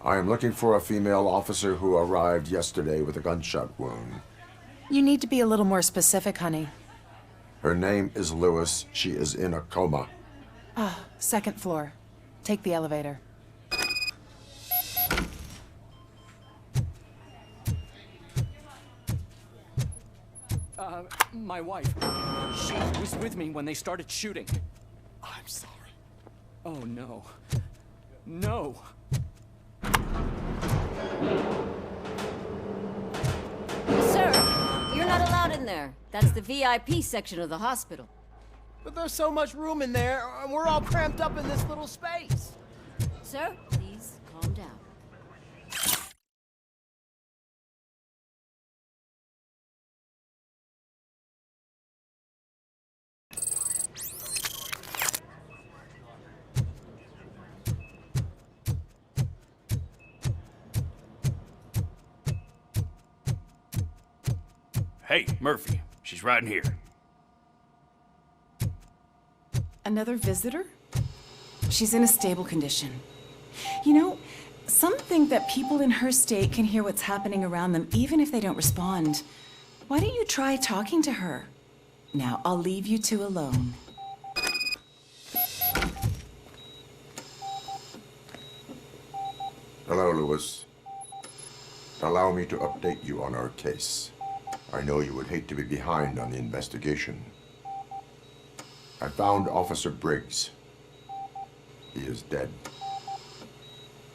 I am looking for a female officer who arrived yesterday with a gunshot wound. You need to be a little more specific, honey. Her name is Lewis. She is in a coma. Ah, second floor. Take the elevator. My wife. She was with me when they started shooting. I'm sorry. Oh, no. No! Sir, you're not allowed in there. That's the VIP section of the hospital. But there's so much room in there, and we're all cramped up in this little space. Sir, please calm down. Hey, Murphy. She's right in here. Another visitor? She's in a stable condition. You know, some think that people in her state can hear what's happening around them even if they don't respond. Why don't you try talking to her? Now, I'll leave you two alone. Hello, Lewis. Allow me to update you on our case. I know you would hate to be behind on the investigation. I found Officer Briggs. He is dead.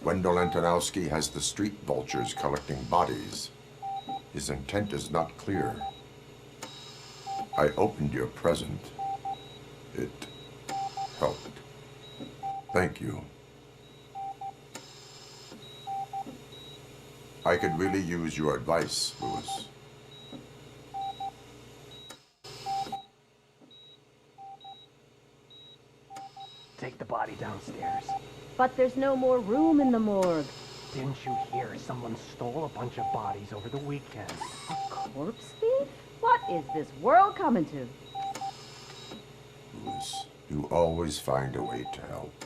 Wendell Antonowsky has the street vultures collecting bodies. His intent is not clear. I opened your present. It helped. Thank you. I could really use your advice, Lewis. Take the body downstairs. But there's no more room in the morgue. Didn't you hear someone stole a bunch of bodies over the weekend? A corpse thief? What is this world coming to? Lewis, you always find a way to help.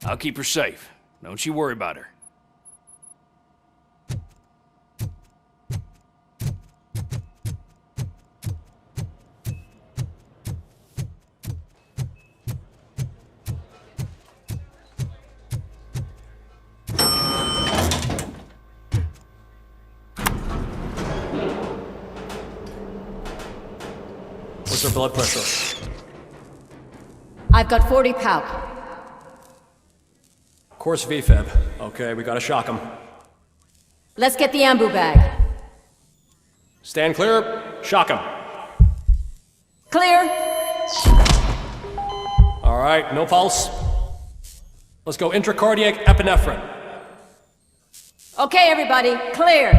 I'll keep her safe. Don't you worry about her. What's her blood pressure? I've got 40 palp. Course VFib. Okay, we gotta shock him. Let's get the ambu bag. Stand clear. Shock him. Clear. All right, no pulse. Let's go intracardiac epinephrine. Okay, everybody, clear.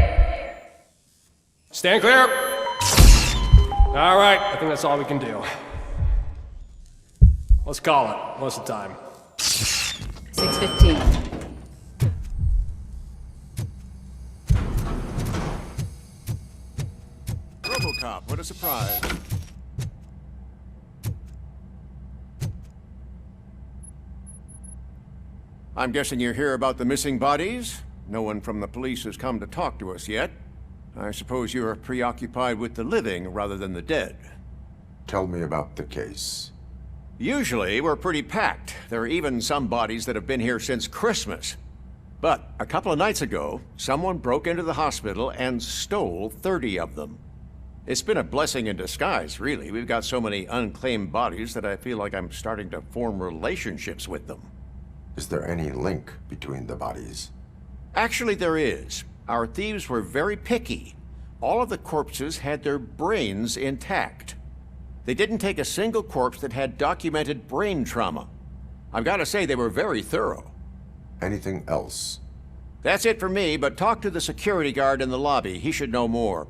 Stand clear. All right, I think that's all we can do. Let's call it. What's the time? 6:15. RoboCop, what a surprise. I'm guessing you're here about the missing bodies? No one from the police has come to talk to us yet. I suppose you're preoccupied with the living rather than the dead. Tell me about the case. Usually, we're pretty packed. There are even some bodies that have been here since Christmas. But a couple of nights ago, someone broke into the hospital and stole 30 of them. It's been a blessing in disguise, really. We've got so many unclaimed bodies that I feel like I'm starting to form relationships with them. Is there any link between the bodies? Actually, there is. Our thieves were very picky. All of the corpses had their brains intact. They didn't take a single corpse that had documented brain trauma. I've got to say, they were very thorough. Anything else? That's it for me, but talk to the security guard in the lobby. He should know more.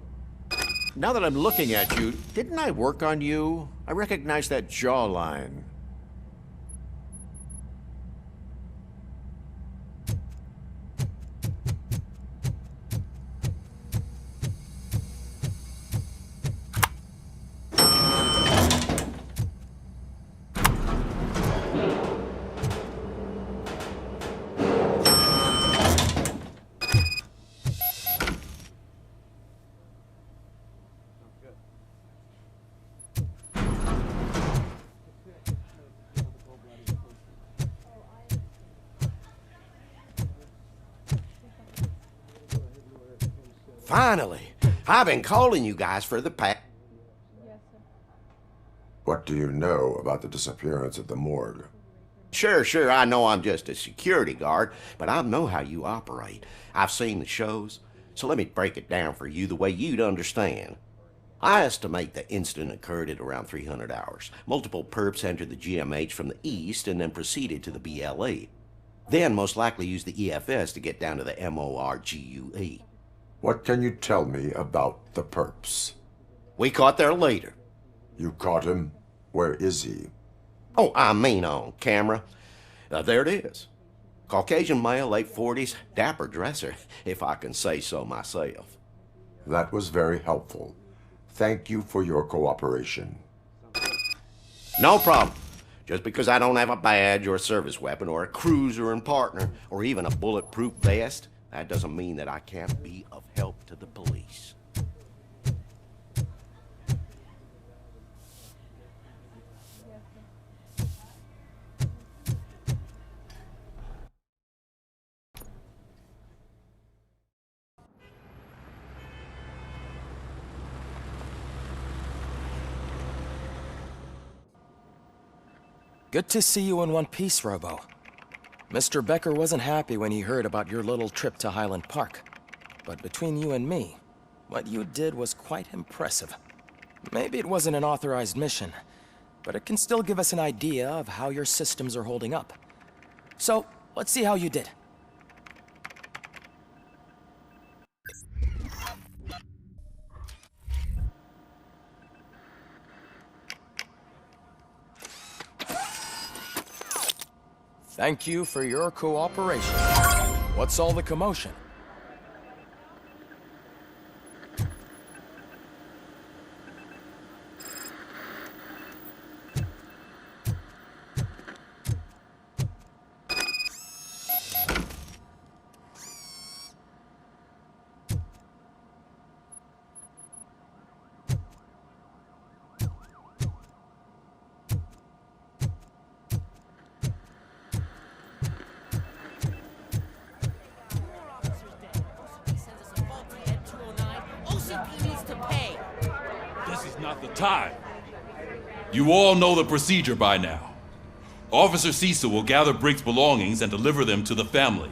Now that I'm looking at you, didn't I work on you? I recognize that jawline. Finally. I've been calling you guys for the past. What do you know about the disappearance at the morgue? Sure, I know I'm just a security guard, but I know how you operate. I've seen the shows, so let me break it down for you the way you'd understand. I estimate the incident occurred at around 300 hours. Multiple perps entered the GMH from the east and then proceeded to the BLE. Then most likely used the EFS to get down to the MORGUE. What can you tell me about the perps? We caught their leader. You caught him? Where is he? Oh, I mean on camera. There it is. Caucasian male, late 40s, dapper dresser, if I can say so myself. That was very helpful. Thank you for your cooperation. No problem. Just because I don't have a badge or a service weapon or a cruiser and partner or even a bulletproof vest, that doesn't mean that I can't be of help to the police. Good to see you in one piece, Robo. Mr. Becker wasn't happy when he heard about your little trip to Highland Park. But between you and me, what you did was quite impressive. Maybe it wasn't an authorized mission, but it can still give us an idea of how your systems are holding up. So, let's see how you did. Thank you for your cooperation. What's all the commotion? Time. You all know the procedure by now. Officer Cecil will gather Briggs' belongings and deliver them to the family.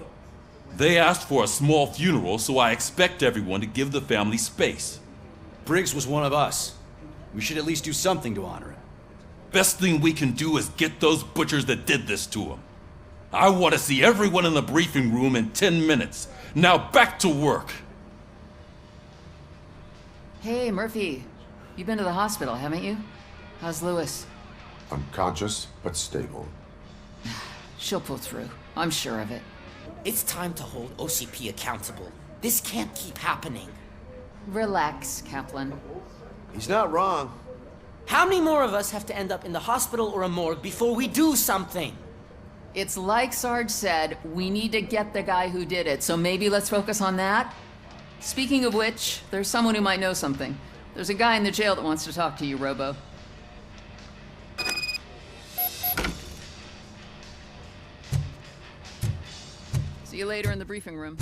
They asked for a small funeral, so I expect everyone to give the family space. Briggs was one of us. We should at least do something to honor him. Best thing we can do is get those butchers that did this to him. I want to see everyone in the briefing room in 10 minutes. Now back to work. Hey, Murphy. You've been to the hospital, haven't you? How's Lewis? Unconscious, but stable. She'll pull through. I'm sure of it. It's time to hold OCP accountable. This can't keep happening. Relax, Kaplan. He's not wrong. How many more of us have to end up in the hospital or a morgue before we do something? It's like Sarge said, we need to get the guy who did it, so maybe let's focus on that? Speaking of which, there's someone who might know something. There's a guy in the jail that wants to talk to you, Robo. See you later in the briefing room.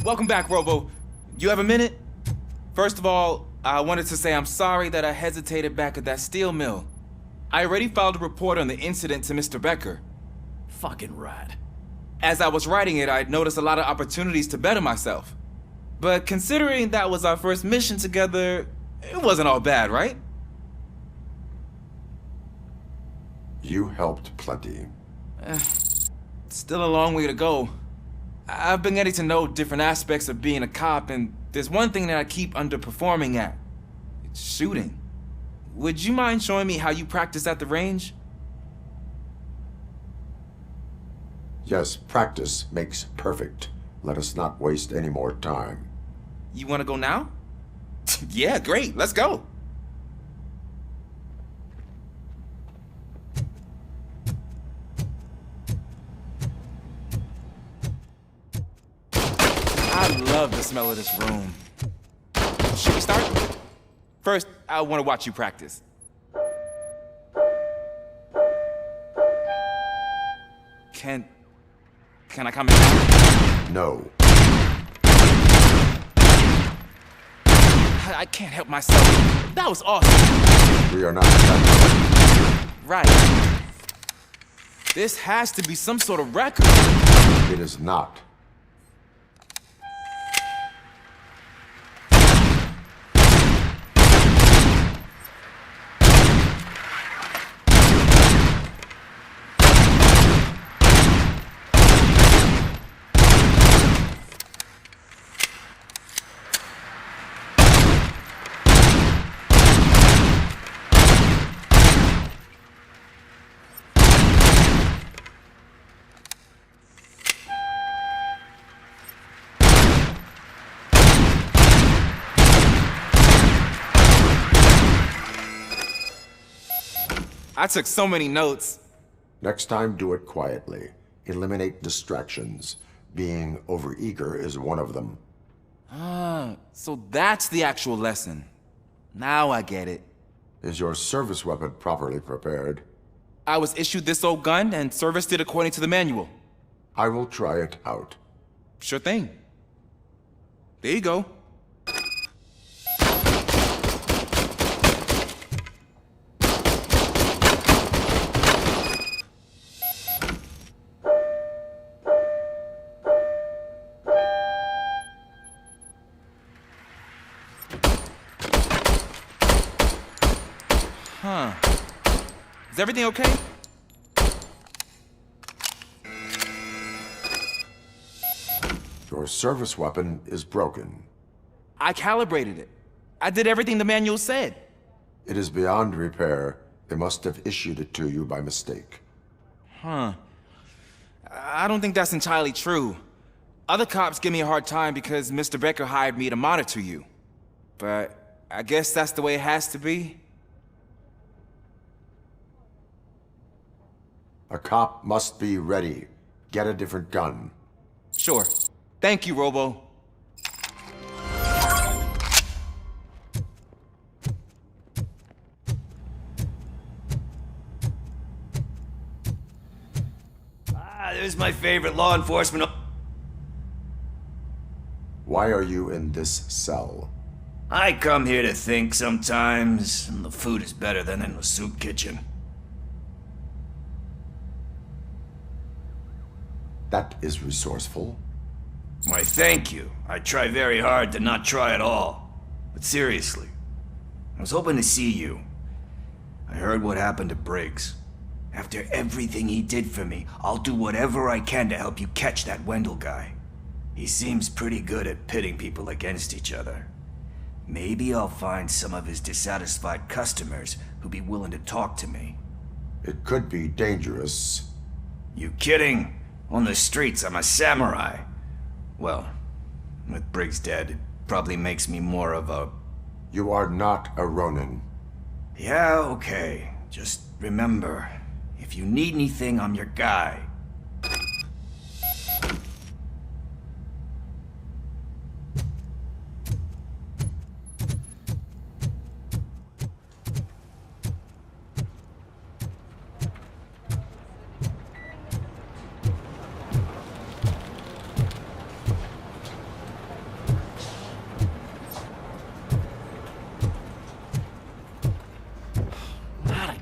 Welcome back, Robo. You have a minute? First of all, I wanted to say I'm sorry that I hesitated back at that steel mill. I already filed a report on the incident to Mr. Becker. Fucking rad. As I was writing it, I'd noticed a lot of opportunities to better myself. But considering that was our first mission together, it wasn't all bad, right? You helped plenty. Still a long way to go. I've been getting to know different aspects of being a cop, and there's one thing that I keep underperforming at. It's shooting. Would you mind showing me how you practice at the range? Yes, practice makes perfect. Let us not waste any more time. You want to go now? Yeah, great. Let's go. I love the smell of this room. Should we start? First, I want to watch you practice. Can I come in? No. I can't help myself. That was awesome. We are not done. Right. This has to be some sort of record. It is not. I took so many notes. Next time, do it quietly. Eliminate distractions. Being overeager is one of them. Ah, so that's the actual lesson. Now I get it. Is your service weapon properly prepared? I was issued this old gun and serviced it according to the manual. I will try it out. Sure thing. There you go. Huh. Is everything okay? Your service weapon is broken. I calibrated it. I did everything the manual said. It is beyond repair. They must have issued it to you by mistake. Huh. I don't think that's entirely true. Other cops give me a hard time because Mr. Becker hired me to monitor you. But I guess that's the way it has to be. A cop must be ready. Get a different gun. Sure. Thank you, Robo. There's my favorite law enforcement. Why are you in this cell? I come here to think sometimes, and the food is better than in the soup kitchen. That is resourceful. Why, thank you. I try very hard to not try at all. But seriously, I was hoping to see you. I heard what happened to Briggs. After everything he did for me, I'll do whatever I can to help you catch that Wendell guy. He seems pretty good at pitting people against each other. Maybe I'll find some of his dissatisfied customers who'd be willing to talk to me. It could be dangerous. You kidding? On the streets, I'm a samurai. Well, with Briggs dead, it probably makes me more of a... You are not a Ronin. Yeah, okay. Just remember, if you need anything, I'm your guy.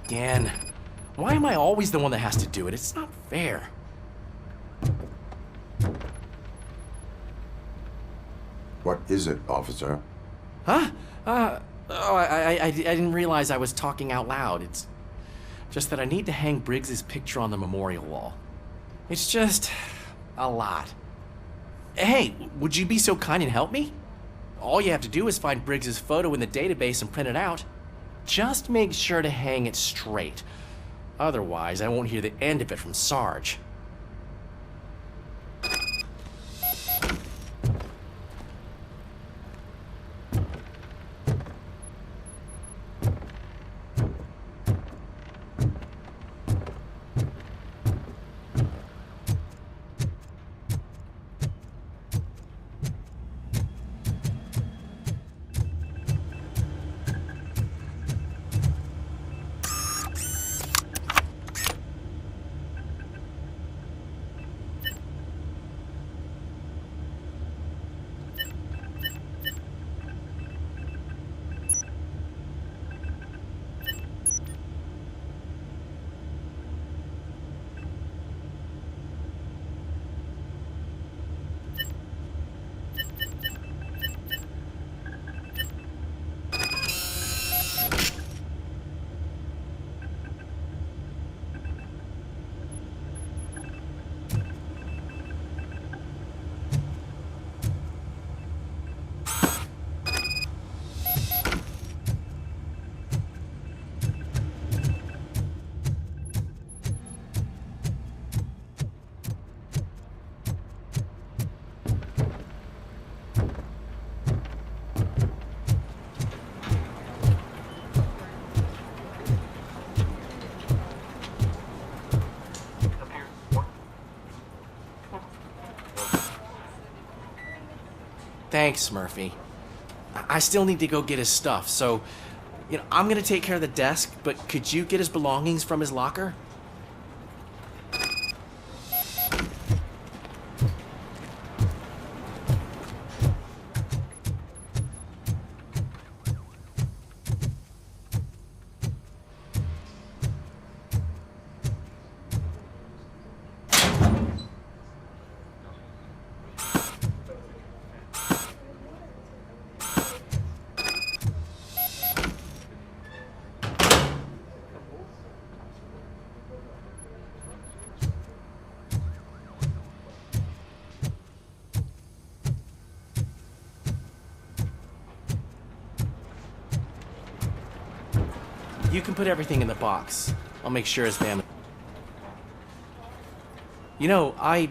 Again. Why am I always the one that has to do it? It's not fair. What is it, officer? Huh? I didn't realize I was talking out loud. It's just that I need to hang Briggs's picture on the memorial wall. It's just a lot. Hey, would you be so kind and help me? All you have to do is find Briggs's photo in the database and print it out. Just make sure to hang it straight. Otherwise, I won't hear the end of it from Sarge. Thanks, Murphy. I still need to go get his stuff, so, I'm gonna take care of the desk, but could you get his belongings from his locker? You can put everything in the box. I'll make sure his family... I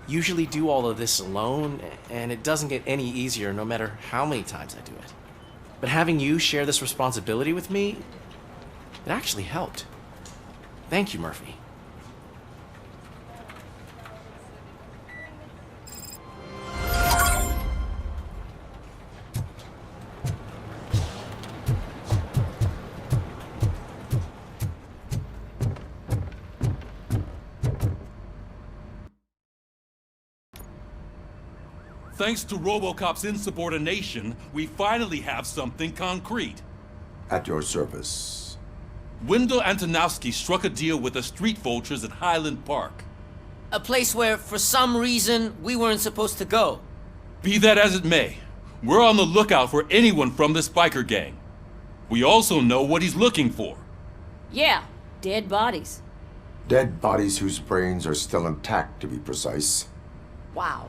usually do all of this alone, and it doesn't get any easier no matter how many times I do it. But having you share this responsibility with me, it actually helped. Thank you, Murphy. Thanks to RoboCop's insubordination, we finally have something concrete. At your service. Wendell Antonowsky struck a deal with the street vultures at Highland Park. A place where, for some reason, we weren't supposed to go. Be that as it may, we're on the lookout for anyone from this biker gang. We also know what he's looking for. Yeah, dead bodies. Dead bodies whose brains are still intact, to be precise. Wow.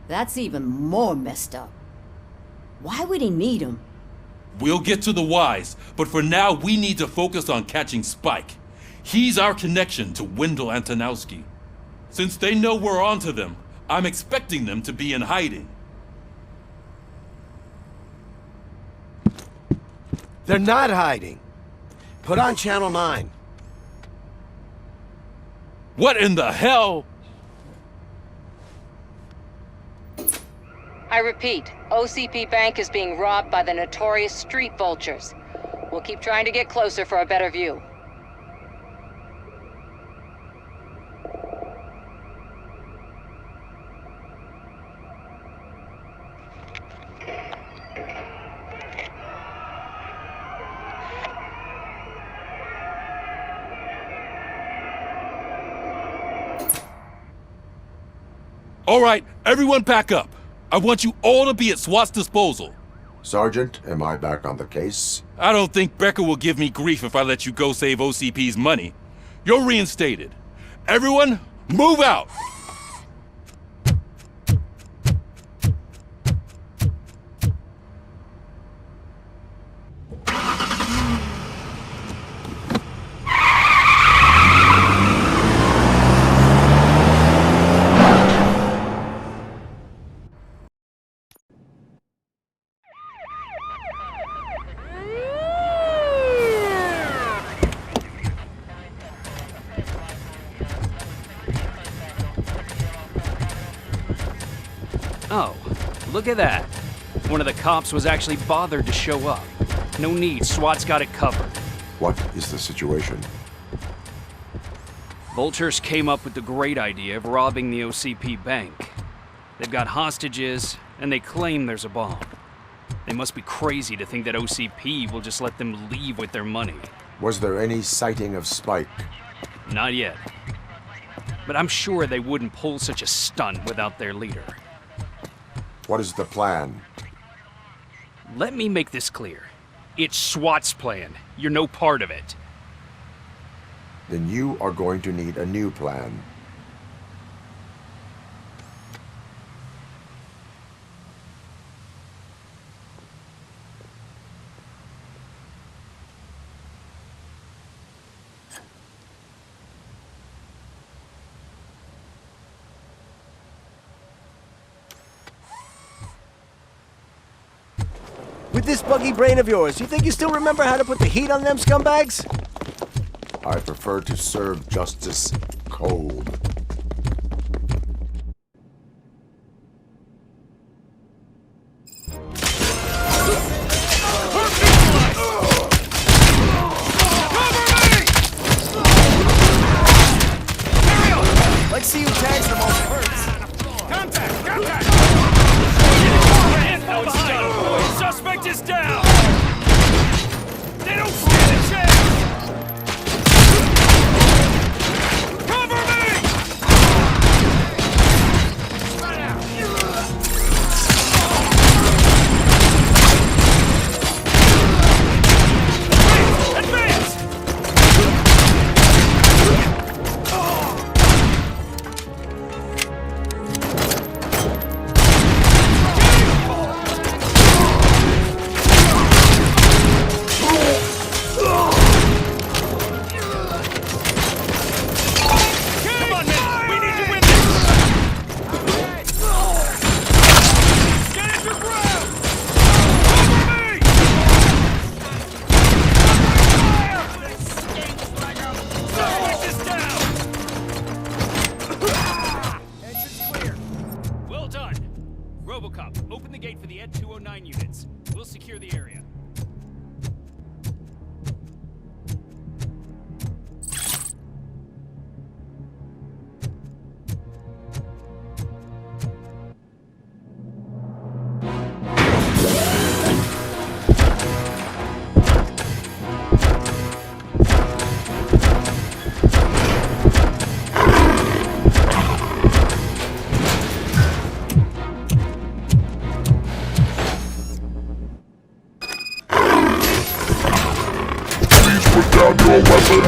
That's even more messed up. Why would he need them? We'll get to the whys, but for now we need to focus on catching Spike. He's our connection to Wendell Antonowsky. Since they know we're onto them, I'm expecting them to be in hiding. They're not hiding. Put on Channel 9. What in the hell? I repeat, OCP Bank is being robbed by the notorious street vultures. We'll keep trying to get closer for a better view. All right, everyone pack up. I want you all to be at SWAT's disposal. Sergeant, am I back on the case? I don't think Becker will give me grief if I let you go save OCP's money. You're reinstated. Everyone, move out! Oh, look at that. One of the cops was actually bothered to show up. No need, SWAT's got it covered. What is the situation? Vultures came up with the great idea of robbing the OCP bank. They've got hostages, and they claim there's a bomb. They must be crazy to think that OCP will just let them leave with their money. Was there any sighting of Spike? Not yet. But I'm sure they wouldn't pull such a stunt without their leader. What is the plan? Let me make this clear. It's SWAT's plan. You're no part of it. Then you are going to need a new plan. With this buggy brain of yours, you think you still remember how to put the heat on them scumbags? I prefer to serve justice cold. Put down your weapon.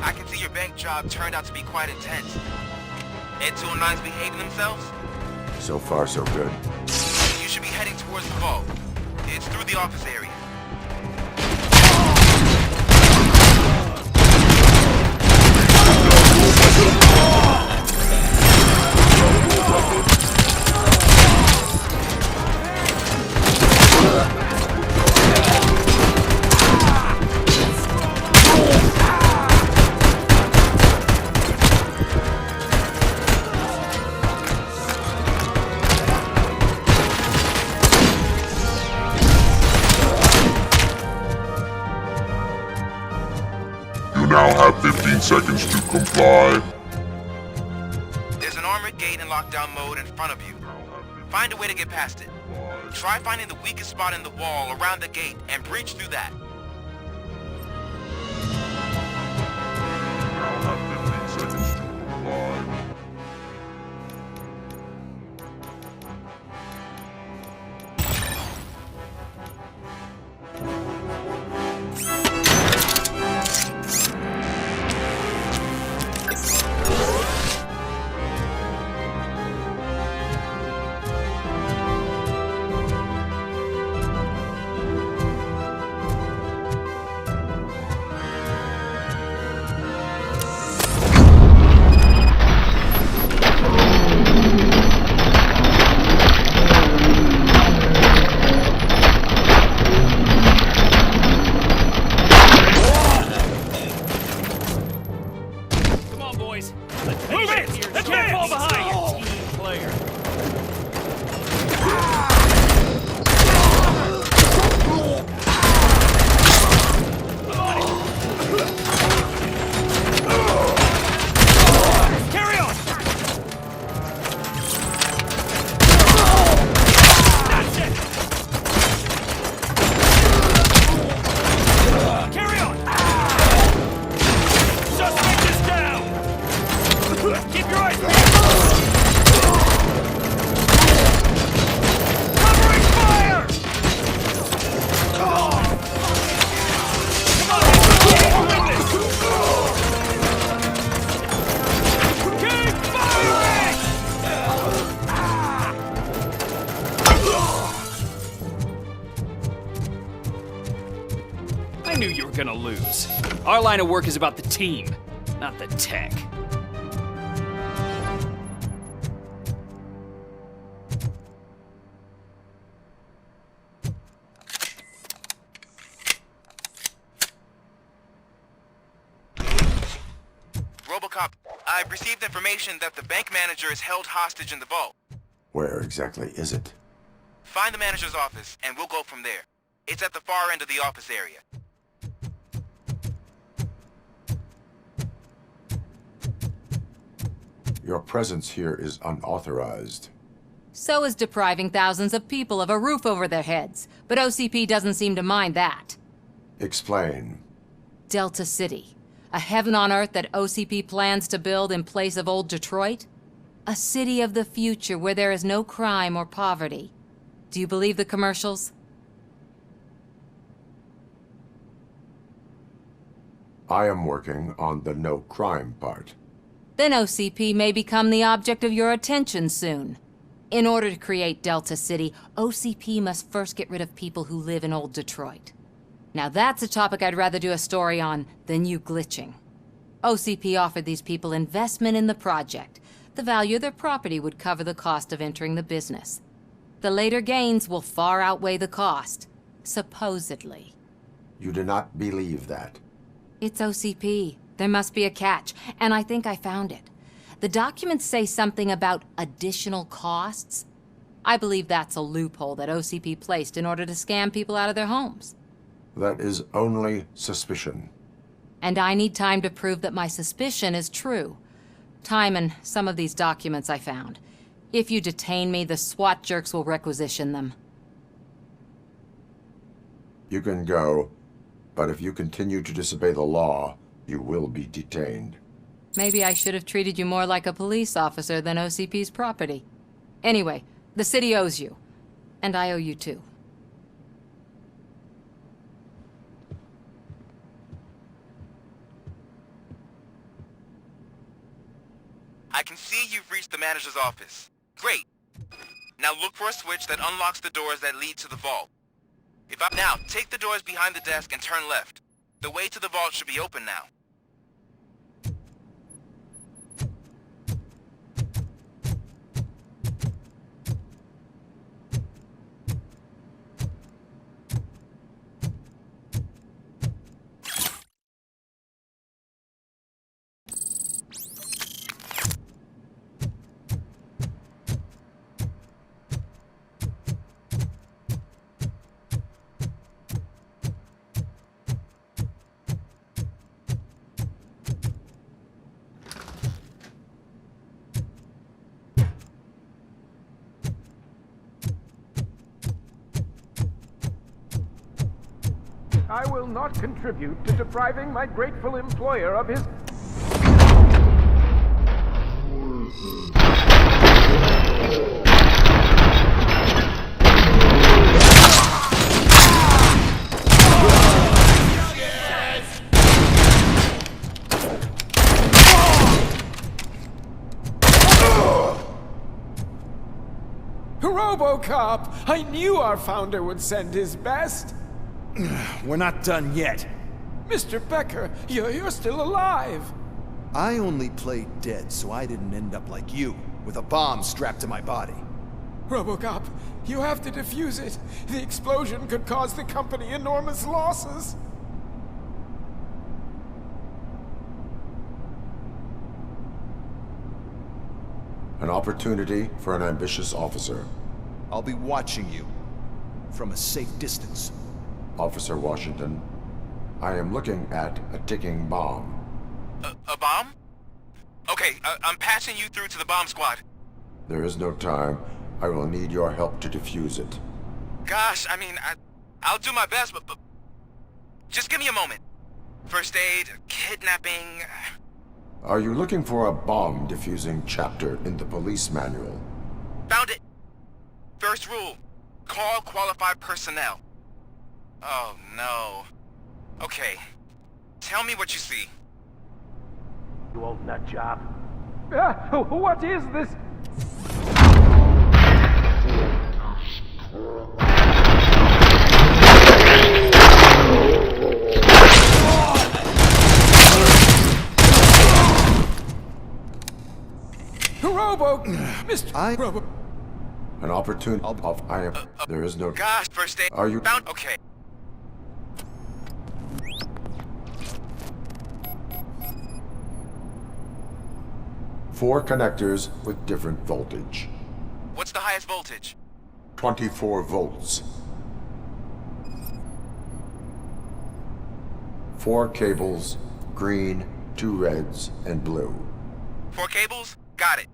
I can see your bank job turned out to be quite intense. Ed 209's behaving themselves? So far, so good. You should be heading towards the vault. It's through the office area. You now have 15 seconds to comply. There's an armored gate in lockdown mode in front of you. Find a way to get past it. Try finding the weakest spot in the wall around the gate and breach through that. You now have 15 seconds to comply. I knew you were gonna lose. Our line of work is about the team, not the tech. RoboCop, I've received information that the bank manager is held hostage in the vault. Where exactly is it? Find the manager's office, and we'll go from there. It's at the far end of the office area. Your presence here is unauthorized. So is depriving thousands of people of a roof over their heads. But OCP doesn't seem to mind that. Explain. Delta City. A heaven on earth that OCP plans to build in place of old Detroit? A city of the future where there is no crime or poverty. Do you believe the commercials? I am working on the no crime part. Then OCP may become the object of your attention soon. In order to create Delta City, OCP must first get rid of people who live in old Detroit. Now that's a topic I'd rather do a story on than you glitching. OCP offered these people investment in the project. The value of their property would cover the cost of entering the business. The later gains will far outweigh the cost, supposedly. You do not believe that. It's OCP. There must be a catch, and I think I found it. The documents say something about additional costs. I believe that's a loophole that OCP placed in order to scam people out of their homes. That is only suspicion. And I need time to prove that my suspicion is true. Time and some of these documents I found. If you detain me, the SWAT jerks will requisition them. You can go, but if you continue to disobey the law, you will be detained. Maybe I should have treated you more like a police officer than OCP's property. Anyway, The city owes you. And I owe you too. I can see you've reached the manager's office. Great. Now look for a switch that unlocks the doors that lead to the vault. Now, take the doors behind the desk and turn left. The way to the vault should be open now. I will not contribute to depriving my grateful employer of his... RoboCop! I knew our founder would send his best! We're not done yet. Mr. Becker, you're still alive! I only played dead so I didn't end up like you, with a bomb strapped to my body. RoboCop, you have to defuse it. The explosion could cause the company enormous losses. An opportunity for an ambitious officer. I'll be watching you from a safe distance. Officer Washington, I am looking at a ticking bomb. A bomb? Okay, I'm passing you through to the bomb squad. There is no time. I will need your help to defuse it. Gosh, I mean, I'll do my best, but just give me a moment. First aid, kidnapping... Are you looking for a bomb defusing chapter in the police manual? Found it! First rule, call qualified personnel. Oh, no. Okay, tell me what you see. You old nut job. What is this? Mr. Robo. An opportunity of there is no. Gosh, first aid. Are you found? Okay. Four connectors with different voltage. What's the highest voltage? 24 volts. 4 cables, green, 2 reds, and blue. 4 cables? Got it.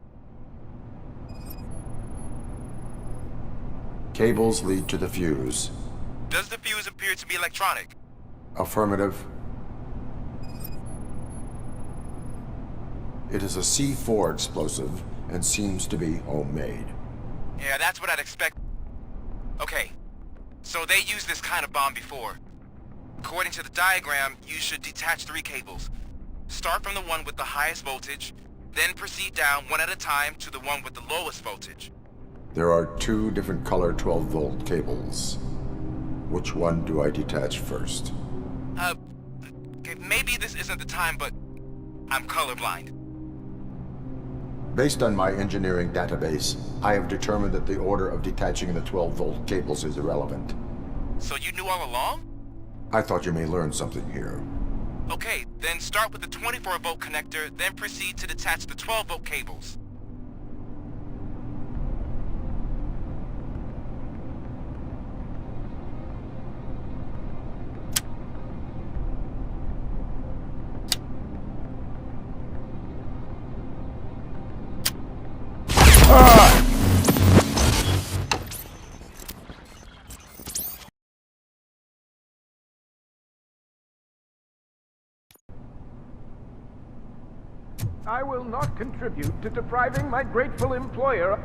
Cables lead to the fuse. Does the fuse appear to be electronic? Affirmative. It is a C4 explosive and seems to be homemade. Yeah, that's what I'd expect. Okay, so they used this kind of bomb before. According to the diagram, you should detach 3 cables. Start from the one with the highest voltage, then proceed down one at a time to the one with the lowest voltage. There are 2 different color 12-volt cables. Which one do I detach first? Okay, maybe this isn't the time, but I'm colorblind. Based on my engineering database, I have determined that the order of detaching the 12-volt cables is irrelevant. So you knew all along? I thought you may learn something here. Okay, then start with the 24-volt connector, then proceed to detach the 12-volt cables. I will not contribute to depriving my grateful employer.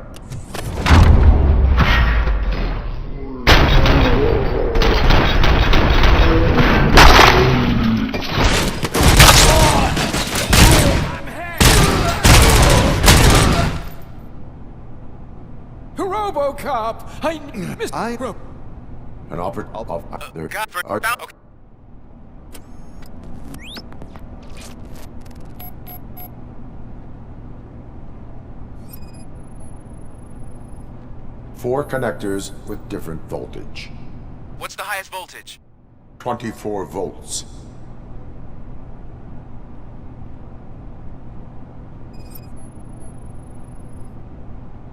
RoboCop! An operator. Four connectors with different voltage. What's the highest voltage? 24 volts.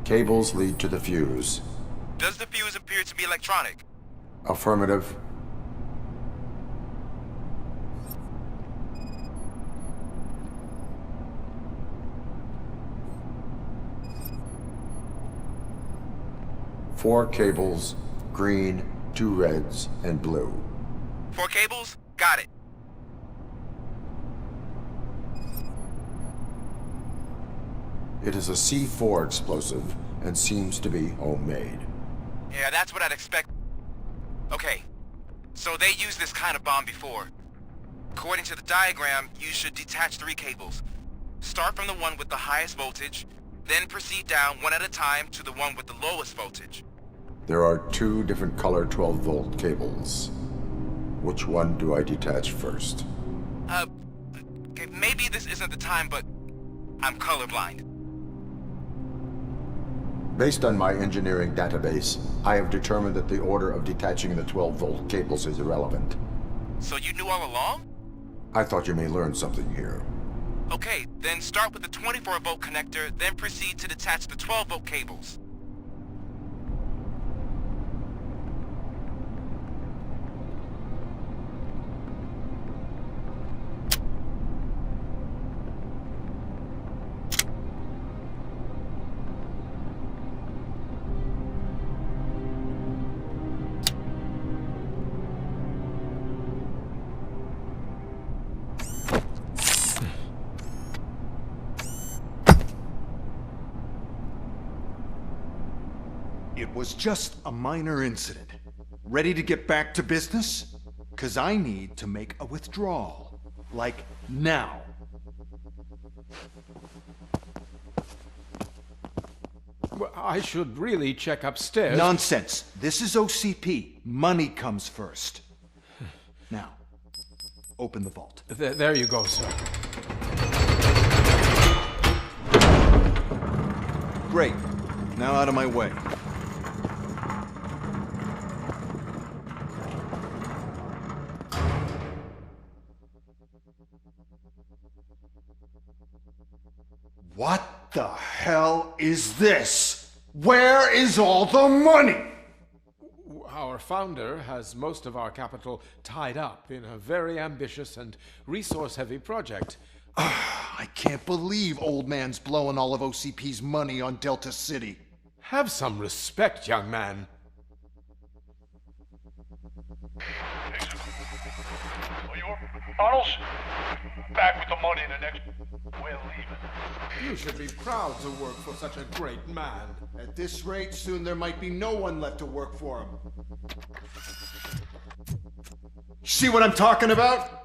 Cables lead to the fuse. Does the fuse appear to be electronic? Affirmative. Four cables, green, 2 reds, and blue. 4 cables? Got it. It is a C4 explosive and seems to be homemade. Yeah, that's what I'd expect. Okay, so they used this kind of bomb before. According to the diagram, you should detach 3 cables. Start from the one with the highest voltage, then proceed down one at a time to the one with the lowest voltage. There are 2 different color 12-volt cables. Which one do I detach first? Okay, maybe this isn't the time, but I'm colorblind. Based on my engineering database, I have determined that the order of detaching the 12-volt cables is irrelevant. So you knew all along? I thought you may learn something here. Okay, then start with the 24-volt connector, then proceed to detach the 12-volt cables. It was just a minor incident. Ready to get back to business? 'Cause I need to make a withdrawal. Like, now. Well, I should really check upstairs. Nonsense. This is OCP. Money comes first. Now, open the vault. There you go, sir. Great. Now out of my way. What the hell is this? Where is all the money? Our founder has most of our capital tied up in a very ambitious and resource-heavy project. I can't believe old man's blowing all of OCP's money on Delta City. Have some respect, young man. Arnold, back with the money in the next... We're leaving. You should be proud to work for such a great man. At this rate, soon there might be no one left to work for him. See what I'm talking about?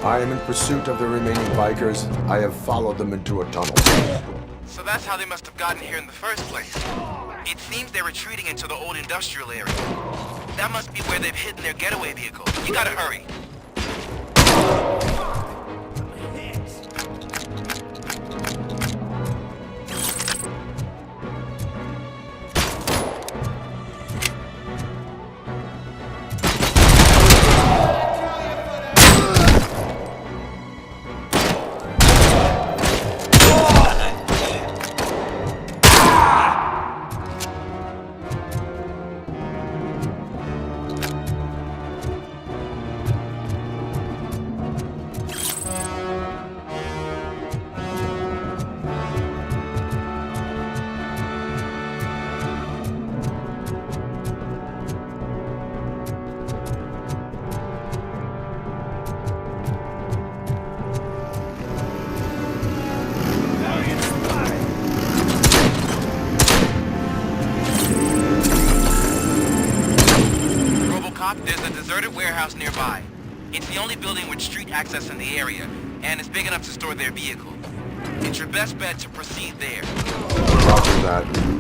I am in pursuit of the remaining bikers. I have followed them into a tunnel. So that's how they must have gotten here in the first place. It seems they're retreating into the old industrial area. That must be where they've hidden their getaway vehicle. You gotta hurry. There's a deserted warehouse nearby. It's the only building with street access in the area, and it's big enough to store their vehicle. It's your best bet to proceed there. Copy that.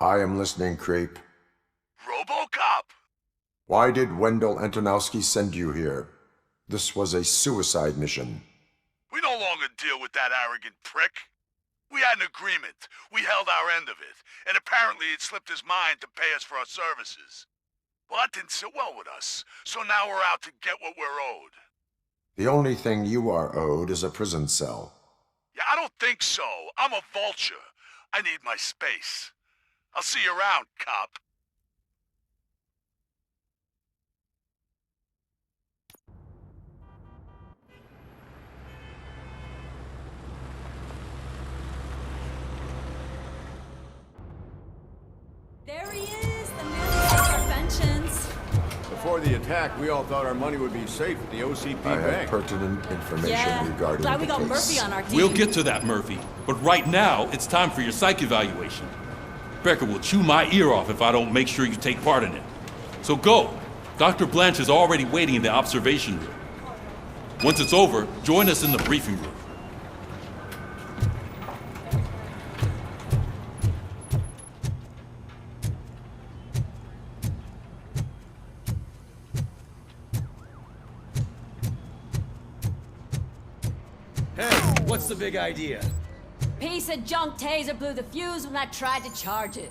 I am listening, Creep. RoboCop! Why did Wendell Antonowsky send you here? This was a suicide mission. We no longer deal with that arrogant prick. We had an agreement. We held our end of it. And apparently it slipped his mind to pay us for our services. Well, that didn't sit well with us. So now we're out to get what we're owed. The only thing you are owed is a prison cell. Yeah, I don't think so. I'm a vulture. I need my space. I'll see you around, cop. There he is, the man who takes our pensions. Before the attack, we all thought our money would be safe at the OCP I bank. have pertinent information regarding glad we the got case. Murphy on our team. We'll get to that, Murphy. But right now, it's time for your psych evaluation. Becker will chew my ear off if I don't make sure you take part in it. So go. Dr. Blanche is already waiting in the observation room. Once it's over, join us in the briefing room. Hey, what's the big idea? Piece of junk taser blew the fuse when I tried to charge it.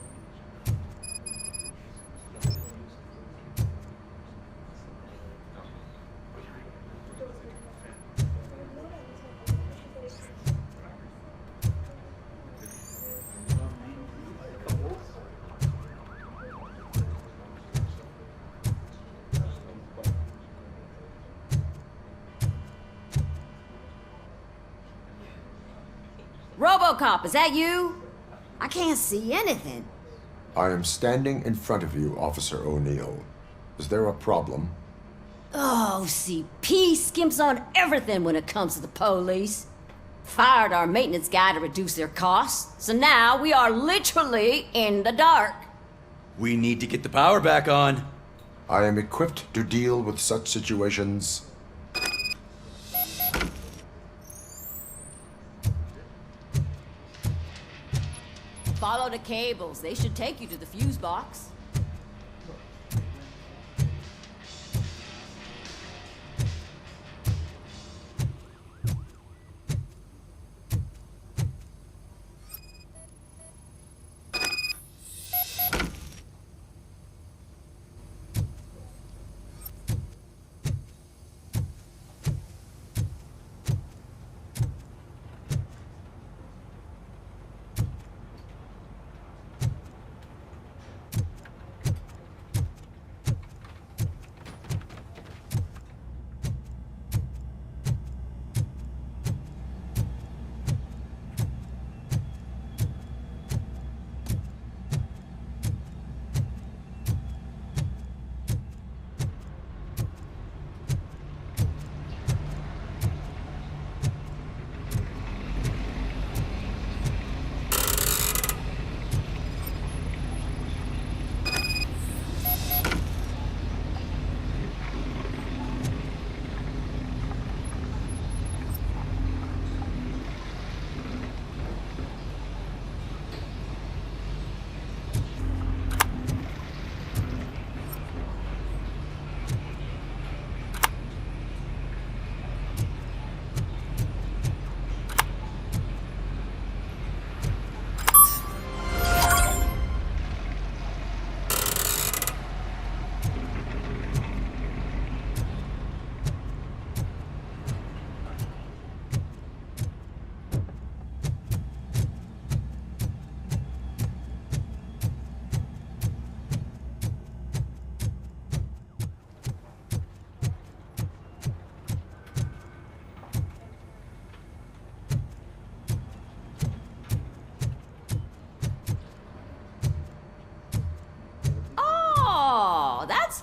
RoboCop, is that you? I can't see anything. I am standing in front of you, Officer O'Neill. Is there a problem? Oh, OCP skimps on everything when it comes to the police. Fired our maintenance guy to reduce their costs, so now we are literally in the dark. We need to get the power back on. I am equipped to deal with such situations. Follow the cables. They should take you to the fuse box.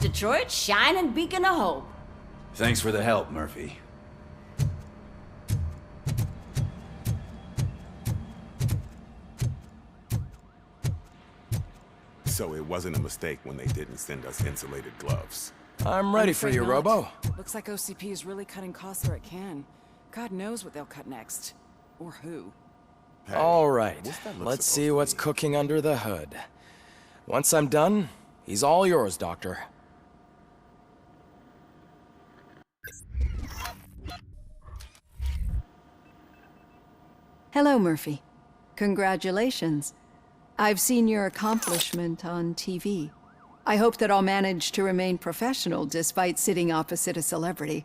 Detroit's shining beacon of hope. Thanks for the help, Murphy. So it wasn't a mistake when they didn't send us insulated gloves. I'm ready for you, Robo. Looks like OCP is really cutting costs where it can. God knows what they'll cut next. Or who. Hey, All right, what's that look let's supposed see to what's mean? cooking under the hood. Once I'm done, he's all yours, Doctor. Hello, Murphy. Congratulations. I've seen your accomplishment on TV. I hope that I'll manage to remain professional despite sitting opposite a celebrity.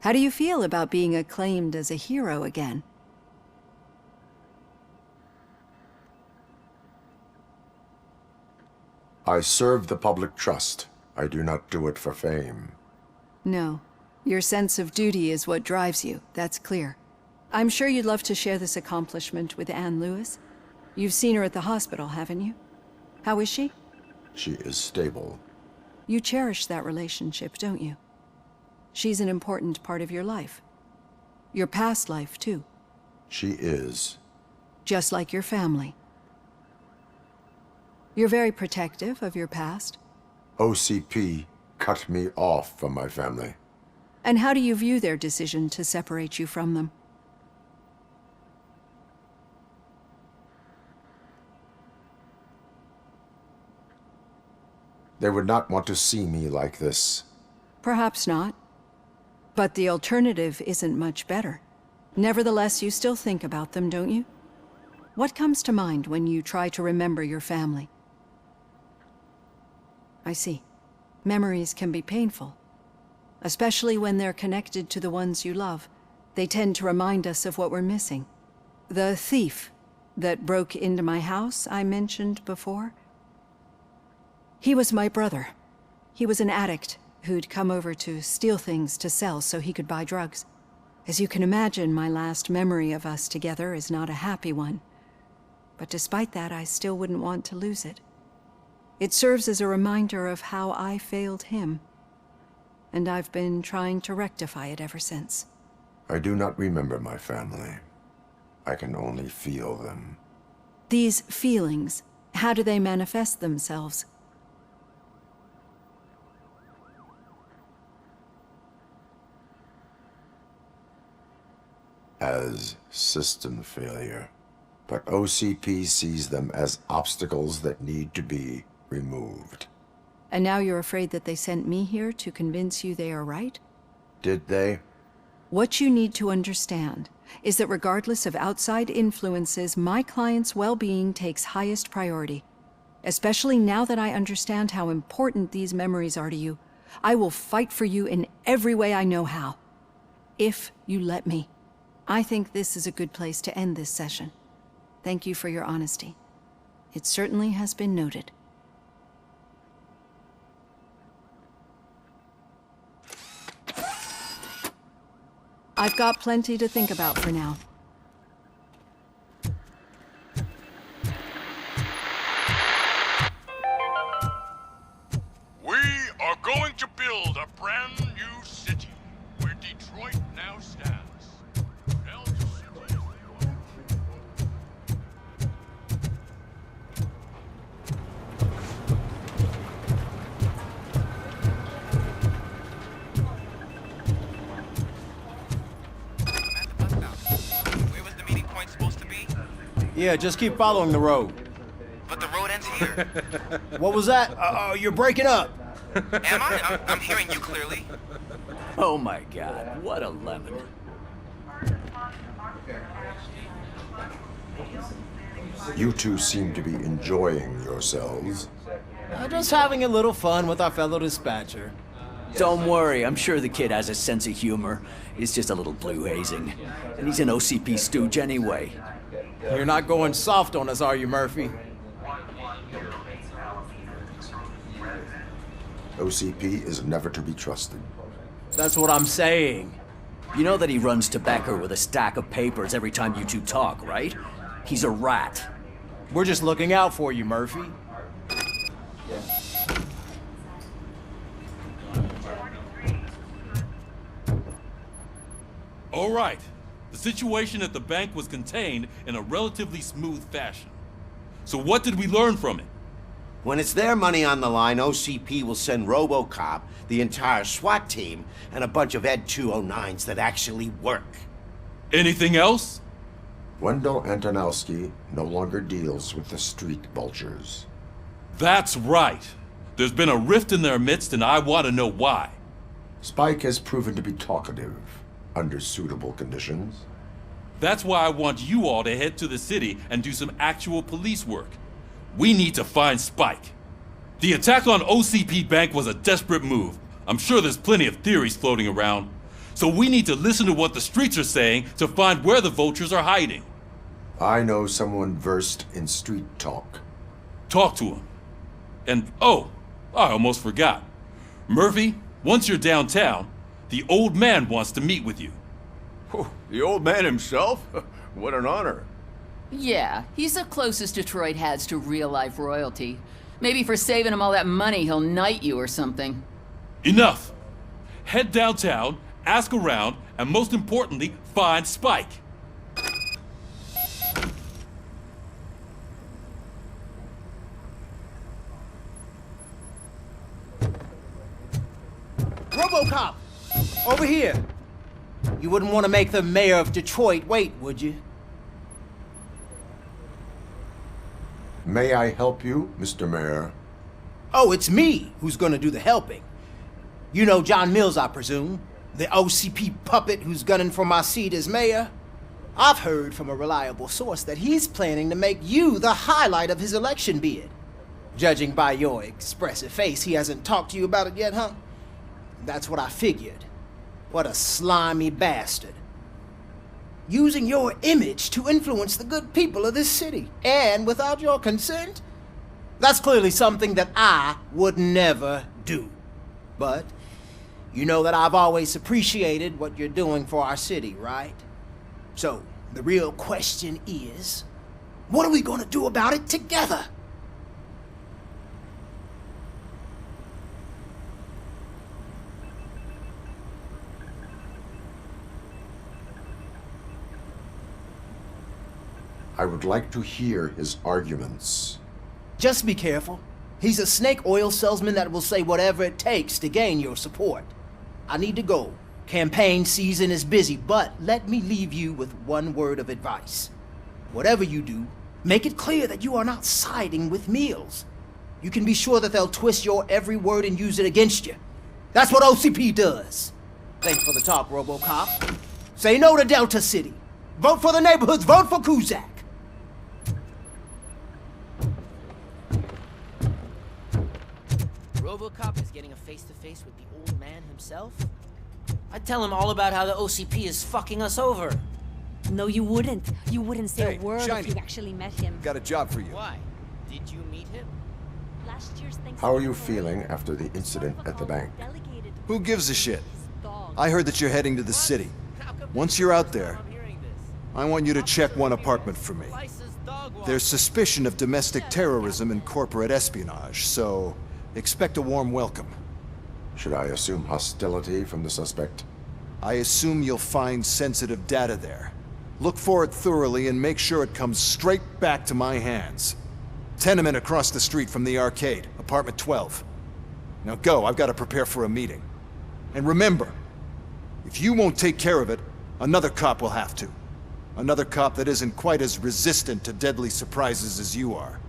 How do you feel about being acclaimed as a hero again? I serve the public trust. I do not do it for fame. No. Your sense of duty is what drives you, that's clear. I'm sure you'd love to share this accomplishment with Anne Lewis. You've seen her at the hospital, haven't you? How is she? She is stable. You cherish that relationship, don't you? She's an important part of your life. Your past life, too. She is. Just like your family. You're very protective of your past. OCP cut me off from my family. And how do you view their decision to separate you from them? They would not want to see me like this. Perhaps not. But the alternative isn't much better. Nevertheless, you still think about them, don't you? What comes to mind when you try to remember your family? I see. Memories can be painful. Especially when they're connected to the ones you love. They tend to remind us of what we're missing. The thief that broke into my house I mentioned before? He was my brother. He was an addict who'd come over to steal things to sell so he could buy drugs. As you can imagine, my last memory of us together is not a happy one. But despite that, I still wouldn't want to lose it. It serves as a reminder of how I failed him. And I've been trying to rectify it ever since. I do not remember my family. I can only feel them. These feelings, how do they manifest themselves? As system failure. But OCP sees them as obstacles that need to be removed. And now you're afraid that they sent me here to convince you they are right? Did they? What you need to understand is that regardless of outside influences, my client's well-being takes highest priority. Especially now that I understand how important these memories are to you, I will fight for you in every way I know how. If you let me. I think this is a good place to end this session. Thank you for your honesty. It certainly has been noted. I've got plenty to think about for now. We are going to build a brand new city where Detroit now stands. Yeah, just keep following the road. But the road ends here. What was that? You're breaking up. Am I? I'm hearing you clearly. Oh my god, what a lemon. You two seem to be enjoying yourselves. Just having a little fun with our fellow dispatcher. Don't worry, I'm sure the kid has a sense of humor. It's just a little blue hazing. And he's an OCP stooge anyway. You're not going soft on us, are you, Murphy? OCP is never to be trusted. That's what I'm saying. You know that he runs to Becker with a stack of papers every time you two talk, right? He's a rat. We're just looking out for you, Murphy. All right. The situation at the bank was contained in a relatively smooth fashion. So what did we learn from it? When it's their money on the line, OCP will send RoboCop, the entire SWAT team, and a bunch of Ed 209s that actually work. Anything else? Wendell Antonowsky no longer deals with the street vultures. That's right. There's been a rift in their midst, and I want to know why. Spike has proven to be talkative, under suitable conditions. That's why I want you all to head to the city and do some actual police work. We need to find Spike. The attack on OCP Bank was a desperate move. I'm sure there's plenty of theories floating around. So we need to listen to what the streets are saying to find where the vultures are hiding. I know someone versed in street talk. Talk to him. And, oh, I almost forgot. Murphy, once you're downtown, the old man wants to meet with you. Oh, the old man himself? What an honor. Yeah, he's the closest Detroit has to real-life royalty. Maybe for saving him all that money, he'll knight you or something. Enough! Head downtown, ask around, and most importantly, find Spike. RoboCop! Over here! You wouldn't want to make the mayor of Detroit wait, would you? May I help you, Mr. Mayor? Oh, it's me who's gonna do the helping. You know John Mills, I presume? The OCP puppet who's gunning for my seat as mayor? I've heard from a reliable source that he's planning to make you the highlight of his election bid. Judging by your expressive face, he hasn't talked to you about it yet, huh? That's what I figured. What a slimy bastard. Using your image to influence the good people of this city, and without your consent? That's clearly something that I would never do. But you know that I've always appreciated what you're doing for our city, right? So, the real question is, what are we gonna do about it together? I would like to hear his arguments. Just be careful. He's a snake oil salesman that will say whatever it takes to gain your support. I need to go. Campaign season is busy, but let me leave you with one word of advice. Whatever you do, make it clear that you are not siding with Mills. You can be sure that they'll twist your every word and use it against you. That's what OCP does. Thanks for the talk, RoboCop. Say no to Delta City. Vote for the neighborhoods. Vote for Kuzak. RoboCop is getting a face-to-face with the old man himself? I'd tell him all about how the OCP is fucking us over. No, you wouldn't. You wouldn't say Hey, a word Shiny. if you actually met him. Got a job for you. Why? Did you meet him? Last year's How are you feeling after the incident at the bank? Who gives a shit? I heard that you're heading to the city. Once you're out there, I want you to check one apartment for me. There's suspicion of domestic terrorism and corporate espionage, so expect a warm welcome. Should I assume hostility from the suspect? I assume you'll find sensitive data there. Look for it thoroughly and make sure it comes straight back to my hands. Tenement across the street from the arcade, apartment 12. Now go, I've got to prepare for a meeting. And remember, if you won't take care of it, another cop will have to. Another cop that isn't quite as resistant to deadly surprises as you are.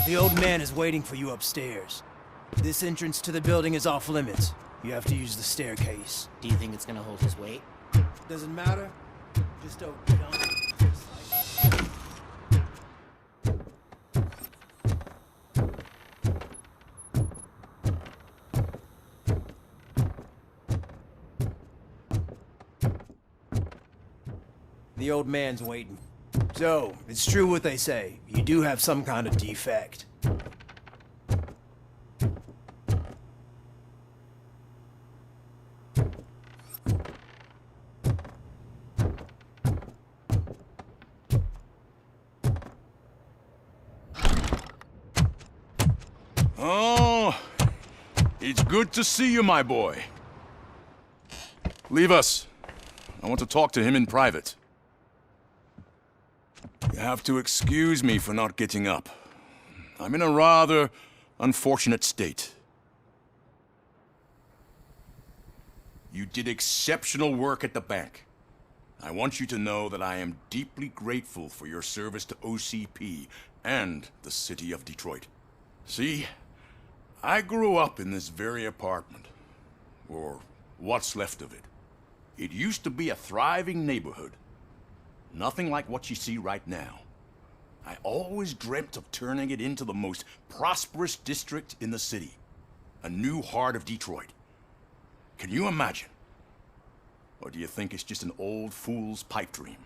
The old man is waiting for you upstairs. This entrance to the building is off limits. You have to use the staircase. Do you think it's gonna hold his weight? Doesn't matter. Just don't jump. The old man's waiting. So, it's true what they say. You do have some kind of defect. Oh, it's good to see you, my boy. Leave us. I want to talk to him in private. You have to excuse me for not getting up. I'm in a rather unfortunate state. You did exceptional work at the bank. I want you to know that I am deeply grateful for your service to OCP and the city of Detroit. See, I grew up in this very apartment, or what's left of it. It used to be a thriving neighborhood. Nothing like what you see right now. I always dreamt of turning it into the most prosperous district in the city. A new heart of Detroit. Can you imagine? Or do you think it's just an old fool's pipe dream?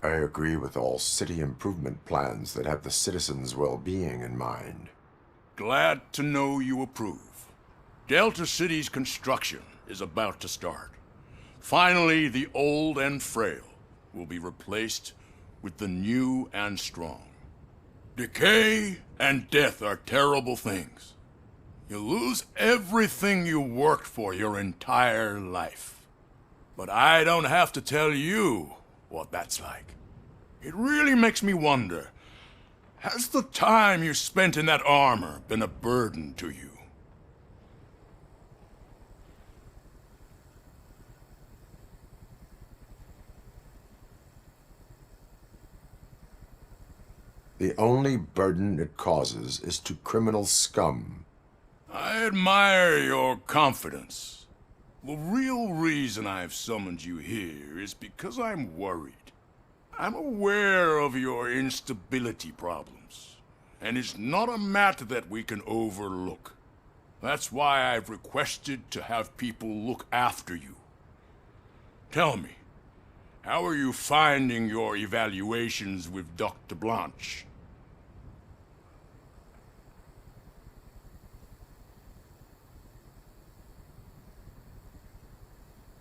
I agree with all city improvement plans that have the citizens' well-being in mind. Glad to know you approve. Delta City's construction is about to start. Finally, the old and frail will be replaced with the new and strong. Decay and death are terrible things. You lose everything you worked for your entire life. But I don't have to tell you what that's like. It really makes me wonder, has the time you spent in that armor been a burden to you? The only burden it causes is to criminal scum. I admire your confidence. The real reason I've summoned you here is because I'm worried. I'm aware of your instability problems, and it's not a matter that we can overlook. That's why I've requested to have people look after you. Tell me, how are you finding your evaluations with Dr. Blanche?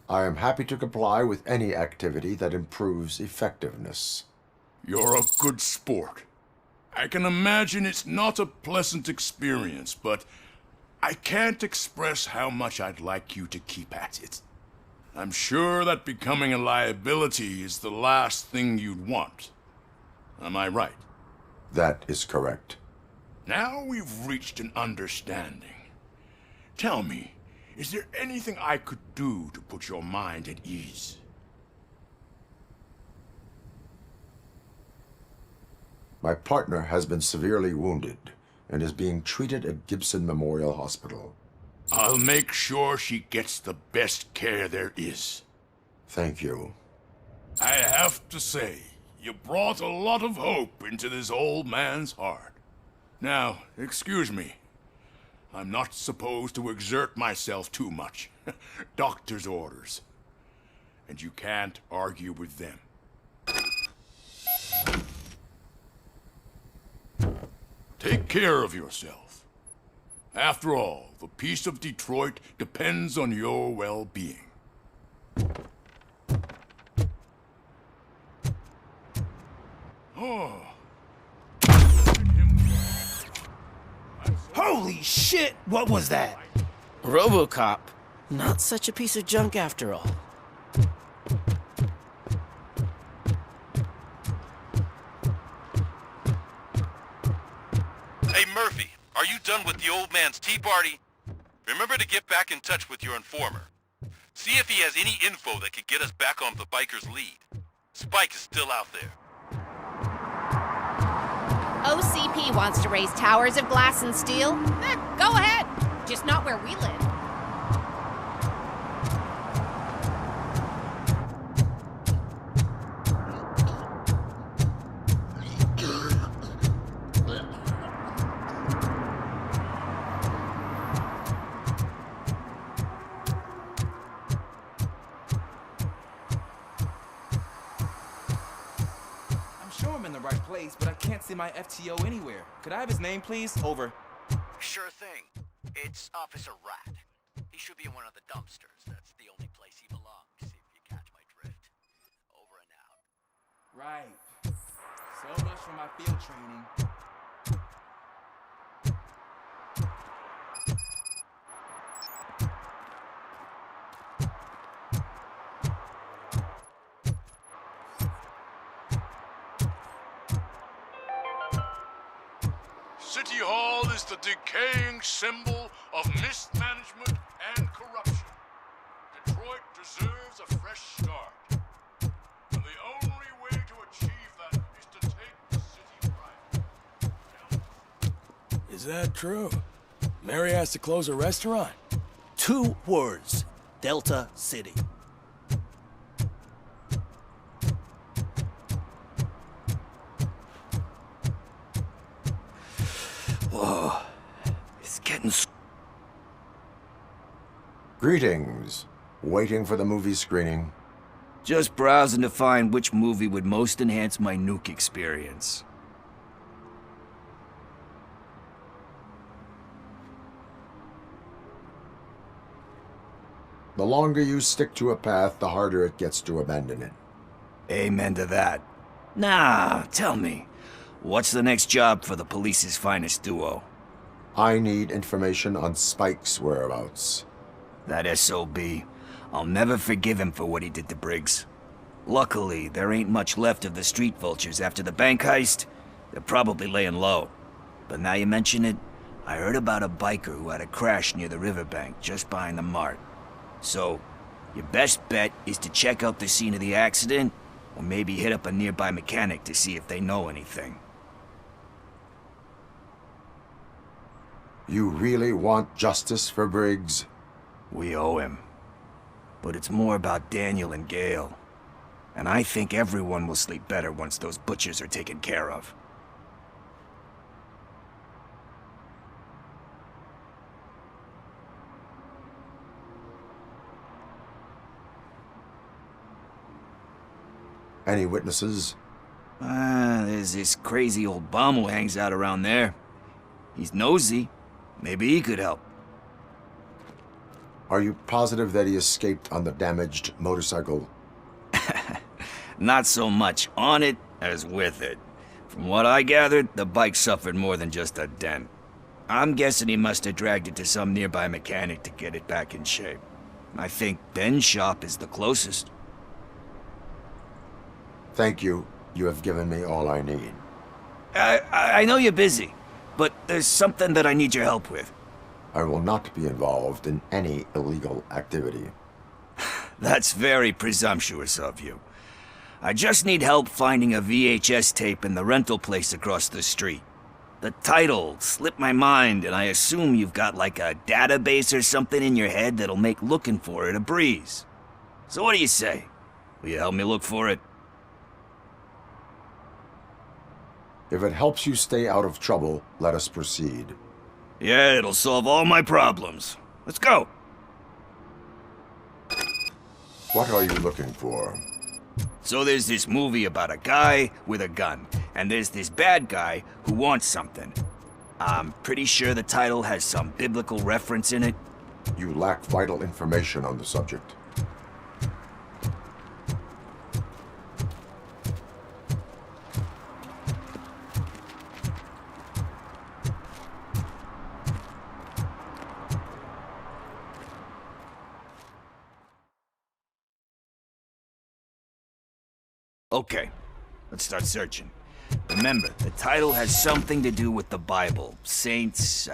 I am happy to comply with any activity that improves effectiveness. You're a good sport. I can imagine it's not a pleasant experience, but I can't express how much I'd like you to keep at it. I'm sure that becoming a liability is the last thing you'd want. Am I right? That is correct. Now we've reached an understanding. Tell me, is there anything I could do to put your mind at ease? My partner has been severely wounded and is being treated at Gibson Memorial Hospital. I'll make sure she gets the best care there is. Thank you. I have to say, you brought a lot of hope into this old man's heart. Now, excuse me. I'm not supposed to exert myself too much. Doctor's orders. And you can't argue with them. Take care of yourself. After all, the peace of Detroit depends on your well-being. Oh. Holy shit! What was that? RoboCop. Not such a piece of junk after all. Hey, Murphy, are you done with the old man's tea party? Remember to get back in touch with your informer. See if he has any info that could get us back on the biker's lead. Spike is still out there. OCP wants to raise towers of glass and steel? Go ahead. Just not where we live. Right place, but I can't see my FTO anywhere. Could I have his name, please? Over. Sure thing. It's Officer Rat. He should be in one of the dumpsters. That's the only place he belongs, if you catch my drift. Over and out. Right. So much for my field training. City Hall is the decaying symbol of mismanagement and corruption. Detroit deserves a fresh start. And the only way to achieve that is to take the city private. Is that true? Mary has to close a restaurant? 2 words. Delta City. Whoa. It's getting... Greetings. Waiting for the movie screening. Just browsing to find which movie would most enhance my nuke experience. The longer you stick to a path, the harder it gets to abandon it. Amen to that. Nah, tell me. What's the next job for the police's finest duo? I need information on Spike's whereabouts. That SOB. I'll never forgive him for what he did to Briggs. Luckily, there ain't much left of the street vultures after the bank heist. They're probably laying low. But now you mention it, I heard about a biker who had a crash near the riverbank just behind the mart. So, your best bet is to check out the scene of the accident, or maybe hit up a nearby mechanic to see if they know anything. You really want justice for Briggs? We owe him. But it's more about Daniel and Gale. And I think everyone will sleep better once those butchers are taken care of. Any witnesses? There's this crazy old bum who hangs out around there. He's nosy. Maybe he could help. Are you positive that he escaped on the damaged motorcycle? Not so much on it as with it. From what I gathered, the bike suffered more than just a dent. I'm guessing he must have dragged it to some nearby mechanic to get it back in shape. I think Ben's shop is the closest. Thank you. You have given me all I need. I know you're busy, but there's something that I need your help with. I will not be involved in any illegal activity. That's very presumptuous of you. I just need help finding a VHS tape in the rental place across the street. The title slipped my mind, and I assume you've got like a database or something in your head that'll make looking for it a breeze. So what do you say? Will you help me look for it? If it helps you stay out of trouble, let us proceed. Yeah, it'll solve all my problems. Let's go. What are you looking for? So there's this movie about a guy with a gun, and there's this bad guy who wants something. I'm pretty sure the title has some biblical reference in it. You lack vital information on the subject. Okay, let's start searching. Remember, the title has something to do with the Bible, saints,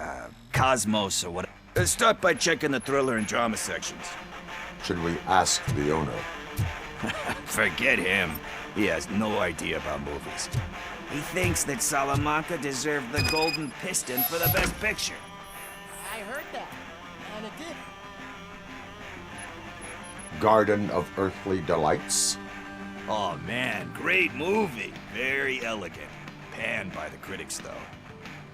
cosmos, or whatever. Let's start by checking the thriller and drama sections. Should we ask the owner? Forget him. He has no idea about movies. He thinks that Salamanca deserved the Golden Piston for the Best Picture. I heard that, and it did. Garden of Earthly Delights? Oh man, great movie. Very elegant. Panned by the critics though.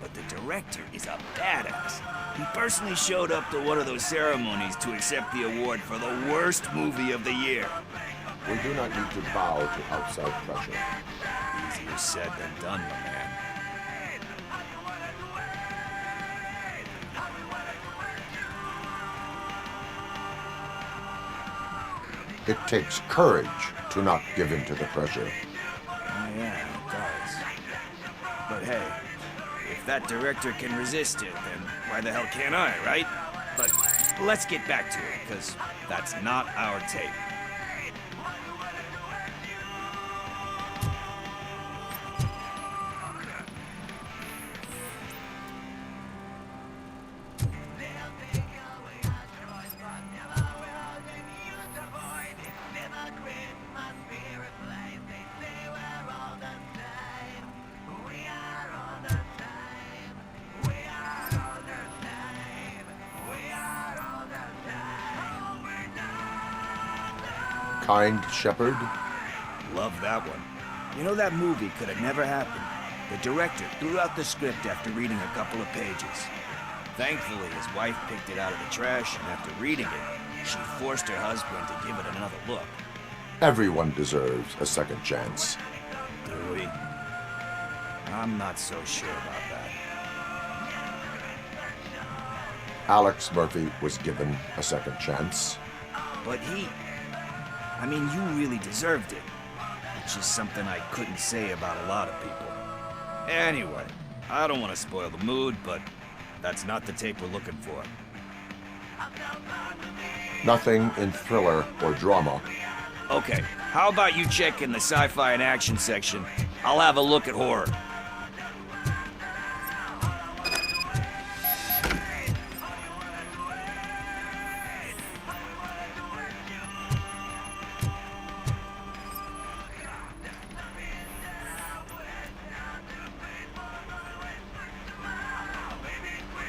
But the director is a badass. He personally showed up to one of those ceremonies to accept the award for the worst movie of the year. We do not need to bow to outside pressure. Easier said than done, my man. It takes courage to not give in to the pressure. Oh yeah, it does. But hey, if that director can resist it, then why the hell can't I, right? But let's get back to it, because that's not our tape. Kind Shepherd? Love that one. You know, that movie could have never happened. The director threw out the script after reading a couple of pages. Thankfully, his wife picked it out of the trash, and after reading it, she forced her husband to give it another look. Everyone deserves a second chance. Do we? I'm not so sure about that. Alex Murphy was given a second chance. But I mean, you really deserved it. Which is something I couldn't say about a lot of people. Anyway, I don't want to spoil the mood, but that's not the tape we're looking for. Nothing in thriller or drama. Okay, how about you check in the sci-fi and action section? I'll have a look at horror.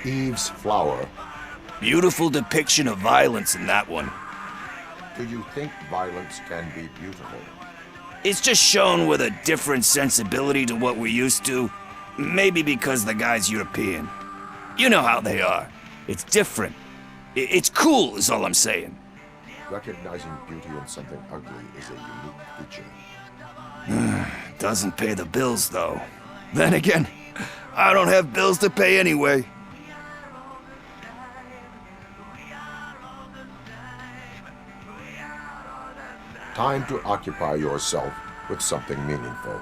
Eve's Flower. Beautiful depiction of violence in that one. Do you think violence can be beautiful? It's just shown with a different sensibility to what we're used to. Maybe because the guy's European. You know how they are. It's different. It's cool, is all I'm saying. Recognizing beauty in something ugly is a unique feature. Doesn't pay the bills, though. Then again, I don't have bills to pay anyway. Time to occupy yourself with something meaningful.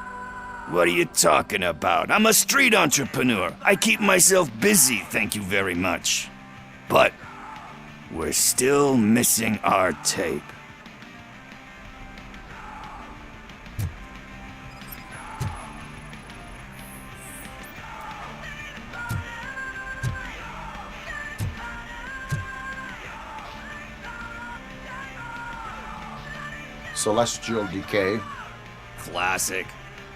What are you talking about? I'm a street entrepreneur. I keep myself busy, thank you very much. But we're still missing our tape. Celestial Decay. Classic.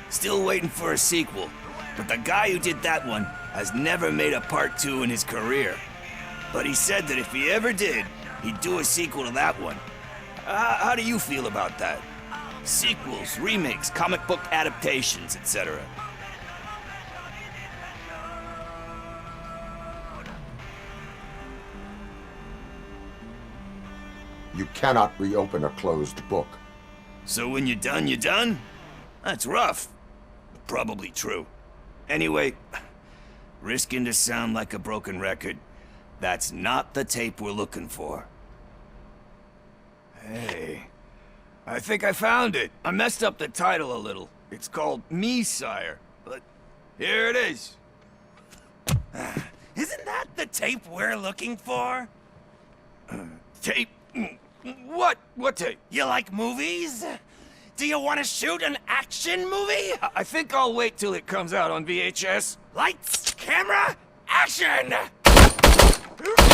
Still waiting for a sequel, but the guy who did that one has never made a part 2 in his career. But he said that if he ever did, he'd do a sequel to that one. How do you feel about that? Sequels, remakes, comic book adaptations, etc. You cannot reopen a closed book. So when you're done, you're done? That's rough. Probably true. Anyway, risking to sound like a broken record, that's not the tape we're looking for. Hey, I think I found it. I messed up the title a little. It's called Me, Sire, but here it is. Isn't that the tape we're looking for? Tape? What? What tape? You like movies? Do you want to shoot an action movie? I think I'll wait till it comes out on VHS. Lights, camera, action!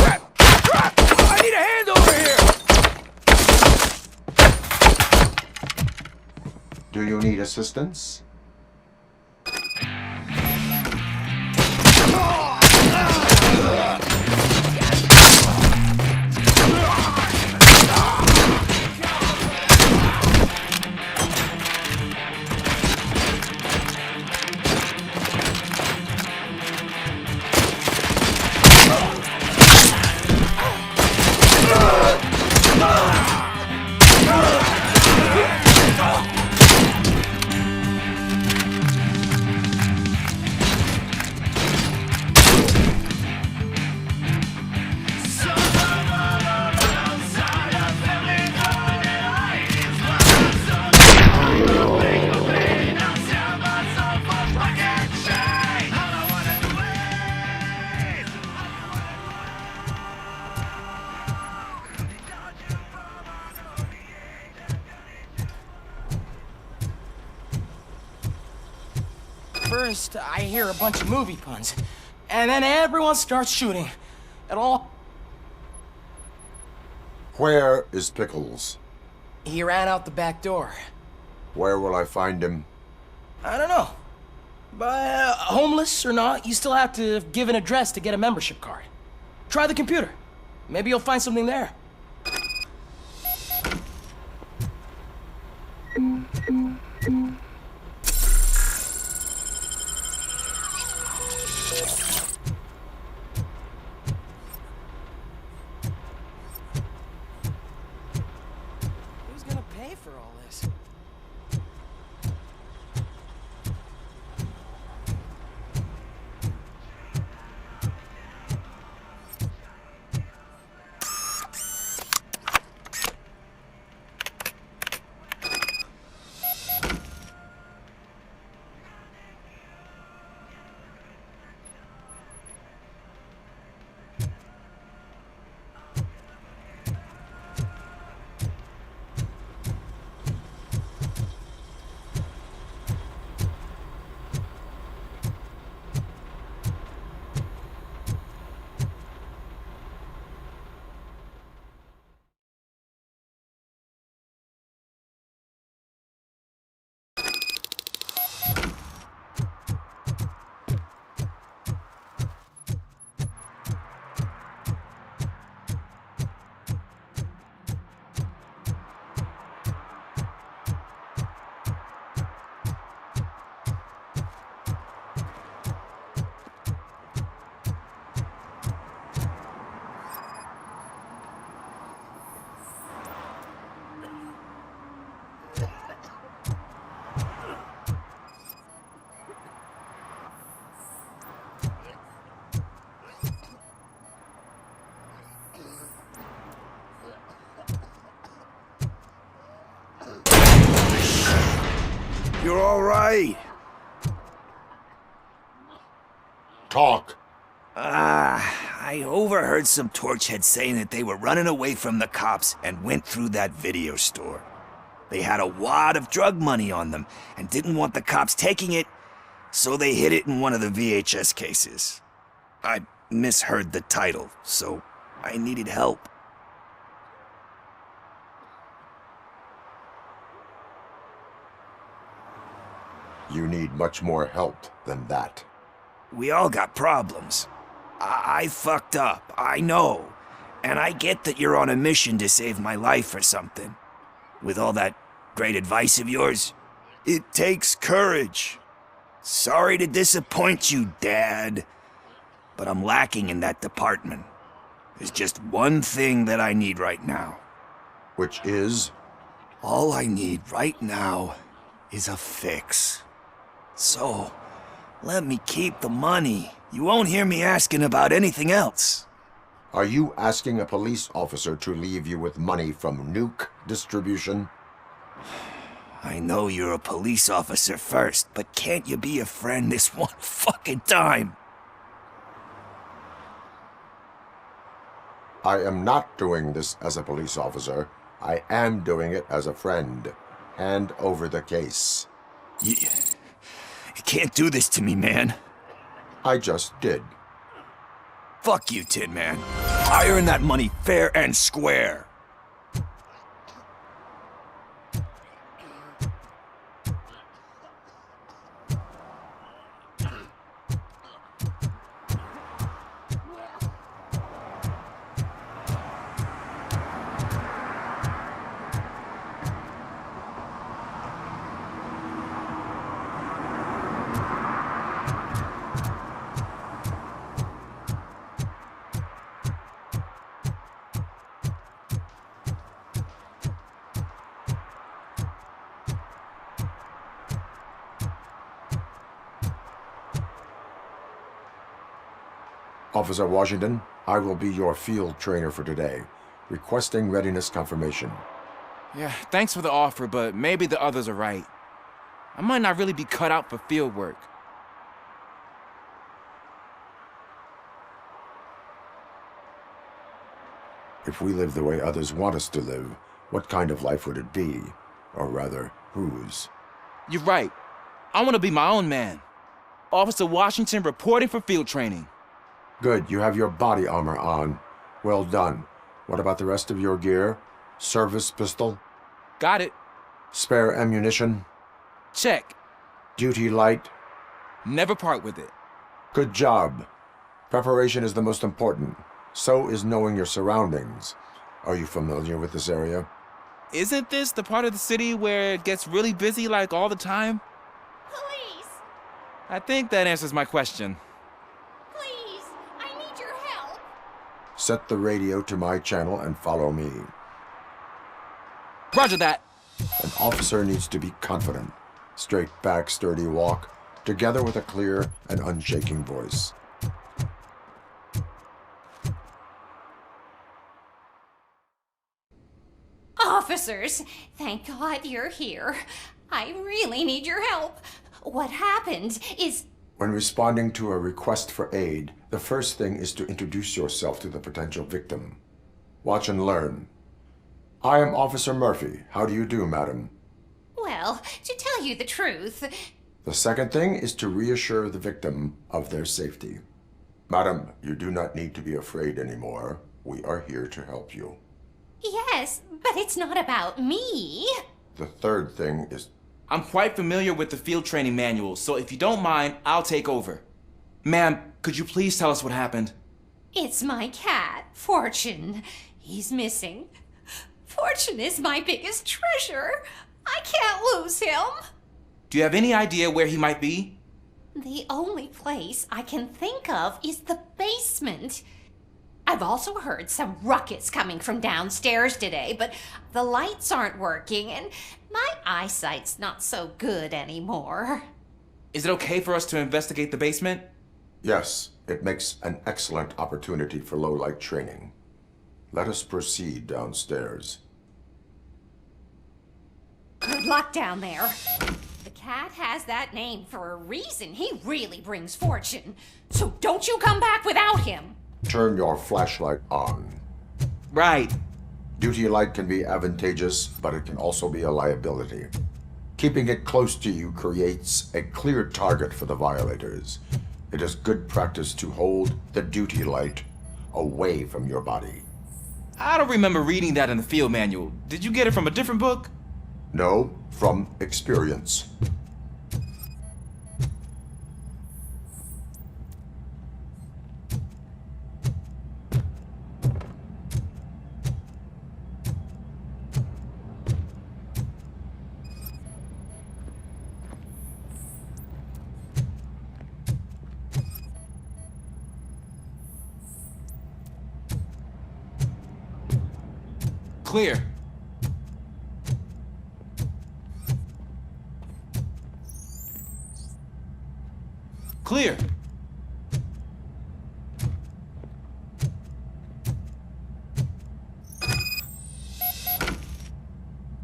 I need a hand over here! Do you need assistance? First, I hear a bunch of movie puns, and then everyone starts shooting. It all... Where is Pickles? He ran out the back door. Where will I find him? I don't know. But homeless or not, you still have to give an address to get a membership card. Try the computer. Maybe you'll find something there. Who's gonna pay for all this? You're all right. Talk. I overheard some torchheads saying that they were running away from the cops and went through that video store. They had a wad of drug money on them and didn't want the cops taking it, so they hid it in one of the VHS cases. I misheard the title, so I needed help. You need much more help than that. We all got problems. I fucked up, I know. And I get that you're on a mission to save my life or something. With all that great advice of yours, it takes courage. Sorry to disappoint you, Dad. But I'm lacking in that department. There's just one thing that I need right now. Which is? All I need right now is a fix. So, let me keep the money. You won't hear me asking about anything else. Are you asking a police officer to leave you with money from nuke distribution? I know you're a police officer first, but can't you be a friend this one fucking time? I am not doing this as a police officer. I am doing it as a friend. Hand over the case. You can't do this to me, man. I just did. Fuck you, Tin Man. I earned that money fair and square. Officer Washington, I will be your field trainer for today. Requesting readiness confirmation. Yeah, thanks for the offer, but maybe the others are right. I might not really be cut out for field work. If we live the way others want us to live, what kind of life would it be? Or rather, whose? You're right. I want to be my own man. Officer Washington reporting for field training. Good, you have your body armor on. Well done. What about the rest of your gear? Service pistol? Got it. Spare ammunition? Check. Duty light? Never part with it. Good job. Preparation is the most important. So is knowing your surroundings. Are you familiar with this area? Isn't this the part of the city where it gets really busy like all the time? Police! I think that answers my question. Please! I need your help! Set the radio to my channel and follow me. Roger that. An officer needs to be confident. Straight back, sturdy walk, together with a clear and unshaking voice. Officers, thank God you're here. I really need your help. What happened is... When responding to a request for aid, the first thing is to introduce yourself to the potential victim. Watch and learn. I am Officer Murphy. How do you do, madam? Well, to tell you the truth... The second thing is to reassure the victim of their safety. Madam, you do not need to be afraid anymore. We are here to help you. Yes, but it's not about me. The third thing is... I'm quite familiar with the field training manual, so if you don't mind, I'll take over. Ma'am, could you please tell us what happened? It's my cat, Fortune. He's missing. Fortune is my biggest treasure. I can't lose him. Do you have any idea where he might be? The only place I can think of is the basement. I've also heard some ruckus coming from downstairs today, but the lights aren't working and my eyesight's not so good anymore. Is it okay for us to investigate the basement? Yes, it makes an excellent opportunity for low-light training. Let us proceed downstairs. Good luck down there. The cat has that name for a reason. He really brings fortune. So don't you come back without him. Turn your flashlight on. Right. Duty light can be advantageous, but it can also be a liability. Keeping it close to you creates a clear target for the violators. It is good practice to hold the duty light away from your body. I don't remember reading that in the field manual. Did you get it from a different book? No, from experience. Clear. Clear.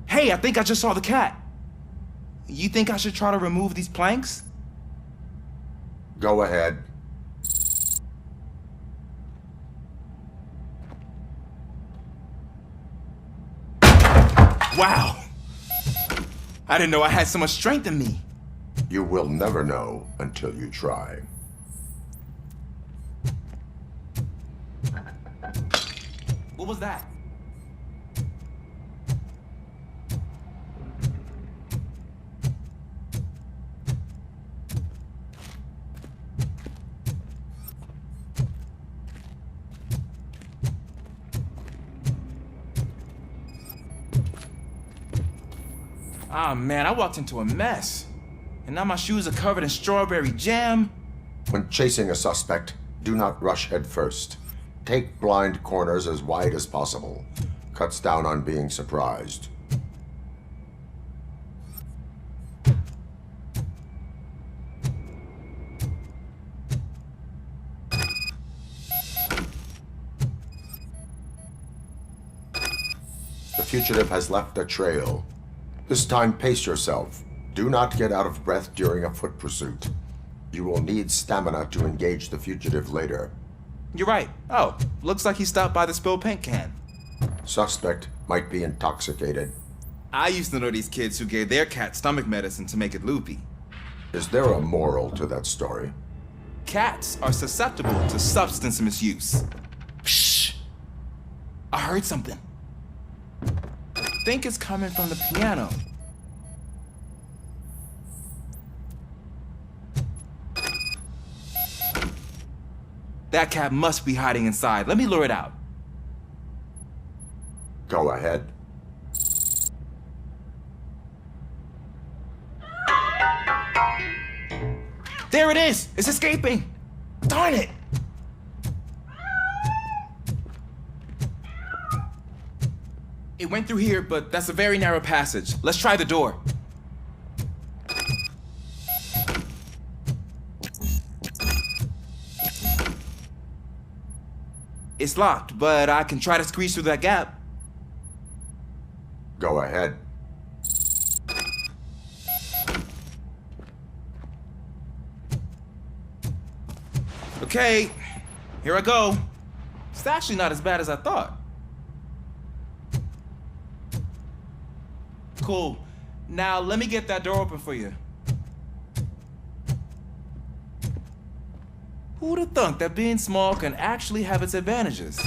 Hey, I think I just saw the cat. You think I should try to remove these planks? Go ahead. Wow! I didn't know I had so much strength in me. You will never know until you try. What was that? Ah, man, I walked into a mess. And now my shoes are covered in strawberry jam. When chasing a suspect, do not rush head first. Take blind corners as wide as possible. Cuts down on being surprised. fugitive has left a trail. This time, pace yourself. Do not get out of breath during a foot pursuit. You will need stamina to engage the fugitive later. You're right. Oh, looks like he stopped by the spilled paint can. Suspect might be intoxicated. I used to know these kids who gave their cat stomach medicine to make it loopy. Is there a moral to that story? Cats are susceptible to substance misuse. Shh! I heard something. I think it's coming from the piano. That cat must be hiding inside. Let me lure it out. Go ahead. There it is! It's escaping! Darn it! It went through here, but that's a very narrow passage. Let's try the door. It's locked, but I can try to squeeze through that gap. Go ahead. Okay, here I go. It's actually not as bad as I thought. Cool. Now let me get that door open for you. Who'd have thunk that being small can actually have its advantages?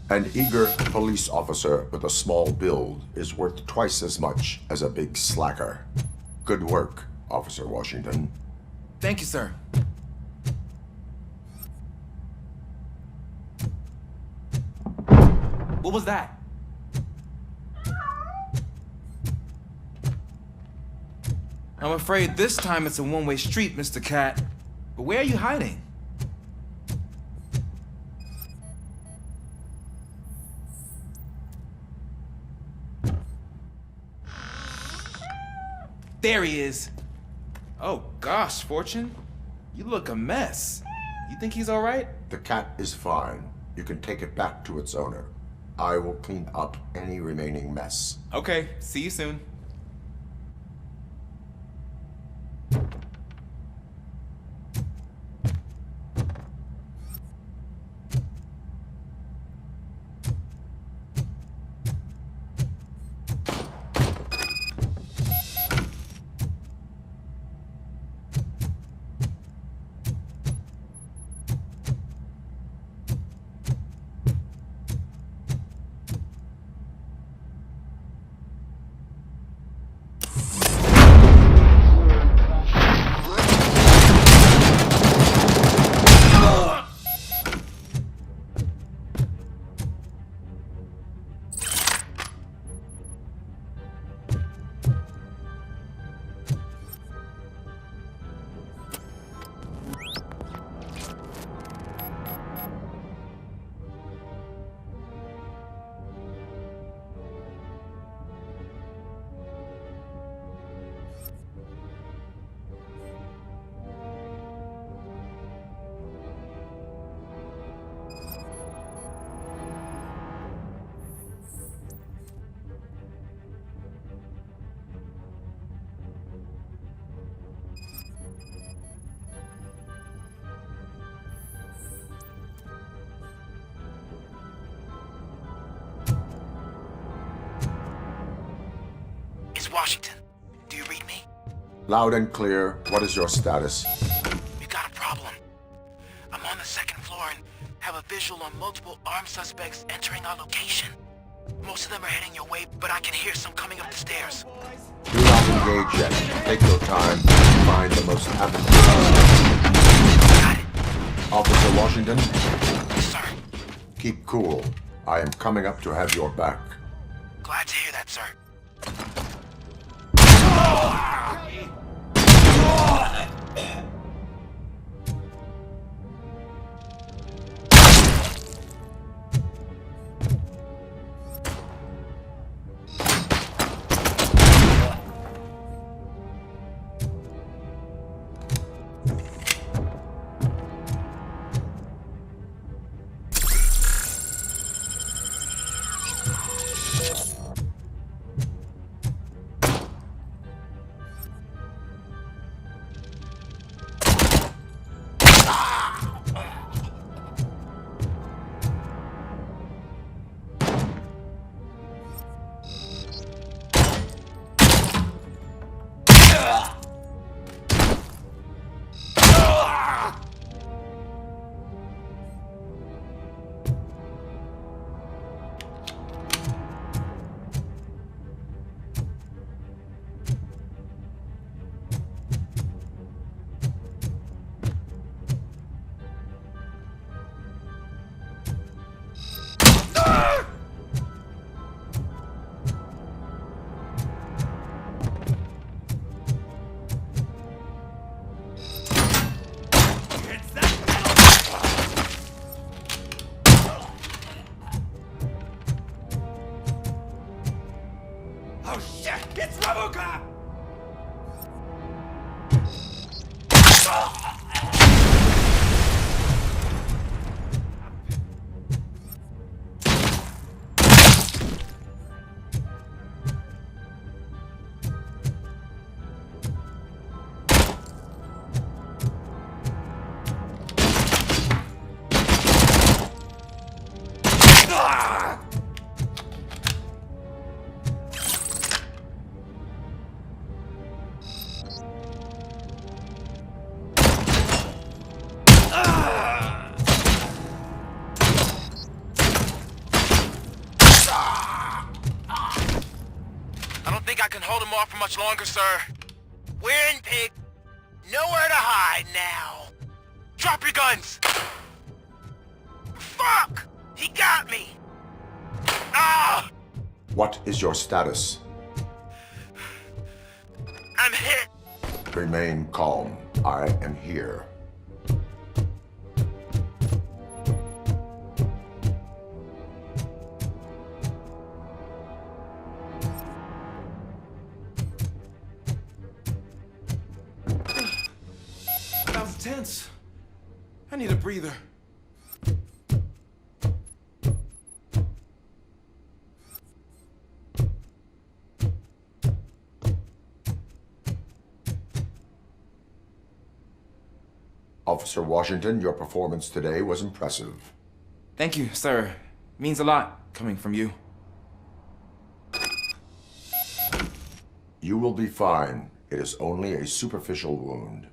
An eager police officer with a small build is worth twice as much as a big slacker. Good work, Officer Washington. Thank you, sir. What was that? I'm afraid this time it's a one-way street, Mr. Cat. But where are you hiding? There he is. Oh gosh, Fortune. You look a mess. You think he's all right? The cat is fine. You can take it back to its owner. I will clean up any remaining mess. Okay, see you soon. Washington, do you read me? Loud and clear. What is your status? We got a problem. I'm on the second floor and have a visual on multiple armed suspects entering our location. Most of them are heading your way, but I can hear some coming up the stairs. Do not engage yet. Take your time. Find the most advantageous. Got it. Officer Washington? Yes, sir. Keep cool. I am coming up to have your back. Glad to hear that, sir. I can hold him off for much longer, sir. We're in, pig. Nowhere to hide now. Drop your guns! Fuck! He got me! Ah! What is your status? I'm hit. Remain calm. I am here. That was tense. I need a breather. Officer Washington, your performance today was impressive. Thank you, sir. Means a lot coming from you. You will be fine. It is only a superficial wound.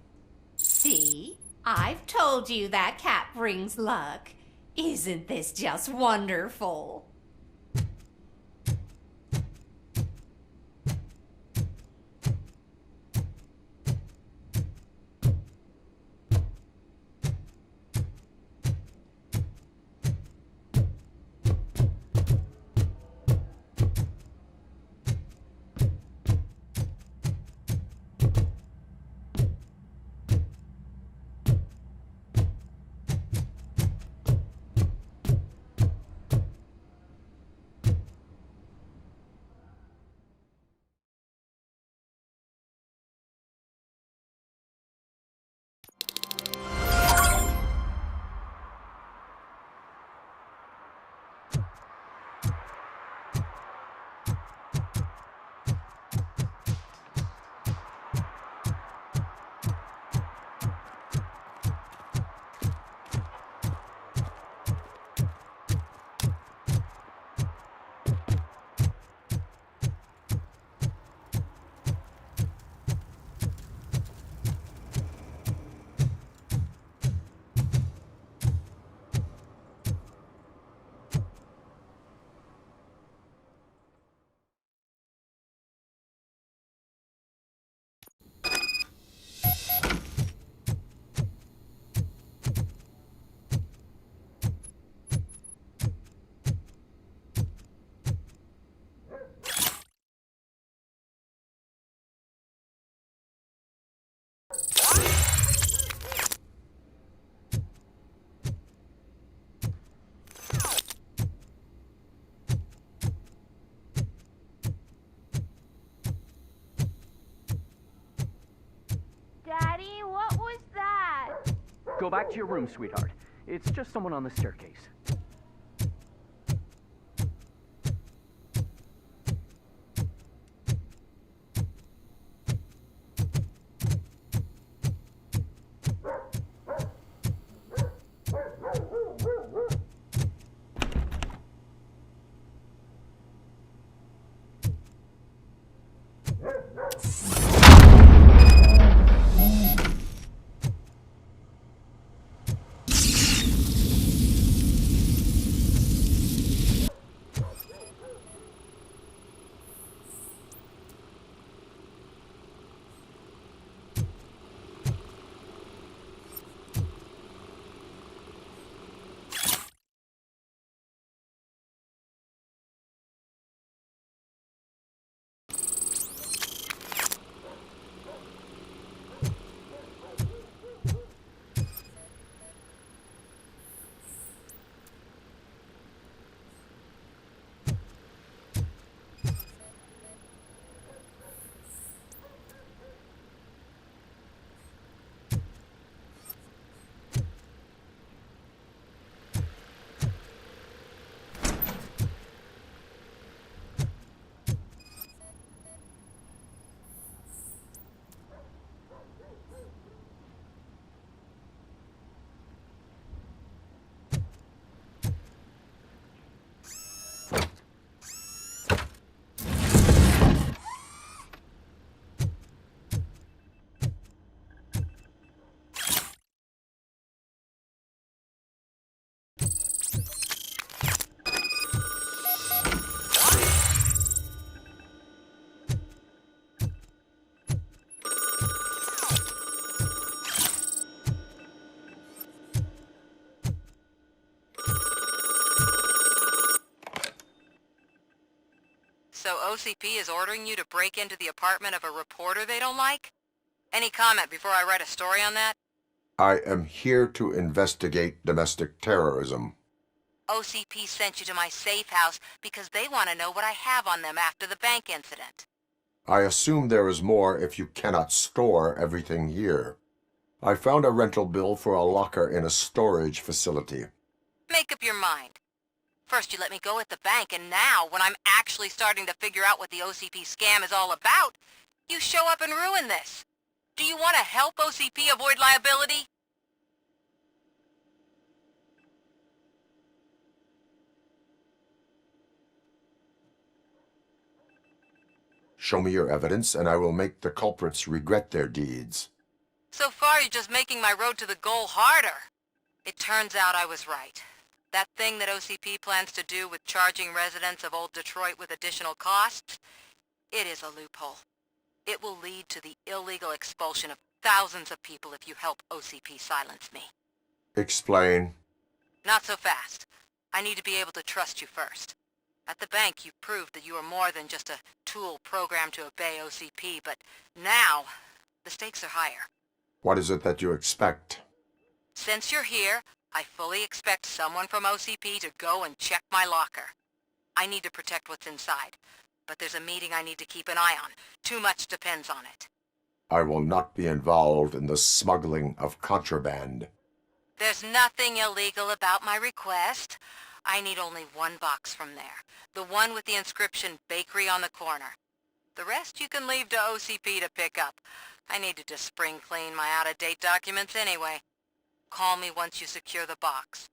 See? I've told you that cat brings luck. Isn't this just wonderful? Daddy, what was that? Go back to your room, sweetheart. It's just someone on the staircase. OCP is ordering you to break into the apartment of a reporter they don't like? Any comment before I write a story on that? I am here to investigate domestic terrorism. OCP sent you to my safe house because they want to know what I have on them after the bank incident. I assume there is more if you cannot store everything here. I found a rental bill for a locker in a storage facility. Make up your mind. First you let me go at the bank, and now, when I'm actually starting to figure out what the OCP scam is all about, you show up and ruin this. Do you want to help OCP avoid liability? Show me your evidence, and I will make the culprits regret their deeds. So far, you're just making my road to the goal harder. It turns out I was right. That thing that OCP plans to do with charging residents of Old Detroit with additional costs, it is a loophole. It will lead to the illegal expulsion of thousands of people if you help OCP silence me. Explain. Not so fast. I need to be able to trust you first. At the bank, you proved that you are more than just a tool programmed to obey OCP, but now, the stakes are higher. What is it that you expect? Since you're here, I fully expect someone from OCP to go and check my locker. I need to protect what's inside, but there's a meeting I need to keep an eye on. Too much depends on it. I will not be involved in the smuggling of contraband. There's nothing illegal about my request. I need only one box from there. The one with the inscription Bakery on the corner. The rest you can leave to OCP to pick up. I needed to spring clean my out-of-date documents anyway. Call me once you secure the box.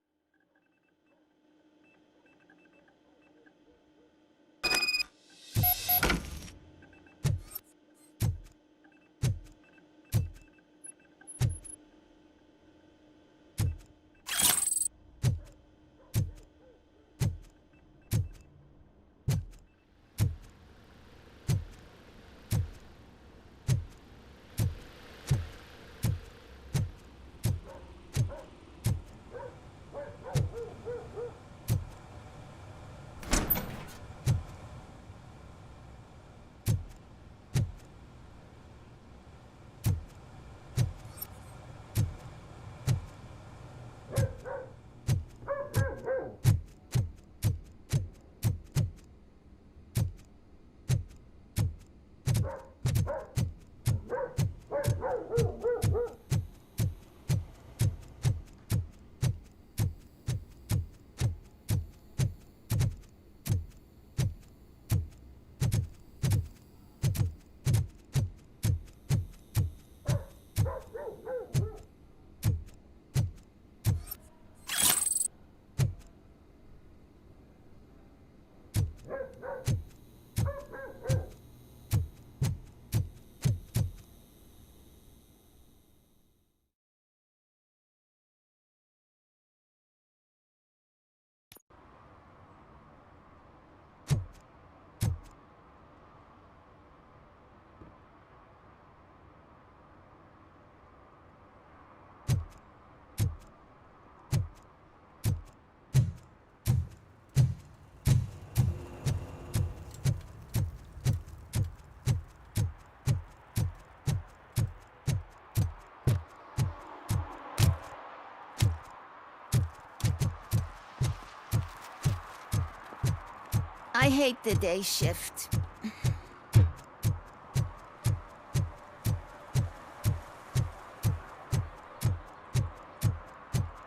I hate the day shift.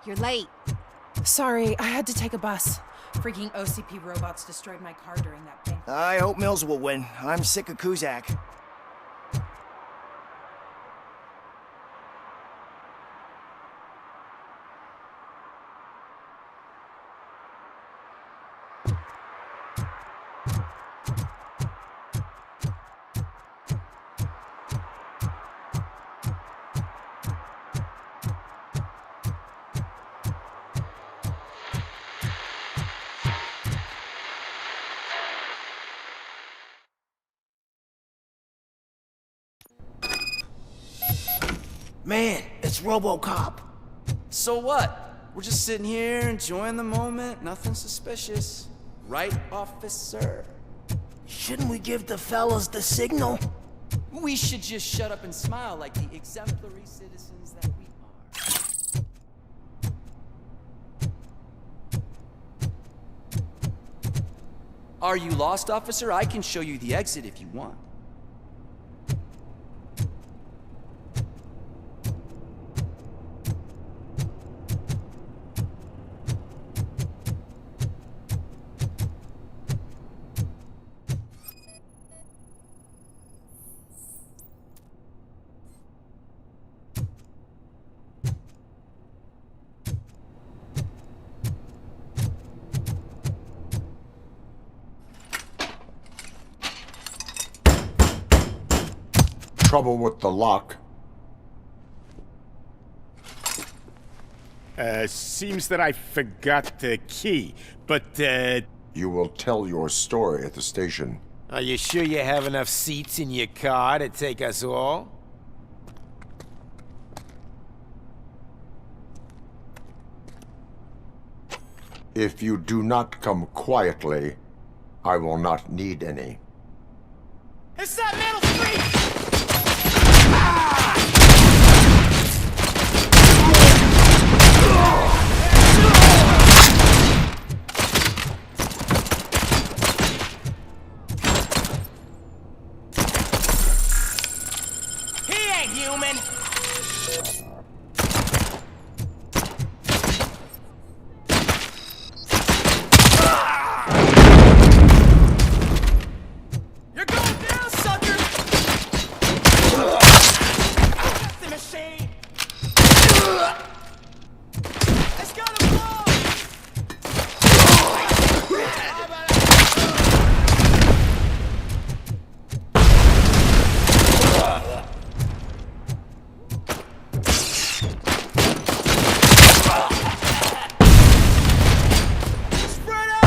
You're late. Sorry, I had to take a bus. Freaking OCP robots destroyed my car during that bank. I hope Mills will win. I'm sick of Kuzak. Man, it's RoboCop. So what? We're just sitting here enjoying the moment. Nothing suspicious. Right, officer? Shouldn't we give the fellas the signal? We should just shut up and smile like the exemplary citizens that we are. Are you lost, officer? I can show you the exit if you want. Trouble with the lock. Seems that I forgot the key, but, You will tell your story at the station. Are you sure you have enough seats in your car to take us all? If you do not come quietly, I will not need any. It's that metal street! He ain't human! You're going down, sucker! The machine! It's got a blow! Spread out!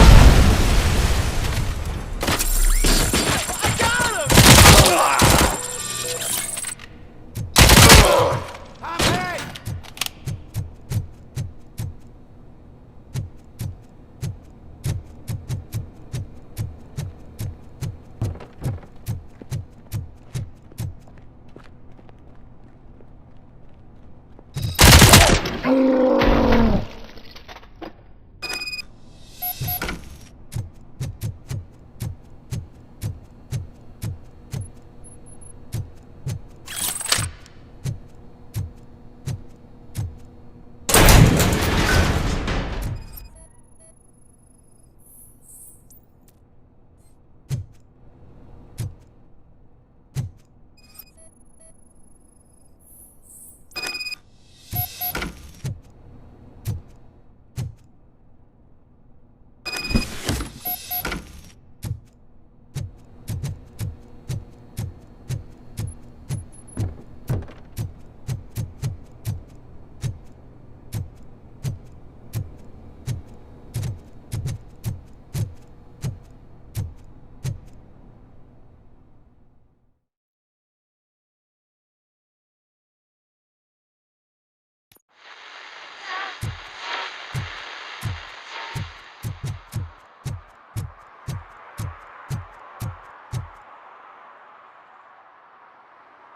I got him! I'm hit!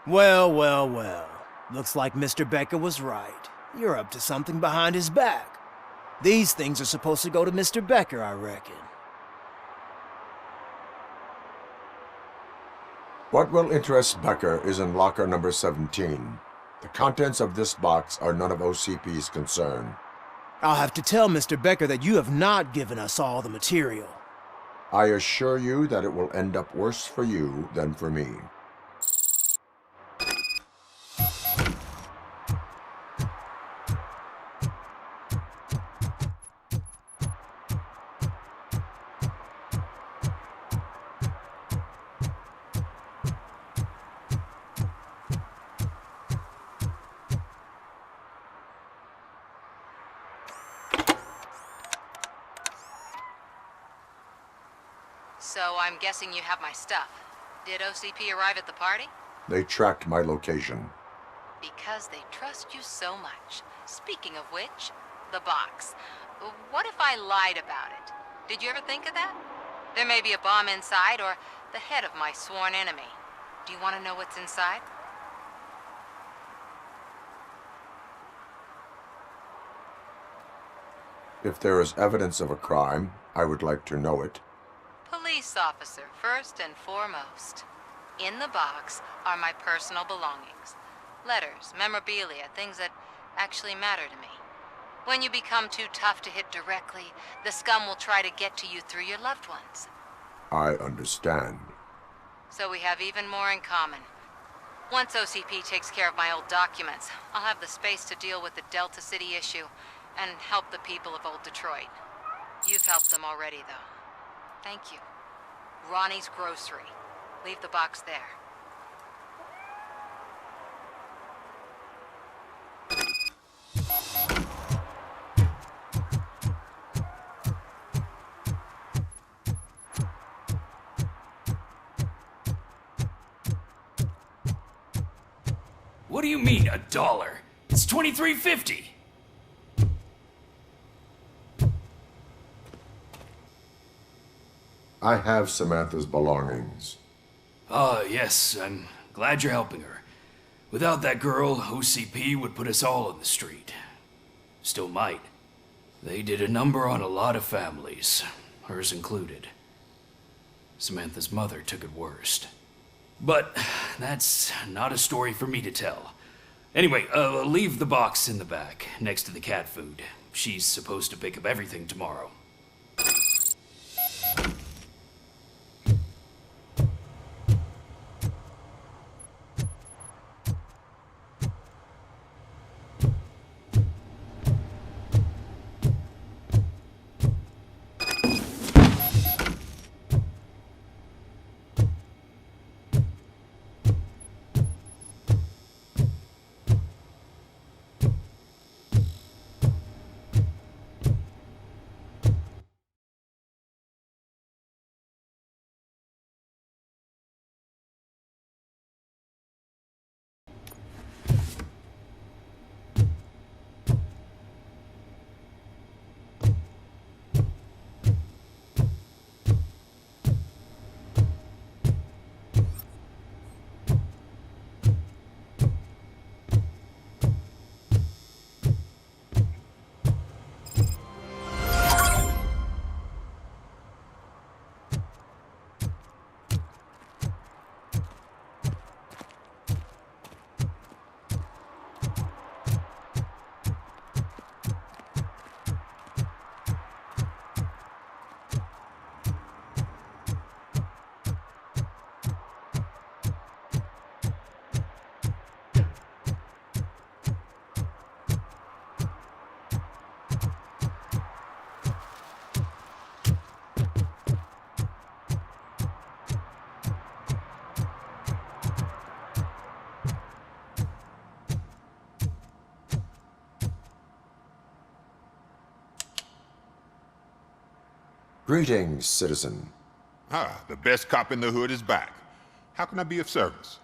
Well, well, well. Looks like Mr. Becker was right. You're up to something behind his back. These things are supposed to go to Mr. Becker, I reckon. What will interest Becker is in locker number 17. The contents of this box are none of OCP's concern. I'll have to tell Mr. Becker that you have not given us all the material. I assure you that it will end up worse for you than for me. So I'm guessing you have my stuff. Did OCP arrive at the party? They tracked my location. Because they trust you so much. Speaking of which, the box. What if I lied about it? Did you ever think of that? There may be a bomb inside, or the head of my sworn enemy. Do you want to know what's inside? If there is evidence of a crime, I would like to know it. Police officer, first and foremost. In the box are my personal belongings. Letters, memorabilia, things that actually matter to me. When you become too tough to hit directly, the scum will try to get to you through your loved ones. I understand. So we have even more in common. Once OCP takes care of my old documents, I'll have the space to deal with the Delta City issue and help the people of Old Detroit. You've helped them already, though. Thank you. Ronnie's Grocery. Leave the box there. What do you mean, $1? It's $23.50. I have Samantha's belongings. Yes, I'm glad you're helping her. Without that girl, OCP would put us all in the street. Still might. They did a number on a lot of families, hers included. Samantha's mother took it worst. But that's not a story for me to tell. Anyway, leave the box in the back, next to the cat food. She's supposed to pick up everything tomorrow. Greetings, citizen. Ah, the best cop in the hood is back. How can I be of service?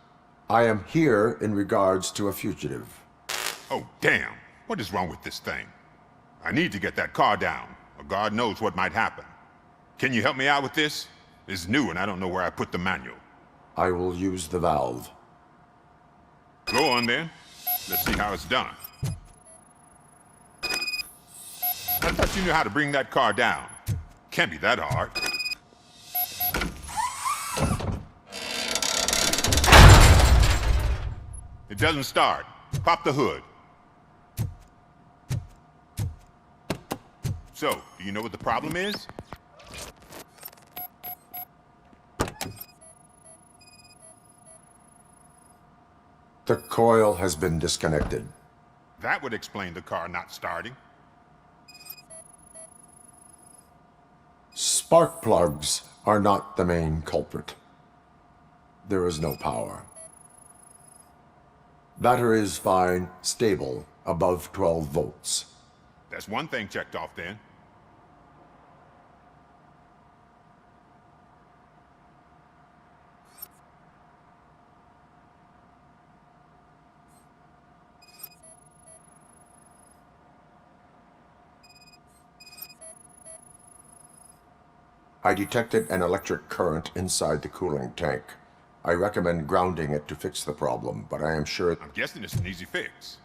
I am here in regards to a fugitive. Oh, damn. What is wrong with this thing? I need to get that car down, or God knows what might happen. Can you help me out with this? It's new and I don't know where I put the manual. I will use the valve. Go on then. Let's see how it's done. I thought you knew how to bring that car down. Can't be that hard. It doesn't start. Pop the hood. So, do you know what the problem is? The coil has been disconnected. That would explain the car not starting. Spark plugs are not the main culprit. There is no power. Battery is fine, stable, above 12 volts. That's one thing checked off then. I detected an electric current inside the cooling tank. I recommend grounding it to fix the problem, but I am sure... I'm guessing it's an easy fix.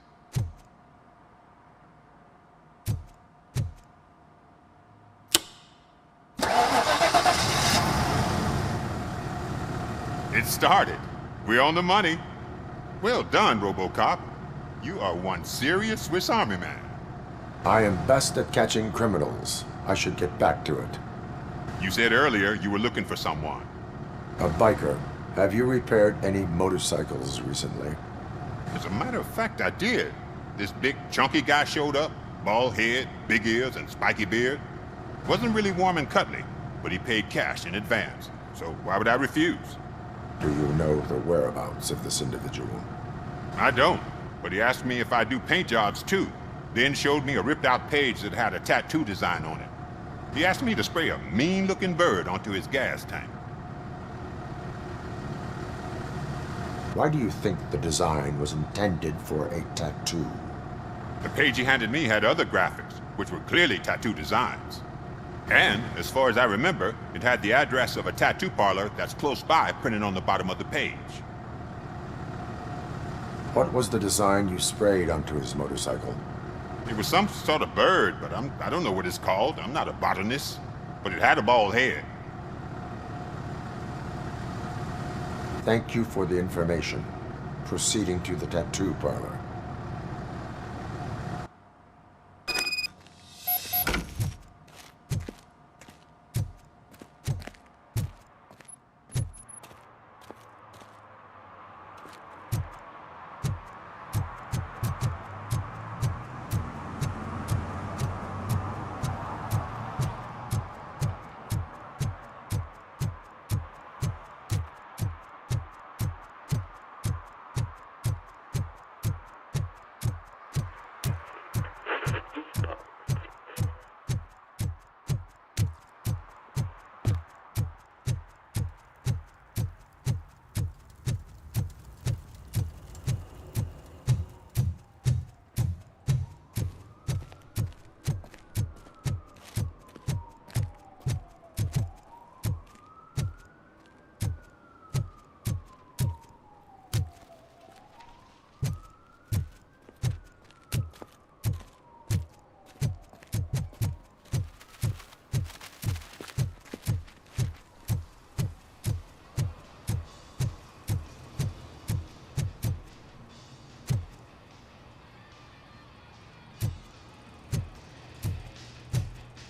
It started. We're on the money. Well done, RoboCop. You are one serious Swiss Army man. I am best at catching criminals. I should get back to it. You said earlier you were looking for someone. A biker. Have you repaired any motorcycles recently? As a matter of fact, I did. This big, chunky guy showed up. Bald head, big ears, and spiky beard. Wasn't really warm and cuddly, but he paid cash in advance. So why would I refuse? Do you know the whereabouts of this individual? I don't, but he asked me if I do paint jobs too. Then showed me a ripped-out page that had a tattoo design on it. He asked me to spray a mean-looking bird onto his gas tank. Why do you think the design was intended for a tattoo? The page he handed me had other graphics, which were clearly tattoo designs. And, as far as I remember, it had the address of a tattoo parlor that's close by printed on the bottom of the page. What was the design you sprayed onto his motorcycle? It was some sort of bird, but I don't know what it's called. I'm not a botanist. But it had a bald head. Thank you for the information. Proceeding to the tattoo parlor.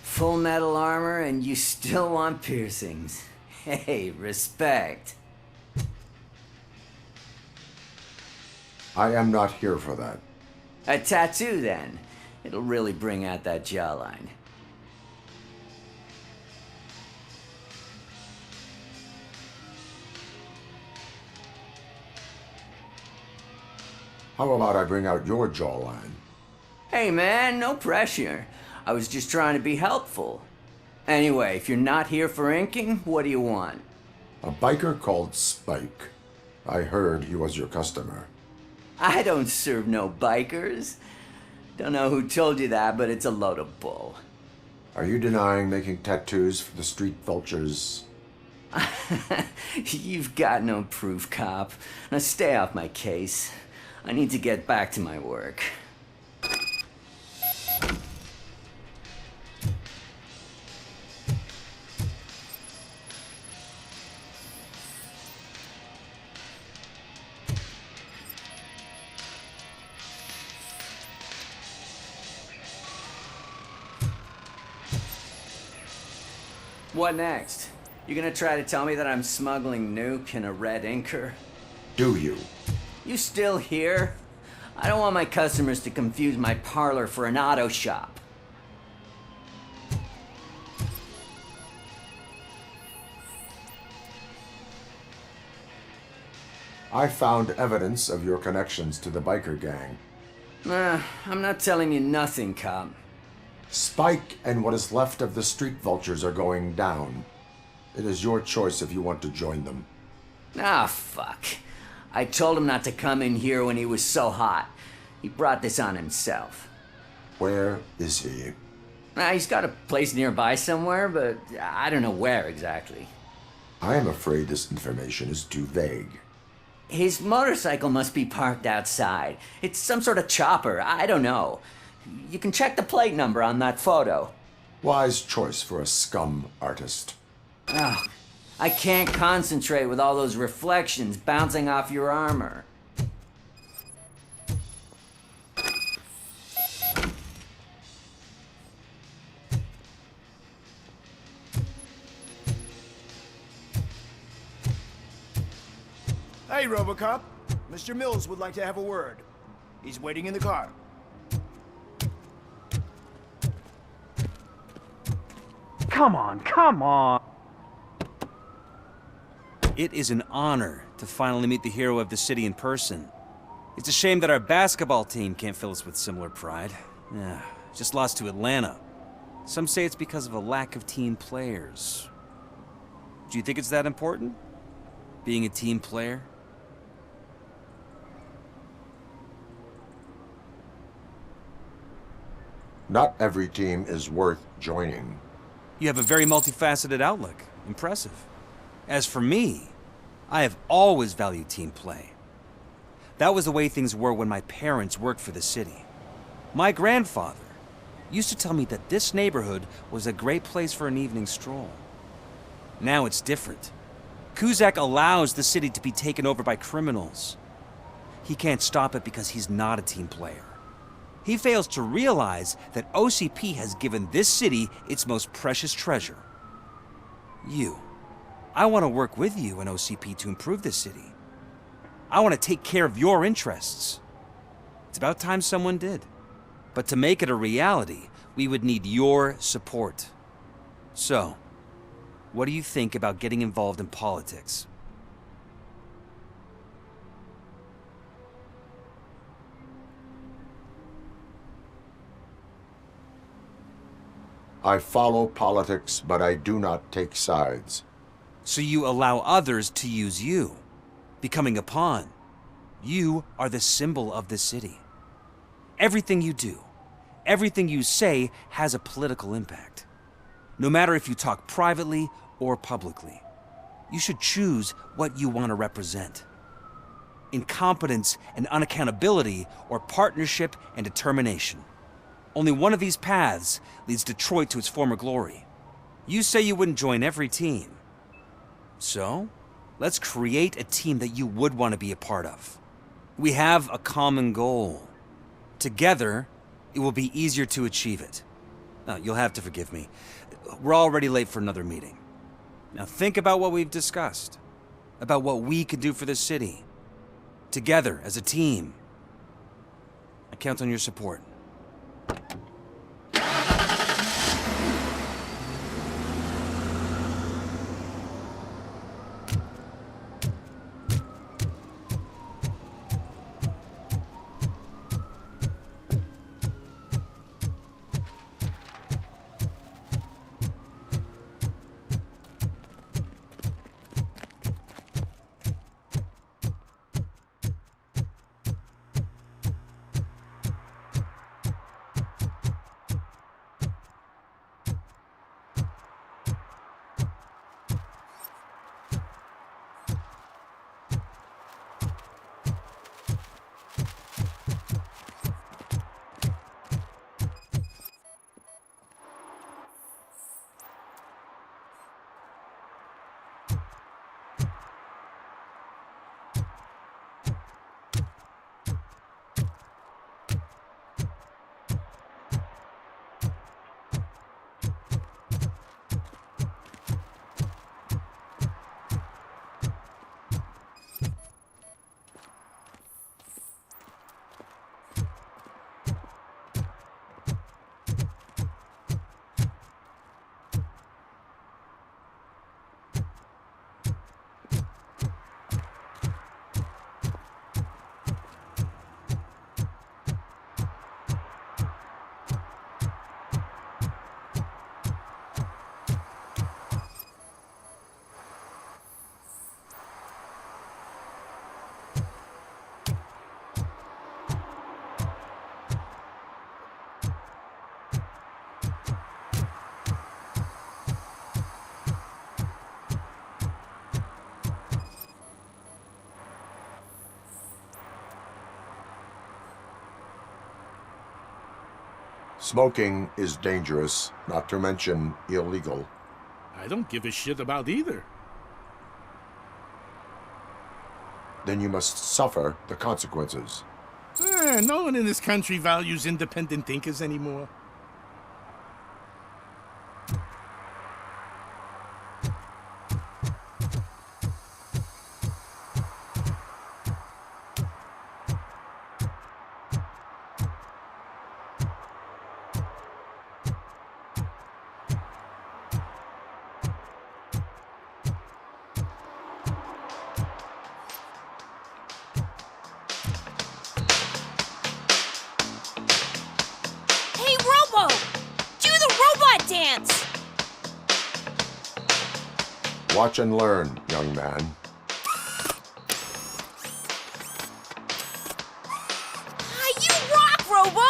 Full metal armor and you still want piercings. Hey, respect. I am not here for that. A tattoo, then. It'll really bring out that jawline. How about I bring out your jawline? Hey, man, no pressure. I was just trying to be helpful. Anyway, if you're not here for inking, what do you want? A biker called Spike. I heard he was your customer. I don't serve no bikers. Don't know who told you that, but it's a load of bull. Are you denying making tattoos for the street vultures? You've got no proof, cop. Now stay off my case. I need to get back to my work. What next? You gonna try to tell me that I'm smuggling nuke in a red inker? Do you? You still here? I don't want my customers to confuse my parlor for an auto shop. I found evidence of your connections to the biker gang. I'm not telling you nothing, cop. Spike and what is left of the street vultures are going down. It is your choice if you want to join them. Ah, fuck. I told him not to come in here when he was so hot. He brought this on himself. Where is he? He's got a place nearby somewhere, but I don't know where exactly. I am afraid this information is too vague. His motorcycle must be parked outside. It's some sort of chopper, I don't know. You can check the plate number on that photo. Wise choice for a scum artist. Oh, I can't concentrate with all those reflections bouncing off your armor. Hey, RoboCop. Mr. Mills would like to have a word. He's waiting in the car. Come on, come on! It is an honor to finally meet the hero of the city in person. It's a shame that our basketball team can't fill us with similar pride. Just lost to Atlanta. Some say it's because of a lack of team players. Do you think it's that important? Being a team player? Not every team is worth joining. You have a very multifaceted outlook. Impressive. As for me, I have always valued team play. That was the way things were when my parents worked for the city. My grandfather used to tell me that this neighborhood was a great place for an evening stroll. Now it's different. Cusack allows the city to be taken over by criminals. He can't stop it because he's not a team player. He fails to realize that OCP has given this city its most precious treasure. You. I want to work with you and OCP to improve this city. I want to take care of your interests. It's about time someone did. But to make it a reality, we would need your support. So, what do you think about getting involved in politics? I follow politics, but I do not take sides. So you allow others to use you, becoming a pawn. You are the symbol of the city. Everything you do, everything you say has a political impact. No matter if you talk privately or publicly, you should choose what you want to represent. Incompetence and unaccountability, or partnership and determination. Only one of these paths leads Detroit to its former glory. You say you wouldn't join every team. So, let's create a team that you would want to be a part of. We have a common goal. Together, it will be easier to achieve it. Now, you'll have to forgive me. We're already late for another meeting. Now think about what we've discussed. About what we could do for this city. Together, as a team. I count on your support. Smoking is dangerous, not to mention illegal. I don't give a shit about either. Then you must suffer the consequences. No one in this country values independent thinkers anymore. Watch and learn, young man. You rock, Robo!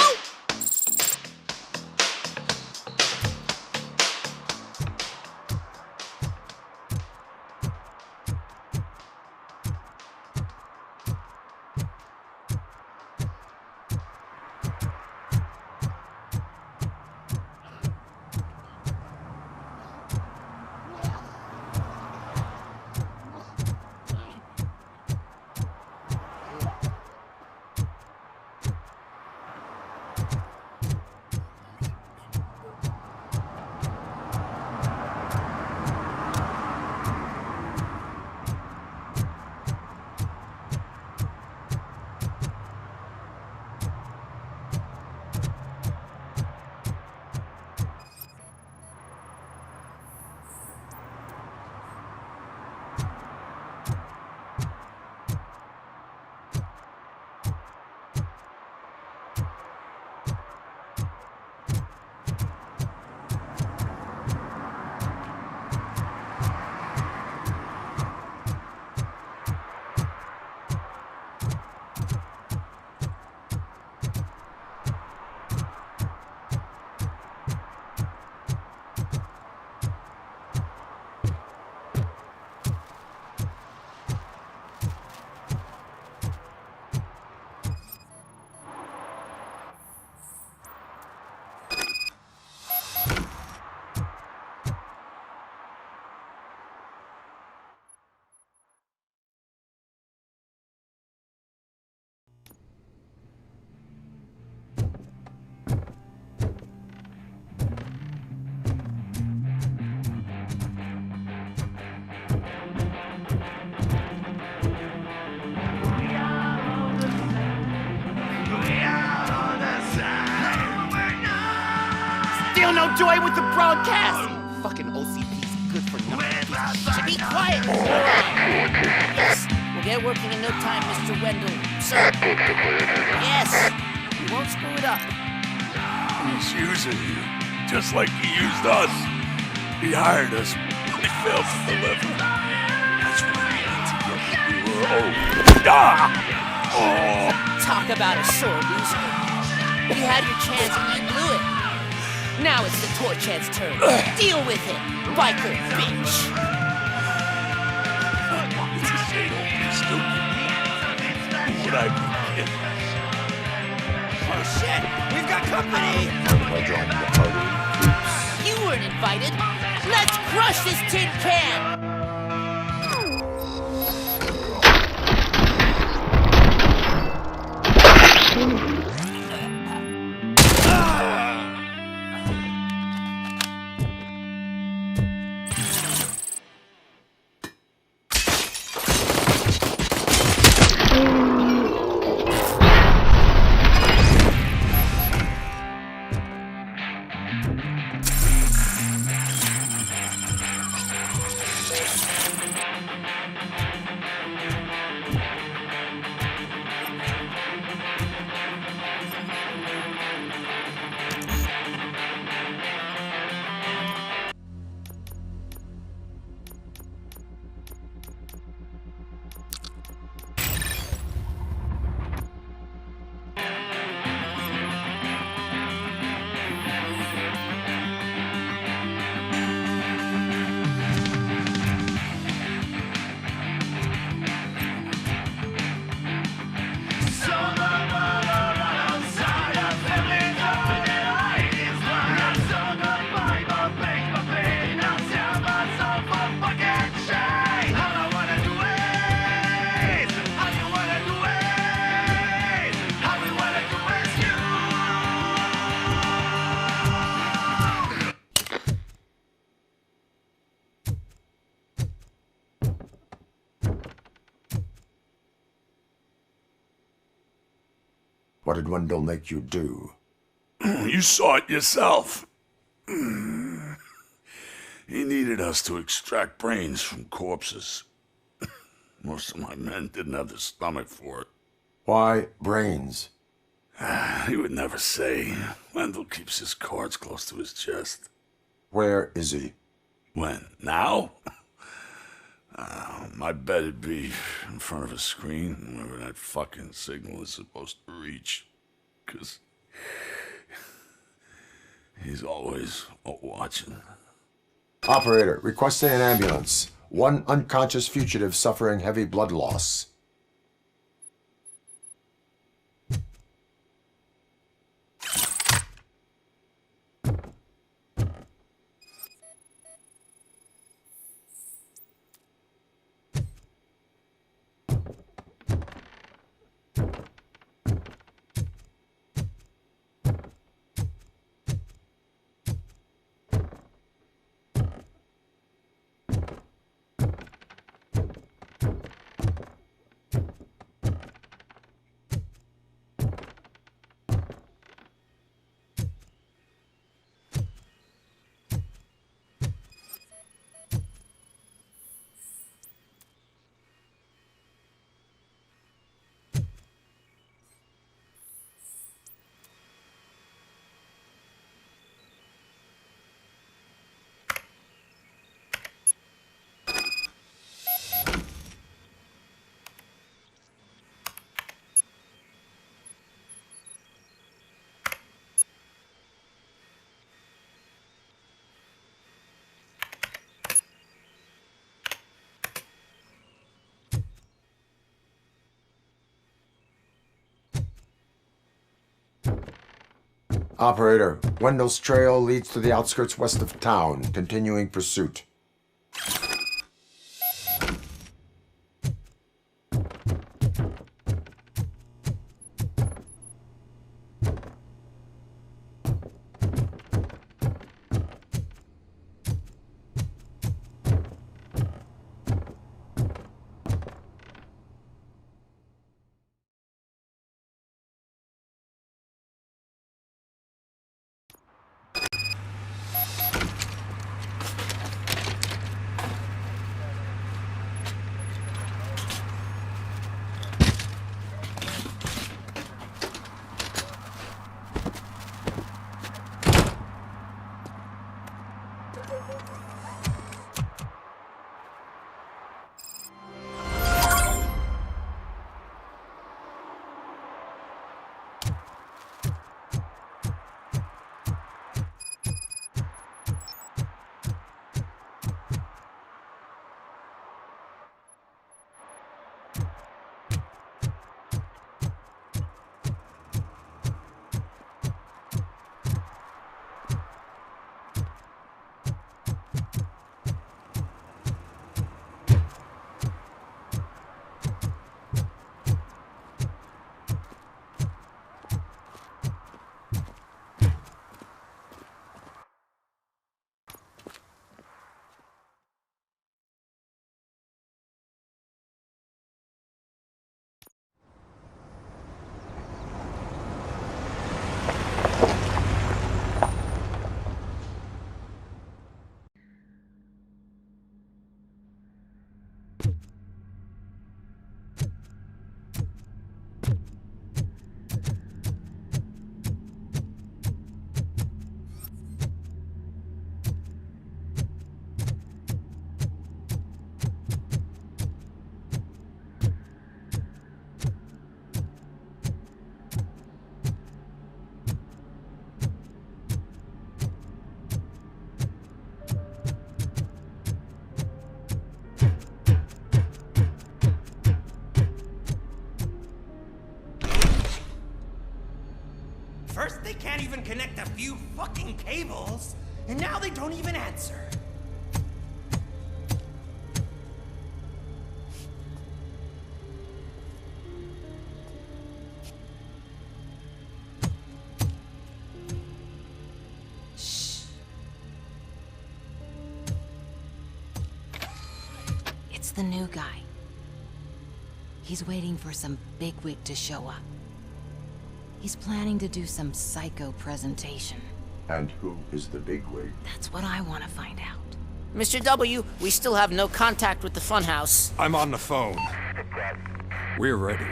Still no joy with the broadcast! Fucking OCP's good for nothing. Should be quiet! Yes, we'll get working in no time, Mr. Wendell. Sir. Yes, you won't screw it up. He's using you, just like he used us. He hired us. He failed to deliver. That's why we had to get you. Talk about a sore loser. You had your chance and you blew it. Now it's the torch head's turn. Deal with it, biker bitch. It's a shame you're stupid. Would I be kidding? Oh shit! We've got company! By joining the party, You weren't invited. Let's crush this tin can! What did Wendell make you do? You saw it yourself. He needed us to extract brains from corpses. Most of my men didn't have the stomach for it. Why brains? He would never say. Wendell keeps his cards close to his chest. Where is he? When? Now? My bet it'd be in front of a screen, wherever that fucking signal is supposed to reach. 'Cause he's always watching. Operator, requesting an ambulance. One unconscious fugitive suffering heavy blood loss. Operator, Wendell's trail leads to the outskirts west of town, continuing pursuit. First, they can't even connect a few fucking cables, and now they don't even answer. It's the new guy. He's waiting for some bigwig to show up. He's planning to do some psycho presentation. And who is the bigwig? That's what I want to find out. Mr. W, we still have no contact with the funhouse. I'm on the phone. We're ready.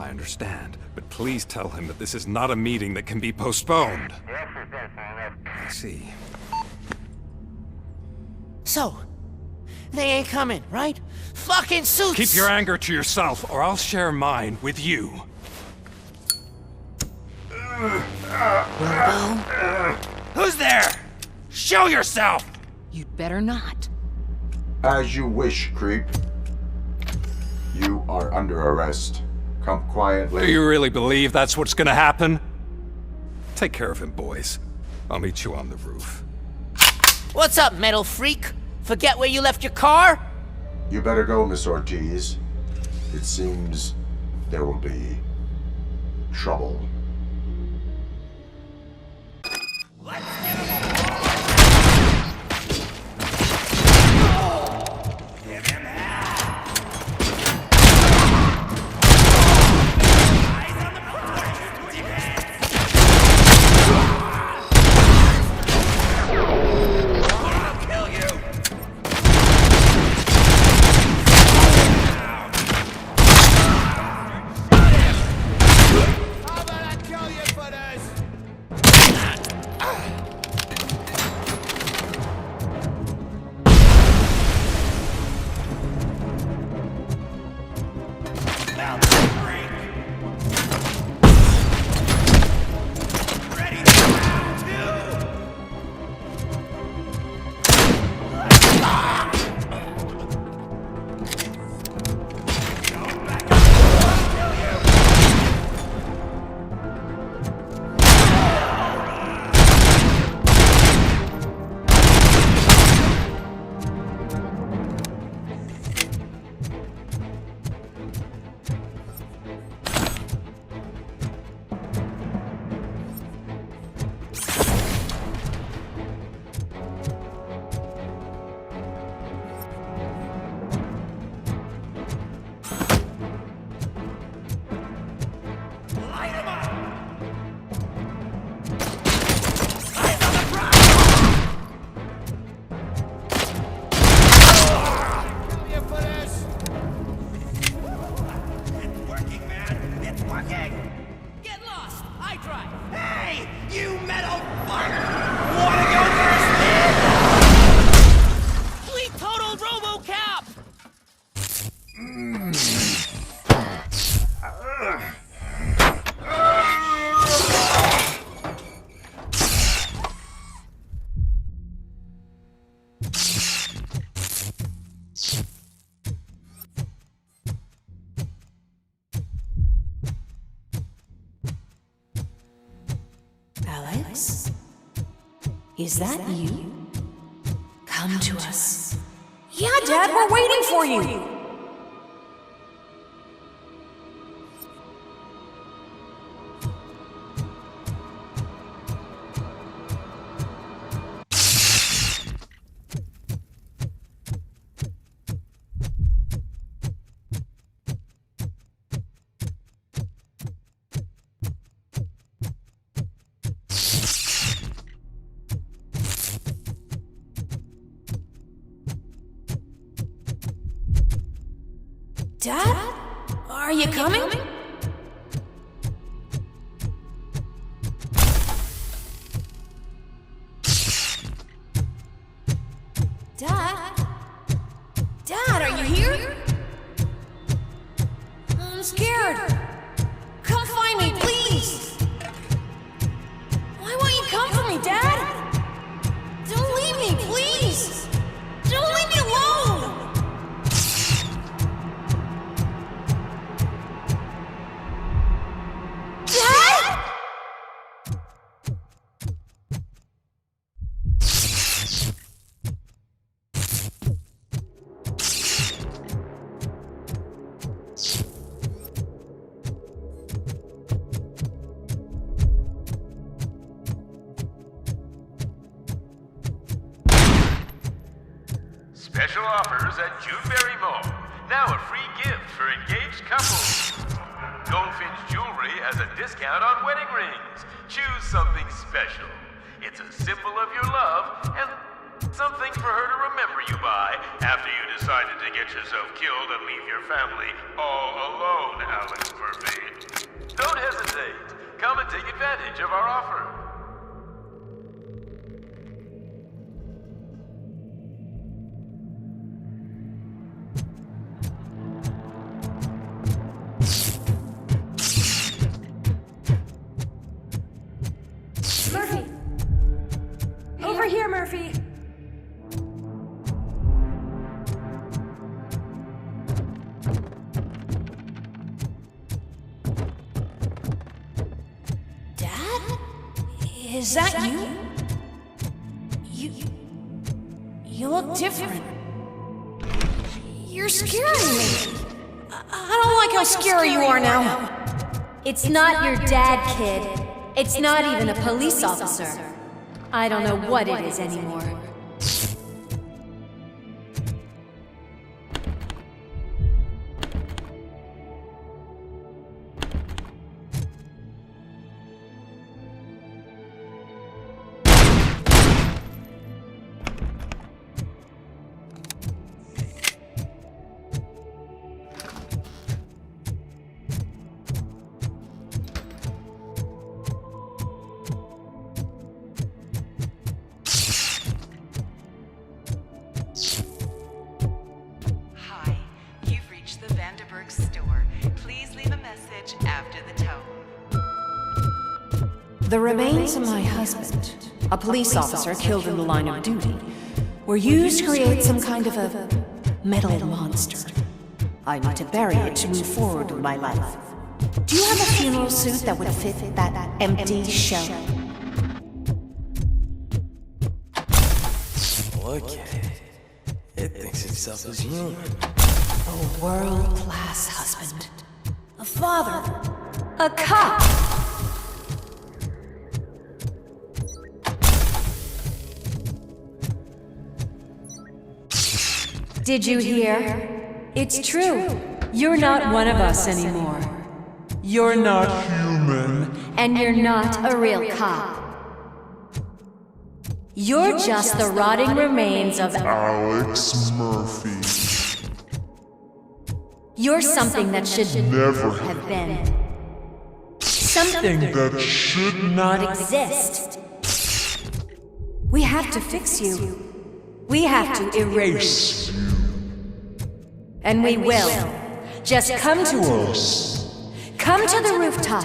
I understand, but please tell him that this is not a meeting that can be postponed. I see. So, they ain't coming, right? Fucking suits! Keep your anger to yourself, or I'll share mine with you. Robo? Who's there? Show yourself! You'd better not. As you wish, creep. You are under arrest. Come quietly. Do you really believe that's what's gonna happen? Take care of him, boys. I'll meet you on the roof. What's up, metal freak? Forget where you left your car? You better go, Miss Ortiz. It seems there will be trouble. Alex? Is that you? Come to us. Yeah, Dad, we're waiting for you. Dad? Are you coming? Dad? Dad, are you here? I'm scared. Come find me, please. Why won't you come for me, Dad? Don't leave me, please. Don't leave me alone. Special offers at Juneberry Mall. Now a free gift for engaged couples. Goldfinch Jewelry jewelry has a discount on wedding rings. Choose something special. It's a symbol of your love and something for her to remember you by after you decided to get yourself killed and leave your family all alone, Alex Murphy. Don't hesitate. Come and take advantage of our offer. Murphy! Over here, Murphy! Dad? Is that you? You look different. You're scaring me. I don't like how scary you are now. It's not your dad, kid. It's not even a police officer. I don't know what it is anymore. The remains of my husband, a police officer killed in the line of duty, were used to create some kind of a metal monster. I need to bury it to move forward with my life. Do you have a funeral suit that would fit that empty shell? Look at it. It thinks itself as human. A world-class husband. A father. A cop. Did you hear? It's true. You're not one of us anymore. You're not human. And you're not a real cop. You're just the rotting remains of Alex Murphy. You're something that should never have been. Something that should not exist. We have to fix you. We have to erase you. And we will. Just come to us. Come to the rooftop.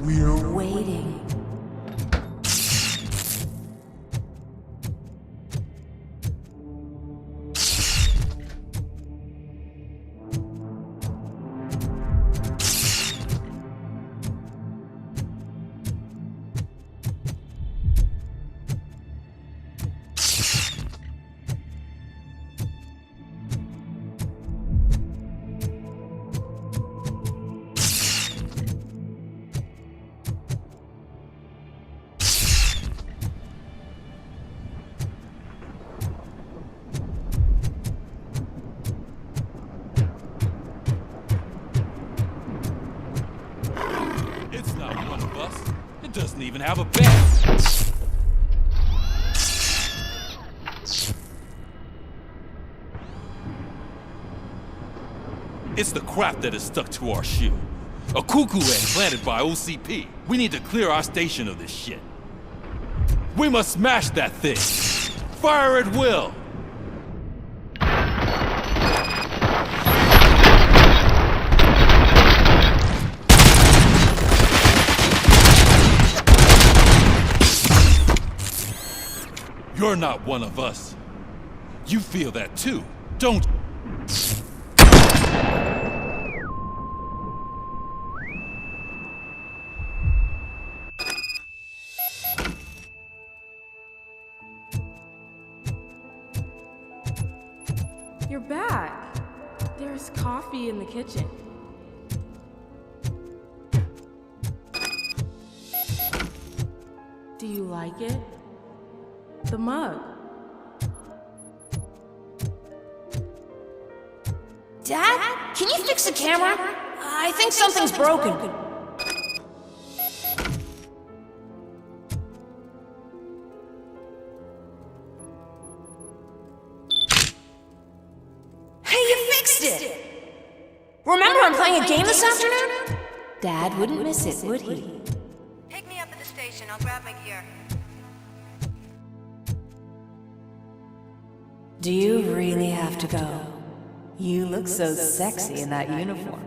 We're waiting. Doesn't even have a bed. It's the crap that is stuck to our shoe. A cuckoo egg planted by OCP. We need to clear our station of this shit. We must smash that thing. Fire at will. You're not one of us. You feel that too, don't you? You're back. There's coffee in the kitchen. Do you like it? The mug. Dad? Can you fix the camera? I think something's broken. Remember I'm playing a game this afternoon? Dad wouldn't miss it, would he? Pick me up at the station. I'll grab my gear. Do you really have to go? You look so sexy in that uniform.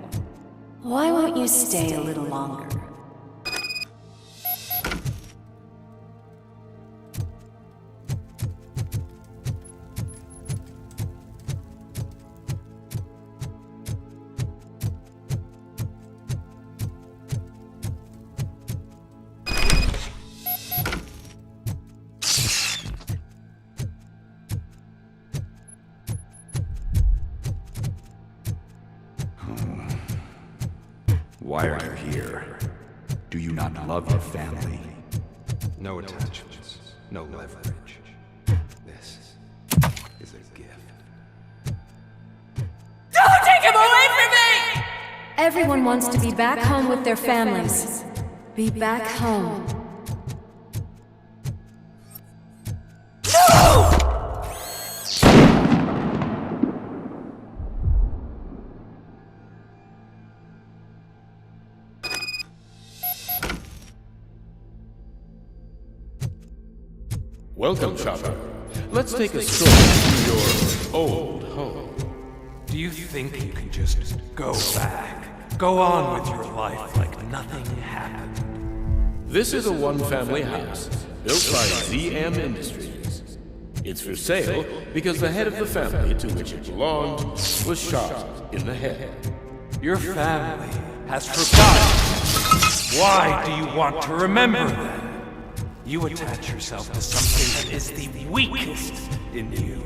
Why won't you stay a little longer? Why are you here? Do you not love your family? No attachments, no leverage. This is a gift. Don't take him away from me! Everyone wants to be back home with their families. Be back home. Welcome, Chopper. Let's take a stroll through your old home. Do you think you can just go back? Go on with your life like nothing happened? This is a one-family house built by ZM Industries. It's for sale because the head of the family to which it belonged was shot in the head. Your family has forgotten. Why do you want to remember them? You attach yourself to something that is the weakest in you,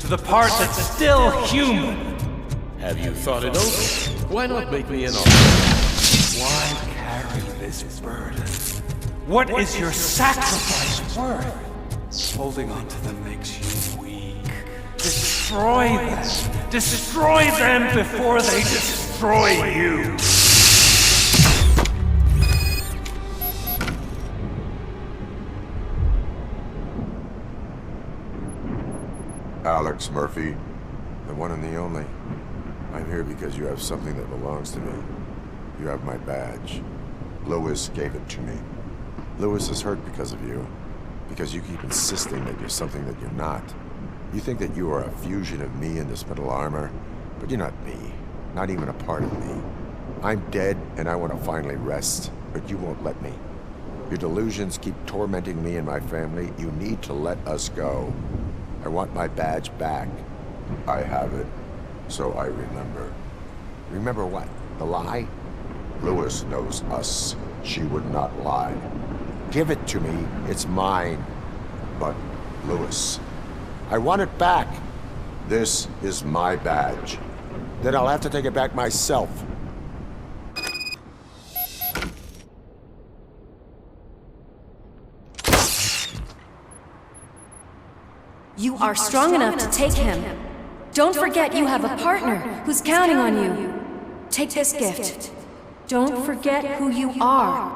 to the part that's still human. Have you thought it over? Why not make me an offer? Why carry this burden? What is your sacrifice worth? Holding on to them makes you weak. Destroy them! Destroy them before they destroy you! Alex Murphy, the one and the only. I'm here because you have something that belongs to me. You have my badge. Lewis gave it to me. Lewis is hurt because of you. Because you keep insisting that you're something that you're not. You think that you are a fusion of me in this metal armor, but you're not me. Not even a part of me. I'm dead and I want to finally rest, but you won't let me. Your delusions keep tormenting me and my family. You need to let us go. I want my badge back. I have it, so I remember. Remember what? The lie? Lewis knows us. She would not lie. Give it to me. It's mine. But, Lewis, I want it back. This is my badge. Then I'll have to take it back myself. You are strong enough to take him. Don't forget you have a partner who's counting on you. Take this gift. Don't forget who you are.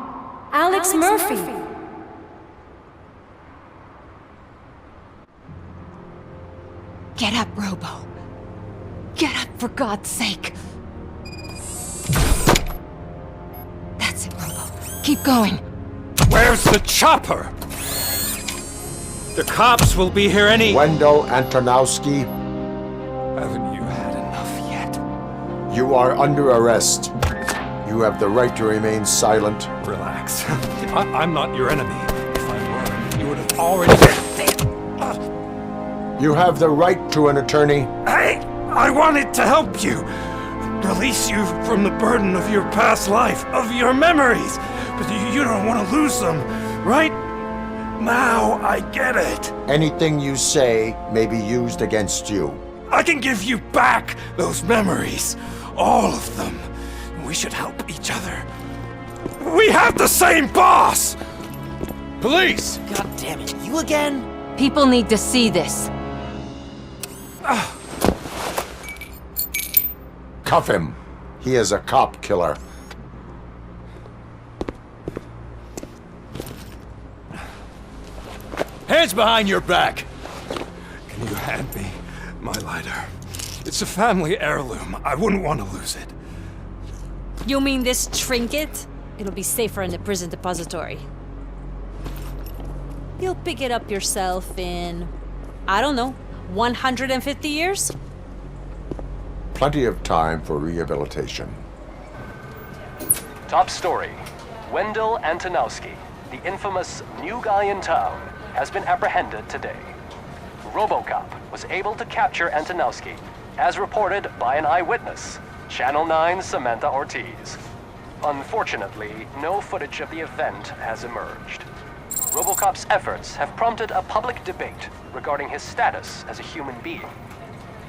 Alex Murphy. Get up, Robo. Get up, for God's sake. That's it, Robo. Keep going. Where's the chopper? The cops will be here any— Wendell Antonowsky. Haven't you had enough yet? You are under arrest. You have the right to remain silent. Relax. I'm not your enemy. If I were, you would have already— You have the right to an attorney. I wanted to help you. Release you from the burden of your past life, of your memories. But you don't want to lose them, right? Now I get it. Anything you say may be used against you. I can give you back those memories. All of them. We should help each other. We have the same boss! Police! God damn it, you again? People need to see this. Cuff him. He is a cop killer. Hands behind your back! Can you hand me my lighter? It's a family heirloom. I wouldn't want to lose it. You mean this trinket? It'll be safer in the prison depository. You'll pick it up yourself in, I don't know, 150 years? Plenty of time for rehabilitation. Top story. Wendell Antonowsky, the infamous new guy in town, has been apprehended today. RoboCop was able to capture Antonowsky, as reported by an eyewitness, Channel 9's Samantha Ortiz. Unfortunately, no footage of the event has emerged. RoboCop's efforts have prompted a public debate regarding his status as a human being.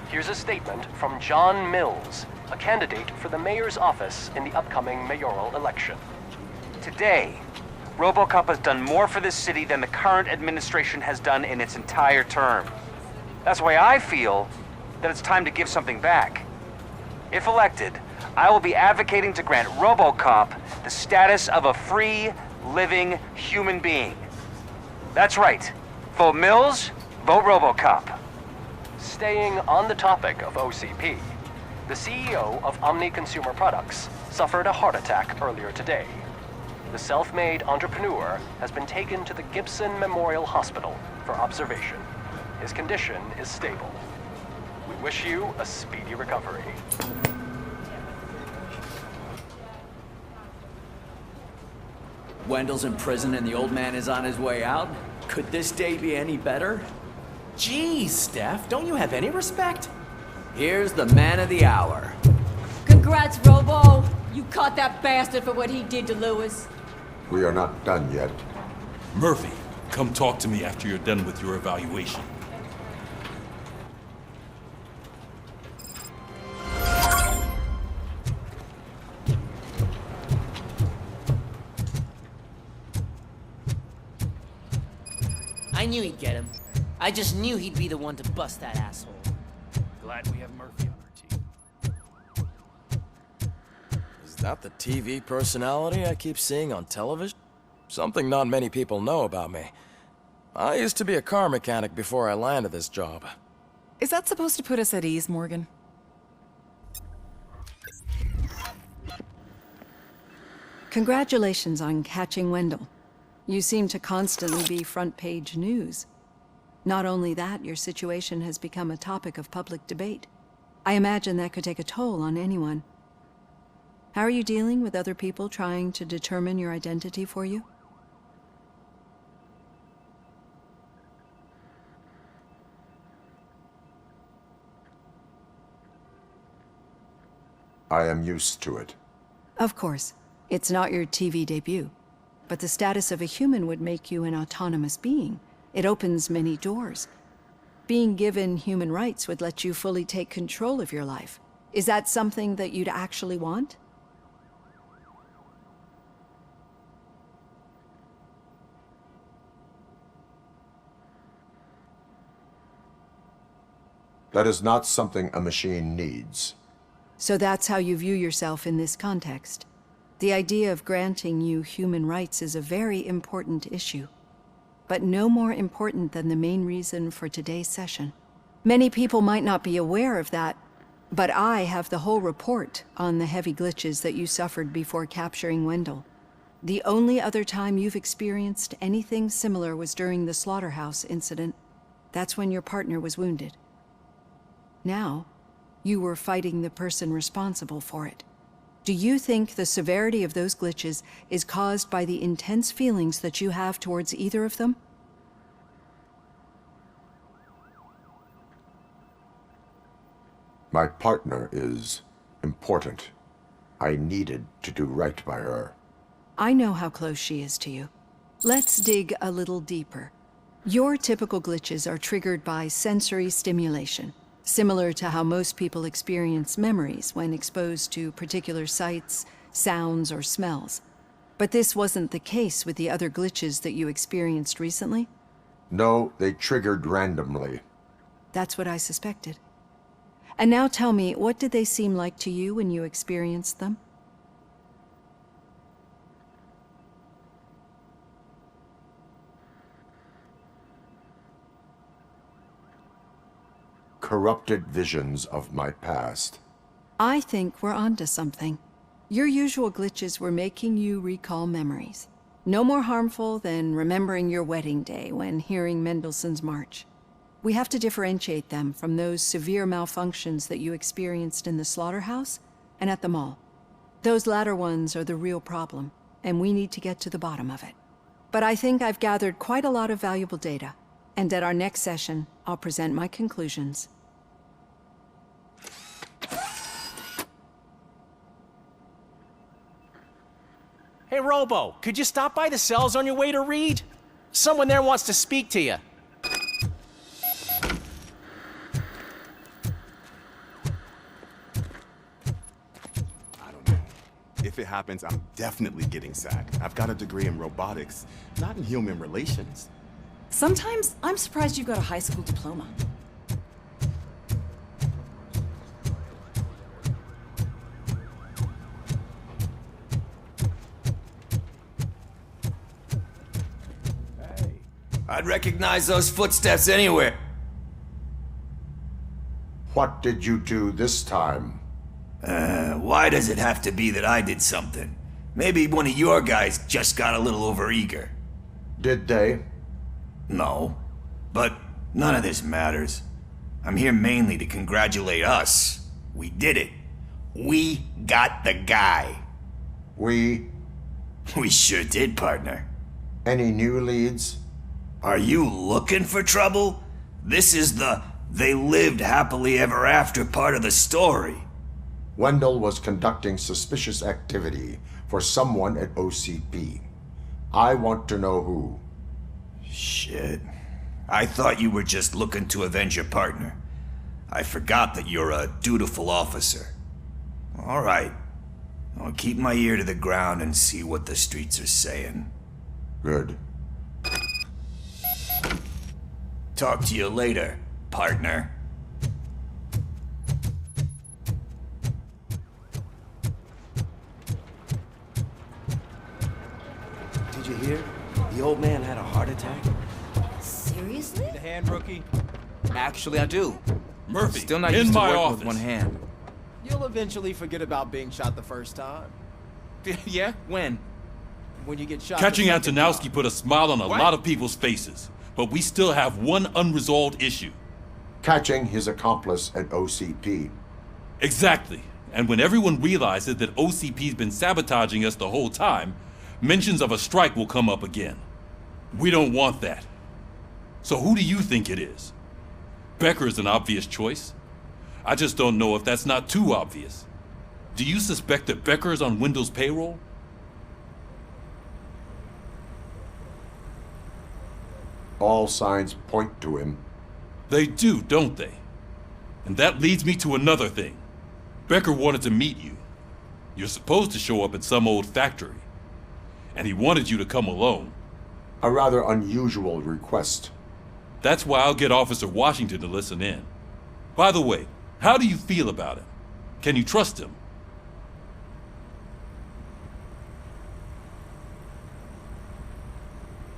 Here's a statement from John Mills, a candidate for the mayor's office in the upcoming mayoral election. Today, RoboCop has done more for this city than the current administration has done in its entire term. That's why I feel that it's time to give something back. If elected, I will be advocating to grant RoboCop the status of a free, living human being. That's right. Vote Mills, vote RoboCop. Staying on the topic of OCP, the CEO of Omni Consumer Products suffered a heart attack earlier today. The self-made entrepreneur has been taken to the Gibson Memorial Hospital for observation. His condition is stable. We wish you a speedy recovery. Wendell's in prison and the old man is on his way out? Could this day be any better? Jeez, Steph, don't you have any respect? Here's the man of the hour. Congrats, Robo! You caught that bastard for what he did to Lewis. We are not done yet. Murphy, come talk to me after you're done with your evaluation. I knew he'd get him. I just knew he'd be the one to bust that asshole. Glad we have Murphy on our team. Is that the TV personality I keep seeing on television? Something not many people know about me. I used to be a car mechanic before I landed this job. Is that supposed to put us at ease, Morgan? Congratulations on catching Wendell. You seem to constantly be front-page news. Not only that, your situation has become a topic of public debate. I imagine that could take a toll on anyone. How are you dealing with other people trying to determine your identity for you? I am used to it. Of course. It's not your TV debut. But the status of a human would make you an autonomous being. It opens many doors. Being given human rights would let you fully take control of your life. Is that something that you'd actually want? That is not something a machine needs. So that's how you view yourself in this context. The idea of granting you human rights is a very important issue, but no more important than the main reason for today's session. Many people might not be aware of that, but I have the whole report on the heavy glitches that you suffered before capturing Wendell. The only other time you've experienced anything similar was during the slaughterhouse incident. That's when your partner was wounded. Now, you were fighting the person responsible for it. Do you think the severity of those glitches is caused by the intense feelings that you have towards either of them? My partner is important. I needed to do right by her. I know how close she is to you. Let's dig a little deeper. Your typical glitches are triggered by sensory stimulation, similar to how most people experience memories when exposed to particular sights, sounds, or smells. But this wasn't the case with the other glitches that you experienced recently? No, they triggered randomly. That's what I suspected. And now tell me, what did they seem like to you when you experienced them? corrupted visions of my past. I think we're onto something. Your usual glitches were making you recall memories. No more harmful than remembering your wedding day when hearing Mendelssohn's March. We have to differentiate them from those severe malfunctions that you experienced in the slaughterhouse and at the mall. Those latter ones are the real problem, and we need to get to the bottom of it. But I think I've gathered quite a lot of valuable data, and at our next session, I'll present my conclusions. Hey, Robo, could you stop by the cells on your way to read? Someone there wants to speak to you. If it happens, I'm definitely getting sacked. I've got a degree in robotics, not in human relations. Sometimes I'm surprised you got a high school diploma. I'd recognize those footsteps anywhere. What did you do this time? Why does it have to be that I did something? Maybe one of your guys just got a little overeager. Did they? No. But none of this matters. I'm here mainly to congratulate us. We did it. We got the guy. We sure did, partner. Any new leads? Are you looking for trouble? This is the "they lived happily ever after" part of the story. Wendell was conducting suspicious activity for someone at OCP. I want to know who. Shit. I thought you were just looking to avenge your partner. I forgot that you're a dutiful officer. All right. I'll keep my ear to the ground and see what the streets are saying. Good. Talk to you later, partner. Did you hear? The old man had a heart attack. Seriously? Need a hand, rookie? Actually, I do. Murphy, Still not in used to my working office. with one hand. You'll eventually forget about being shot the first time. Yeah? When? When you get shot. Catching the second Antonowsky time. put a smile on a What? lot of people's faces, but we still have one unresolved issue. Catching his accomplice at OCP. Exactly. And when everyone realizes that OCP's been sabotaging us the whole time, mentions of a strike will come up again. We don't want that. So who do you think it is? Becker is an obvious choice. I just don't know if that's not too obvious. Do you suspect that Becker is on Wendell's payroll? All signs point to him. They do, don't they? And that leads me to another thing. Becker wanted to meet you. You're supposed to show up at some old factory. And he wanted you to come alone. A rather unusual request. That's why I'll get Officer Washington to listen in. By the way, how do you feel about him? Can you trust him?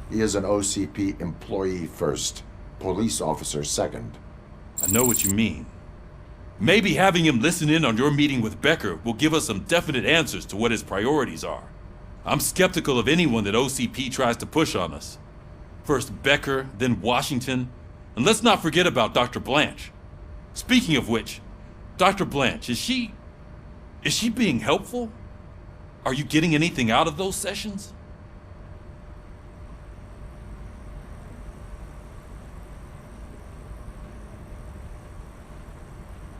He is an OCP employee first, police officer second. I know what you mean. Maybe having him listen in on your meeting with Becker will give us some definite answers to what his priorities are. I'm skeptical of anyone that OCP tries to push on us. First Becker, then Washington, and let's not forget about Dr. Blanche. Speaking of which, Dr. Blanche, is she being helpful? Are you getting anything out of those sessions?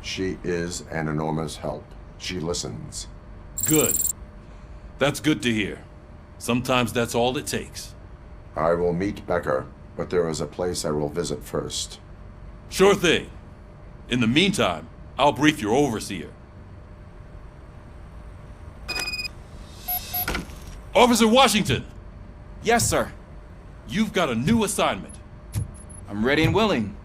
She is an enormous help. She listens. Good. That's good to hear. Sometimes that's all it takes. I will meet Becker, but there is a place I will visit first. Sure thing. In the meantime, I'll brief your overseer. Officer Washington! Yes, sir. You've got a new assignment. I'm ready and willing.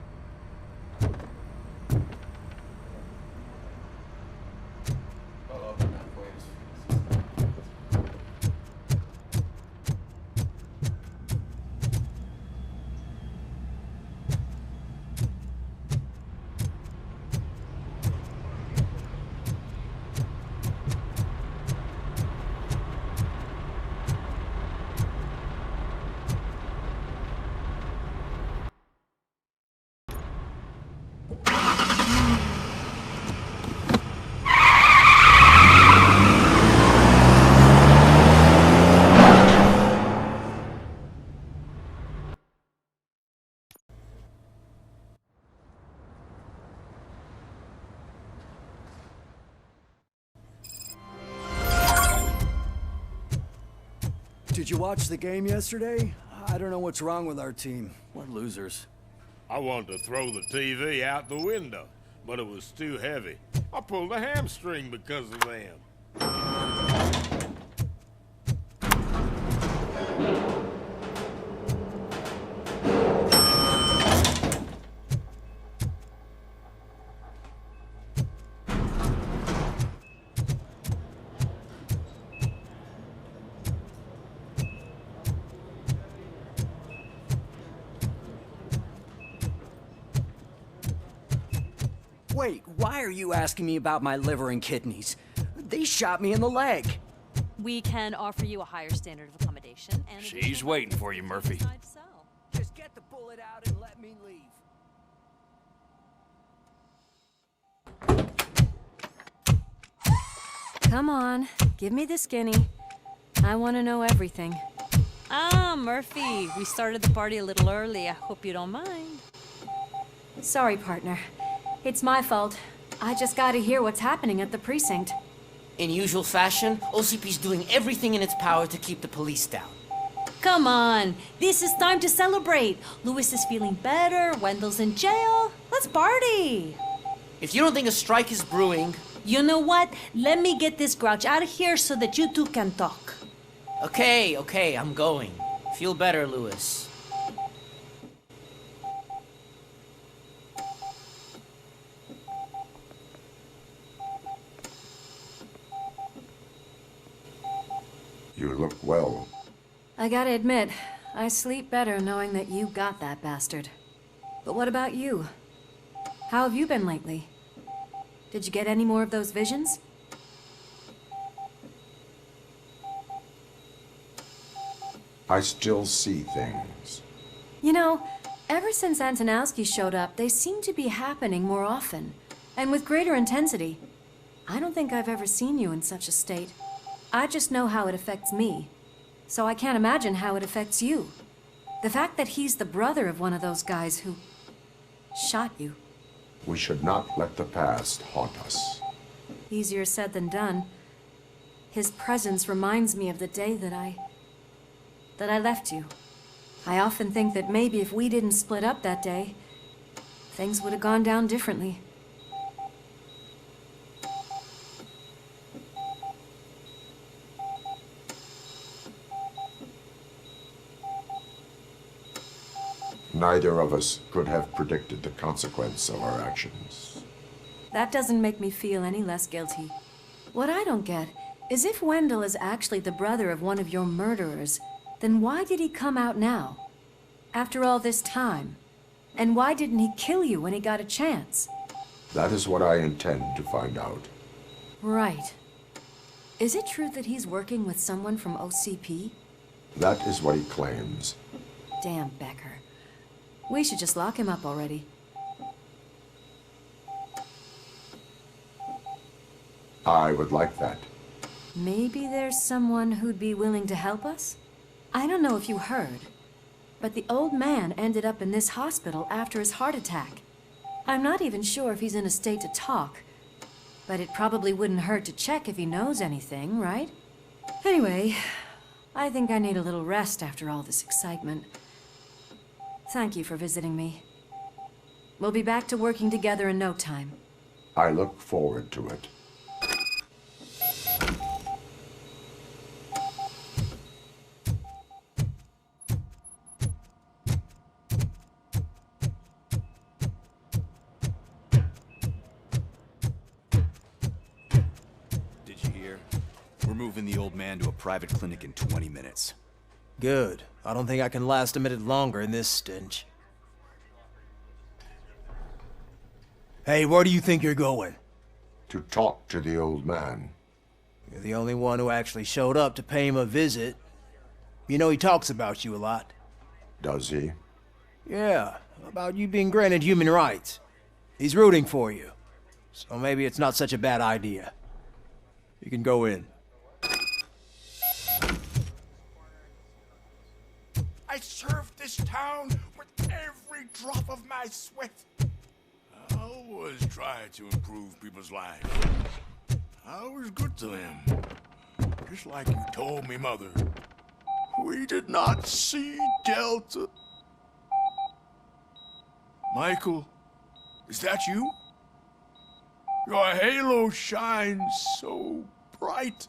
Did you watch the game yesterday? I don't know what's wrong with our team. We're losers. I wanted to throw the TV out the window, but it was too heavy. I pulled a hamstring because of them. Wait, why are you asking me about my liver and kidneys? They shot me in the leg. We can offer you a higher standard of accommodation and... She's waiting for you, Murphy. Just get the bullet out and let me leave. Come on, give me the skinny. I want to know everything. Ah, Murphy, we started the party a little early. I hope you don't mind. Sorry, partner. It's my fault. I just gotta hear what's happening at the precinct. In usual fashion, OCP's doing everything in its power to keep the police down. Come on, this is time to celebrate. Louis is feeling better, Wendell's in jail. Let's party. If you don't think a strike is brewing... You know what? Let me get this grouch out of here so that you two can talk. Okay, I'm going. Feel better, Louis. You look well. I gotta admit, I sleep better knowing that you got that bastard. But what about you? How have you been lately? Did you get any more of those visions? I still see things. You know, ever since Antonowsky showed up, they seem to be happening more often, and with greater intensity. I don't think I've ever seen you in such a state. I just know how it affects me, so I can't imagine how it affects you. The fact that he's the brother of one of those guys who shot you. We should not let the past haunt us. Easier said than done. His presence reminds me of the day that I left you. I often think that maybe if we didn't split up that day, things would have gone down differently. Neither of us could have predicted the consequence of our actions. That doesn't make me feel any less guilty. What I don't get is if Wendell is actually the brother of one of your murderers, then why did he come out now? After all this time? And why didn't he kill you when he got a chance? That is what I intend to find out. Right. Is it true that he's working with someone from OCP? That is what he claims. Damn Becker. We should just lock him up already. I would like that. Maybe there's someone who'd be willing to help us? I don't know if you heard, but the old man ended up in this hospital after his heart attack. I'm not even sure if he's in a state to talk, but it probably wouldn't hurt to check if he knows anything, right? Anyway, I think I need a little rest after all this excitement. Thank you for visiting me. We'll be back to working together in no time. I look forward to it. Did you hear? We're moving the old man to a private clinic in 20 minutes. Good. I don't think I can last a minute longer in this stench. Hey, where do you think you're going? To talk to the old man. You're the only one who actually showed up to pay him a visit. You know he talks about you a lot. Does he? Yeah, about you being granted human rights. He's rooting for you. So maybe it's not such a bad idea. You can go in. I served this town with every drop of my sweat. I always try to improve people's lives. I was good to them. Just like you told me, Mother. We did not see Delta. Michael, is that you? Your halo shines so bright.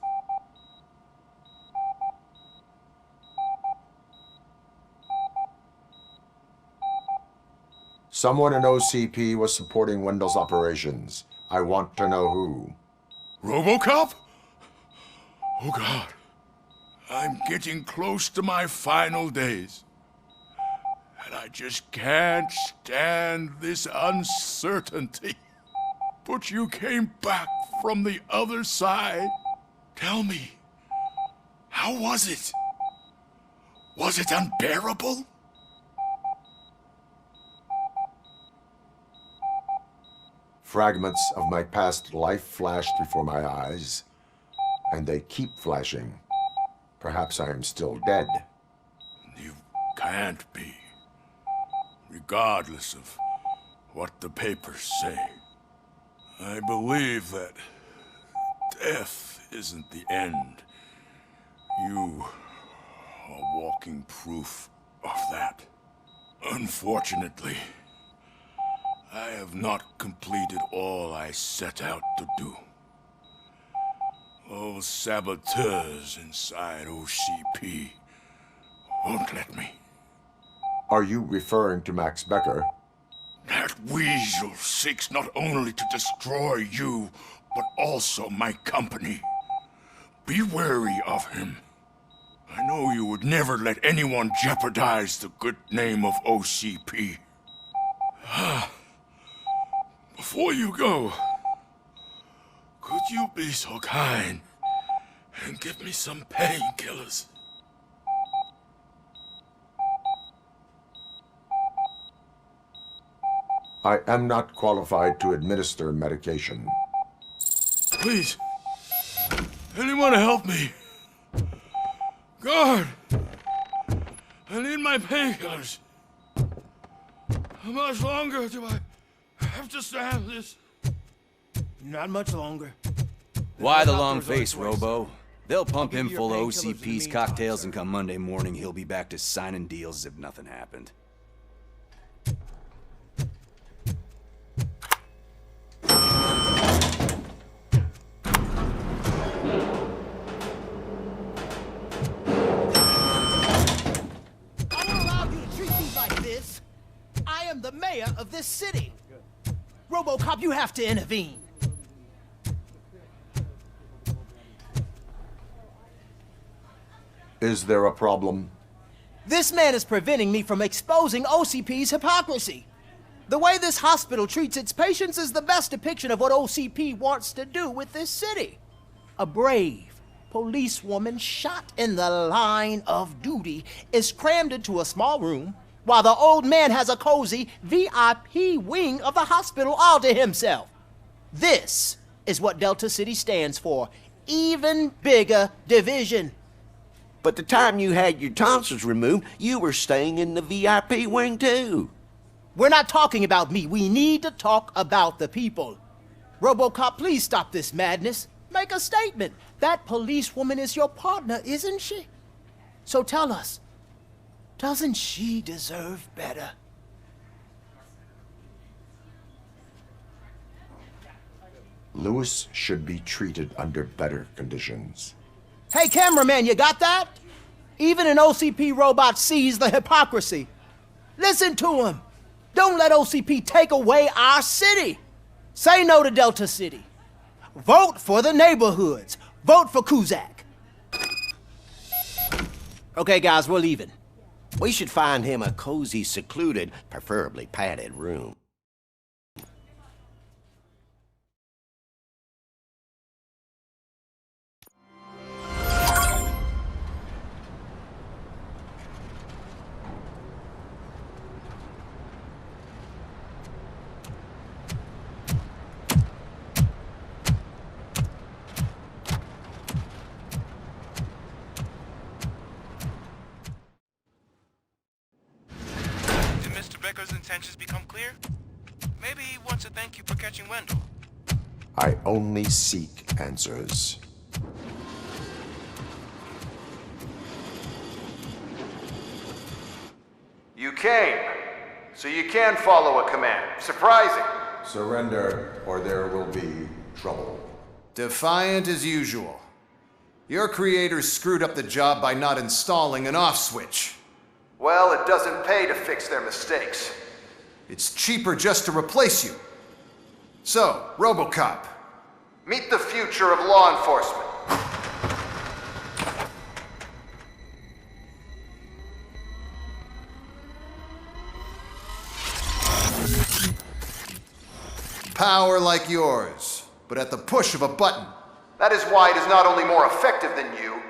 Someone in OCP was supporting Wendell's operations. I want to know who. RoboCop? Oh God. I'm getting close to my final days. And I just can't stand this uncertainty. But you came back from the other side. Tell me, how was it? Was it unbearable? Fragments of my past life flashed before my eyes, and they keep flashing. Perhaps I am still dead. You can't be, regardless of what the papers say. I believe that death isn't the end. You are walking proof of that. Unfortunately, I have not completed all I set out to do. Those saboteurs inside OCP won't let me. Are you referring to Max Becker? That weasel seeks not only to destroy you, but also my company. Be wary of him. I know you would never let anyone jeopardize the good name of OCP. Before you go, could you be so kind and give me some painkillers? I am not qualified to administer medication. Please, anyone help me? Guard! I need my painkillers. How much longer do I have to stand this? Not much longer. Why the long face, Robo? They'll pump him full of OCP's cocktails, and come Monday morning, he'll be back to signing deals as if nothing happened. I am the mayor of this city. RoboCop, you have to intervene. Is there a problem? This man is preventing me from exposing OCP's hypocrisy. The way this hospital treats its patients is the best depiction of what OCP wants to do with this city. A brave policewoman shot in the line of duty is crammed into a small room, while the old man has a cozy VIP wing of the hospital all to himself. This is what Delta City stands for. Even bigger division. But the time you had your tonsils removed, you were staying in the VIP wing too. We're not talking about me. We need to talk about the people. RoboCop, please stop this madness. Make a statement. That policewoman is your partner, isn't she? So tell us, doesn't she deserve better? Lewis should be treated under better conditions. Hey, cameraman, you got that? Even an OCP robot sees the hypocrisy. Listen to him. Don't let OCP take away our city. Say no to Delta City. Vote for the neighborhoods. Vote for Kuzak. Okay, guys, we're leaving. We should find him a cozy, secluded, preferably padded room. Becker's intentions become clear? Maybe he wants to thank you for catching Wendell. I only seek answers. came. So you can follow a command. Surprising. Surrender, or there will be trouble. Defiant as usual. Your creators screwed up the job by not installing an off switch. Well, it doesn't pay to fix their mistakes. It's cheaper just to replace you. So, RoboCop, meet the future of law enforcement. Power like yours, but at the push of a button. That is why it is not only more effective than you,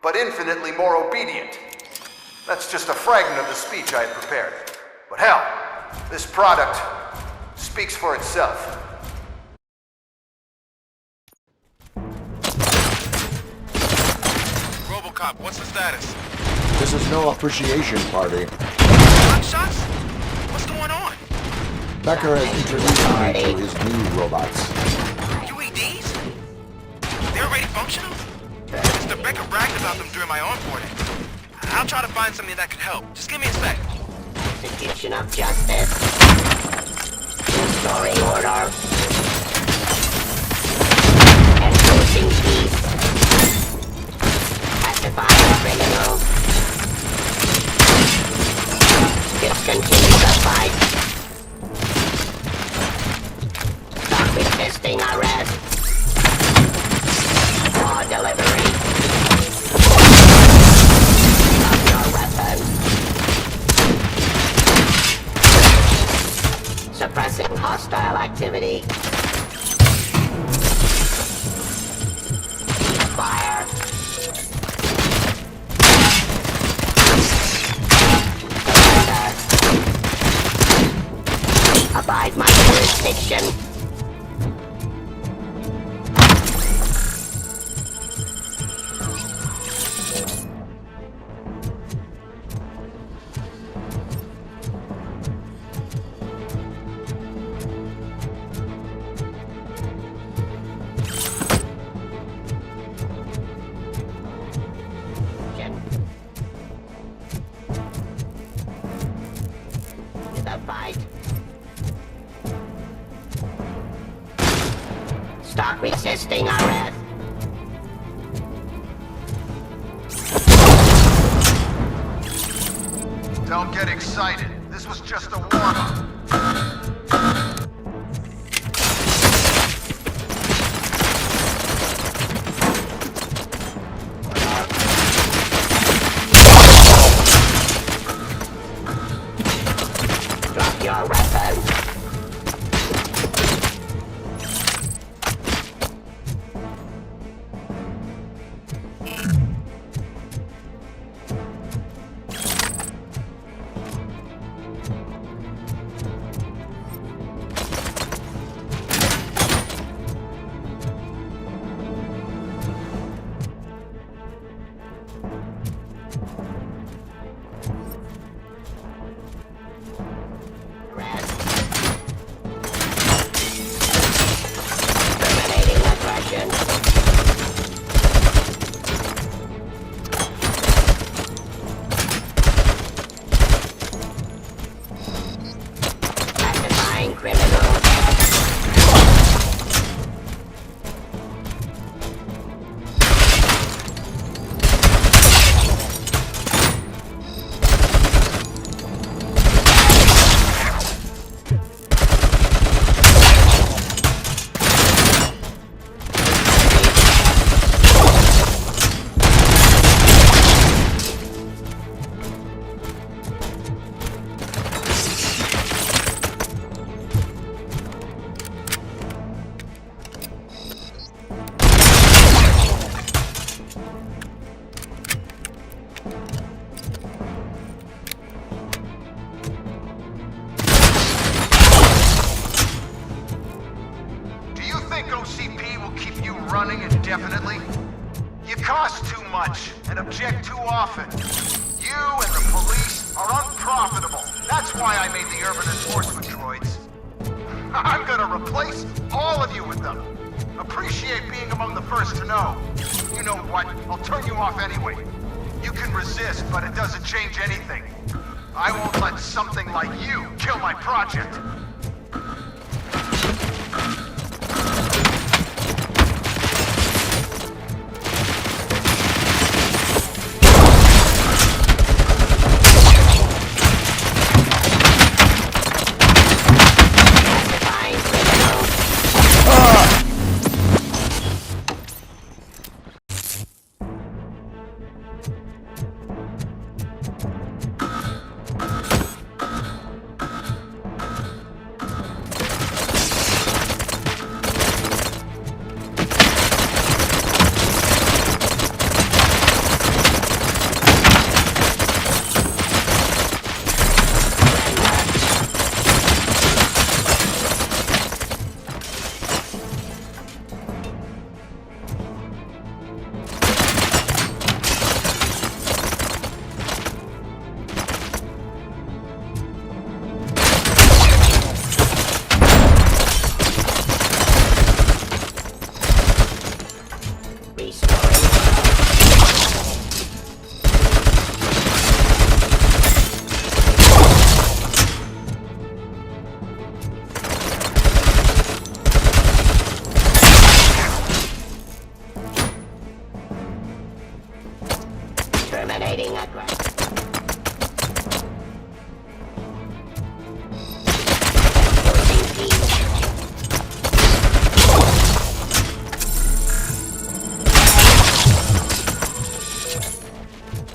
but infinitely more obedient. That's just a fragment of the speech I had prepared. But hell, this product speaks for itself. RoboCop, what's the status? This is no appreciation party. Gunshots? What's going on? Becker has introduced me to his new robots. UEDs? They're already functional? Mr. Becker bragged about them during my onboarding. I'll try to find something that could help. Just give me a sec. Execution of justice. Restoring order. Enforcing peace. Pacifying criminals. Discontinue the fight. Stop resisting arrest. Law delivery. Of your weapon. Suppressing hostile activity. Fire. Surrender. Abide my jurisdiction. Stop resisting arrest. Don't get excited. This was just a warm-up. Drop your weapon. running indefinitely? You cost too much and object too often. You and the police are unprofitable. That's why I made the urban enforcement droids. I'm gonna replace all of you with them. Appreciate being among the first to know. You know what? I'll turn you off anyway. You can resist, but it doesn't change anything. I won't let like you kill my project. Terminating aggression.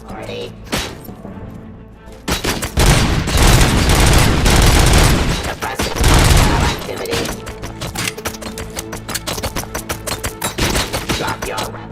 Party. Suppressing hostile activity. Drop your weapon.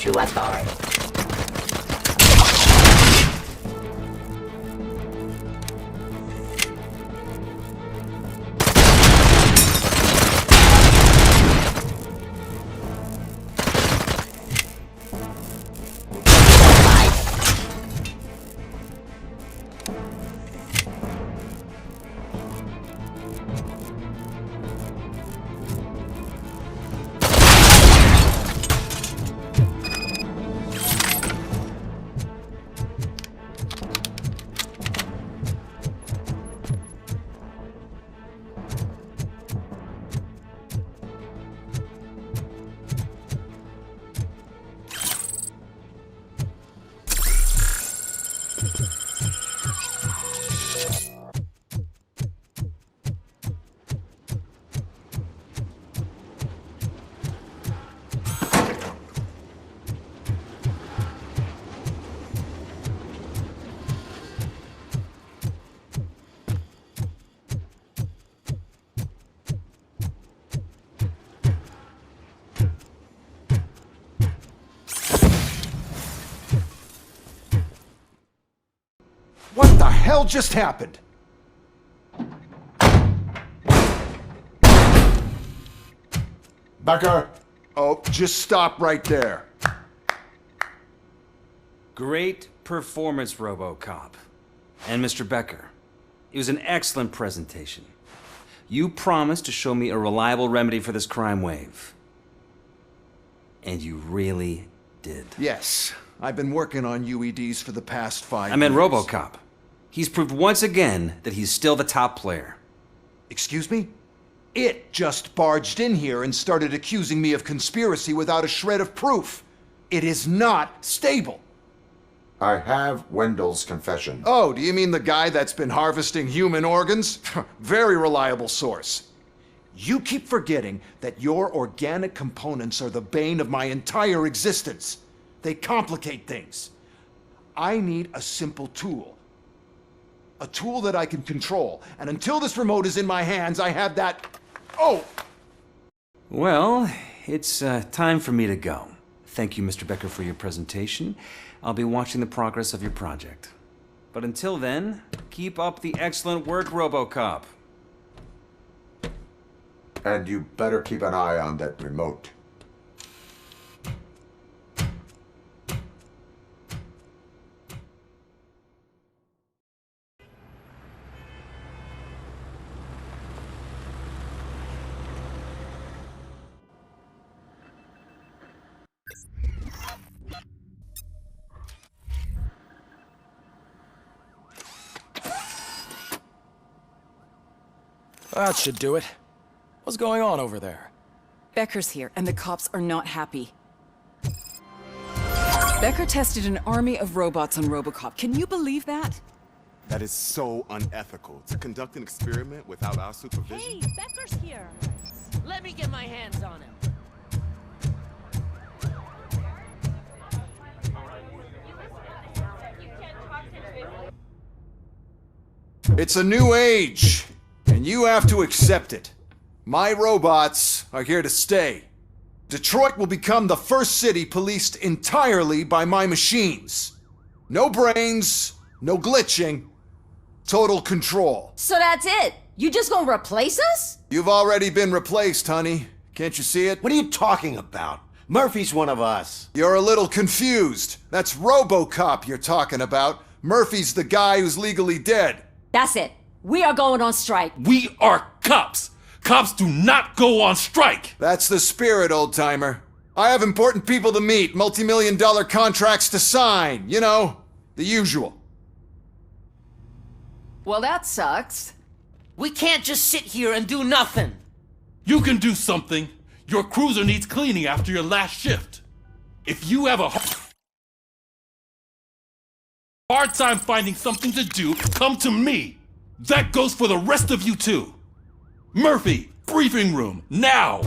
To authority. What the hell just happened? Becker! Oh, just stop right there. Great performance, RoboCop. And Mr. Becker, it was an excellent presentation. You promised to show me a reliable remedy for this crime wave. And you really did. Yes, I've been working on UEDs for the past 5 years. I meant RoboCop. He's proved once again that he's still the top player. Excuse me? It just barged in here and started accusing me of conspiracy without a shred of proof. It is not stable. I have Wendell's confession. Oh, do you mean the guy that's been harvesting human organs? Very reliable source. You keep forgetting that your organic components are the bane of my entire existence. They complicate things. I need a simple tool. A tool that I can control. And until this remote is in my hands, I have that... Oh! Well, it's time for me to go. Thank you, Mr. Becker, for your presentation. I'll be watching the progress of your project. But until then, keep up the excellent work, RoboCop. And you better keep an eye on that remote. That should do it. What's going on over there? Becker's here, and the cops are not happy. Becker tested an army of robots on RoboCop. Can you believe that? That is so unethical. To conduct an experiment without our supervision. Hey, Becker's here. Let me get my hands on him. It's a new age, and you have to accept it. My robots are here to stay. Detroit will become the first city policed entirely by my machines. No brains, no glitching, total control. So that's it? You just gonna replace us? You've already been replaced, honey. Can't you see it? What are you talking about? Murphy's one of us. You're a little confused. That's RoboCop you're talking about. Murphy's the guy who's legally dead. That's it. We are going on strike. We are cops. Cops do not go on strike. That's the spirit, old-timer. I have important people to meet, multi-million-dollar contracts to sign. You know, the usual. Well, that sucks. We can't just sit here and do nothing. You can do something. Your cruiser needs cleaning after your last shift. If you have a hard time finding something to do, come to me. That goes for the rest of you too. Murphy, briefing room, now!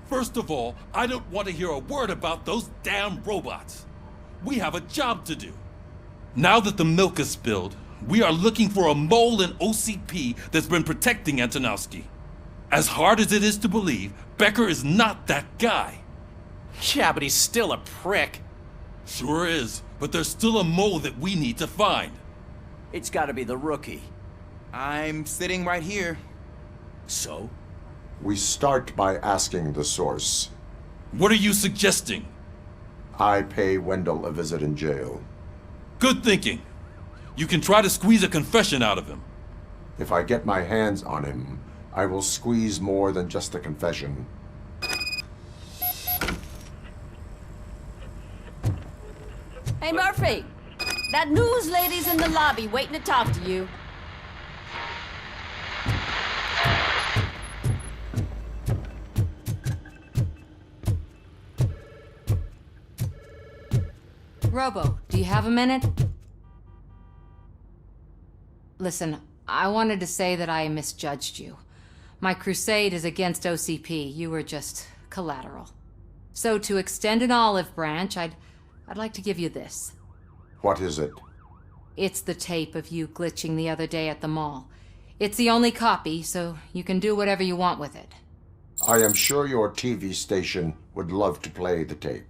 First of all, I don't want to hear a word about those damn robots. We have a job to do. Now that the milk is spilled, we are looking for a mole in OCP that's been protecting Antonowsky. As hard as it is to believe, Becker is not that guy. Yeah, but he's still a prick. Sure is, but there's still a mole that we need to find. It's gotta be the rookie. I'm sitting right here. So? We start by asking the source. What are you suggesting? I pay Wendell a visit in jail. Good thinking. You can try to squeeze a confession out of him. If I get my hands on him, I will squeeze more than just a confession. Hey, Murphy. That news lady's in the lobby waiting to talk to you. Robo, do you have a minute? Listen, I wanted to say that I misjudged you. My crusade is against OCP. You were just collateral. So to extend an olive branch, I'd like to give you this. What is it? It's the tape of you glitching the other day at the mall. It's the only copy, so you can do whatever you want with it. I am sure your TV station would love to play the tape.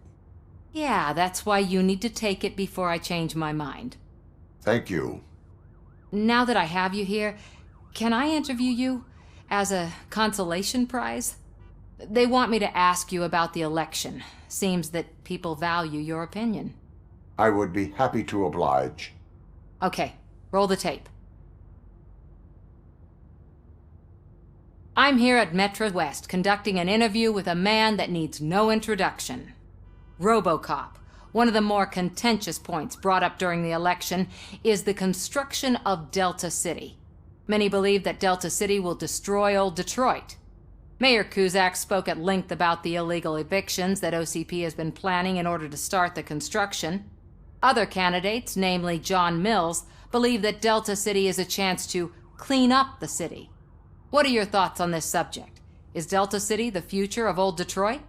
Yeah, that's why you need to take it before I change my mind. Thank you. Now that I have you here, can I interview you as a consolation prize? They want me to ask you about the election. Seems that people value your opinion. I would be happy to oblige. Okay, roll the tape. I'm here at Metro West conducting an interview with a man that needs no introduction. RoboCop. One of the more contentious points brought up during the election is the construction of Delta City. Many believe that Delta City will destroy old Detroit. Mayor Cusack spoke at length about the illegal evictions that OCP has been planning in order to start the construction. Other candidates, namely John Mills, believe that Delta City is a chance to clean up the city. What are your thoughts on this subject? Is Delta City the future of old Detroit?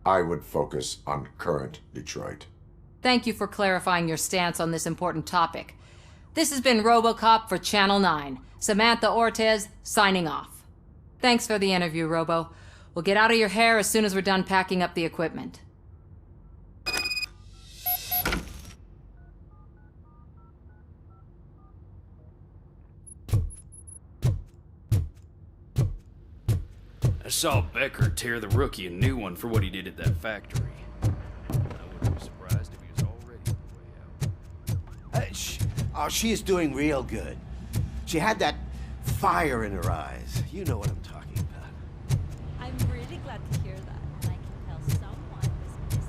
I would focus on current Detroit. Thank you for clarifying your stance on this important topic. This has been RoboCop for Channel 9. Samantha Ortez, signing off. Thanks for the interview, Robo. We'll get out of your hair as soon as we're done packing up the equipment. I saw Becker tear the rookie a new one for what he did at that factory. I wouldn't be surprised if he was already on the way out. Oh, she is doing real good. She had that fire in her eyes. You know what I'm talking about. I'm really glad to hear that, and I can tell someone is missing.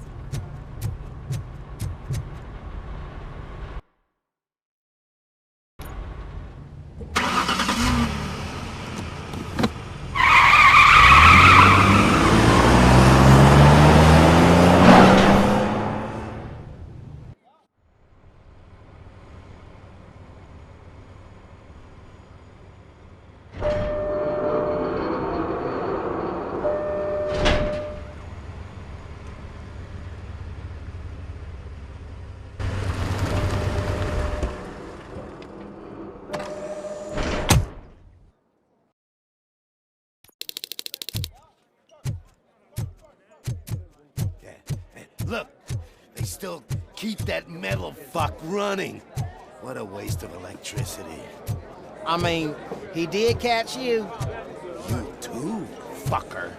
Look, they still keep that metal fuck running. What a waste of electricity. I mean, he did catch you. You too, fucker.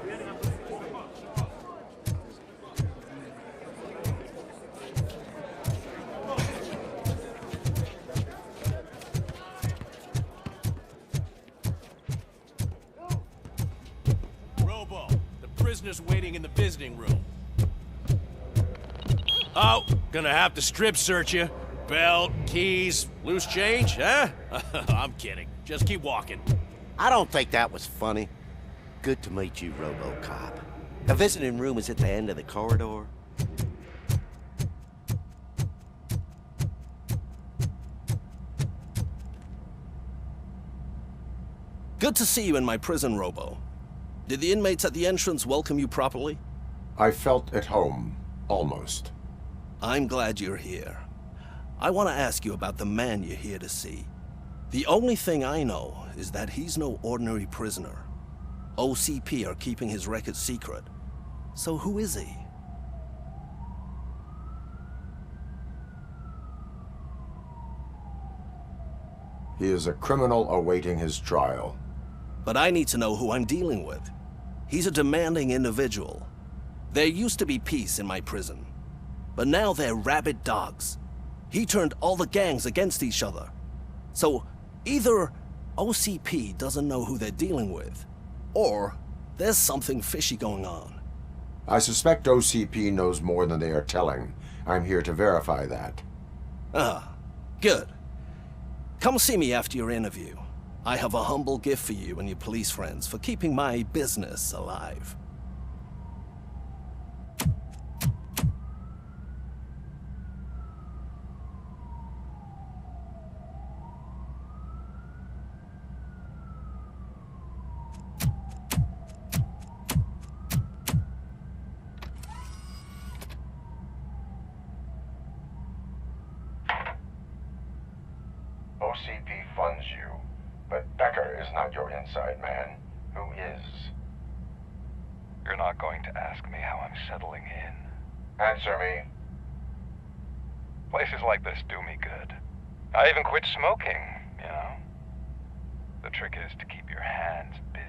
Robo, the prisoner's waiting in the visiting room. Oh, gonna have to strip search you. Belt, keys, loose change, huh? I'm kidding. Just keep walking. I don't think that was funny. Good to meet you, RoboCop. The visiting room is at the end of the corridor. Good to see you in my prison, Robo. Did the inmates at the entrance welcome you properly? I felt at home, almost. I'm glad you're here. I want to ask you about the man you're here to see. The only thing I know is that he's no ordinary prisoner. OCP are keeping his record secret. So who is he? He is a criminal awaiting his trial. But I need to know who I'm dealing with. He's a demanding individual. There used to be peace in my prison, but now they're rabid dogs. He turned all the gangs against each other. So either OCP doesn't know who they're dealing with, or there's something fishy going on. I suspect OCP knows more than they are telling. I'm here to verify that. Ah, good. Come see me after your interview. I have a humble gift for you and your police friends for keeping my business alive. inside man. Who is? You're not going to ask me how I'm settling in. Answer me. Places like this do me good. I even quit smoking, you know. The trick is to keep your hands busy.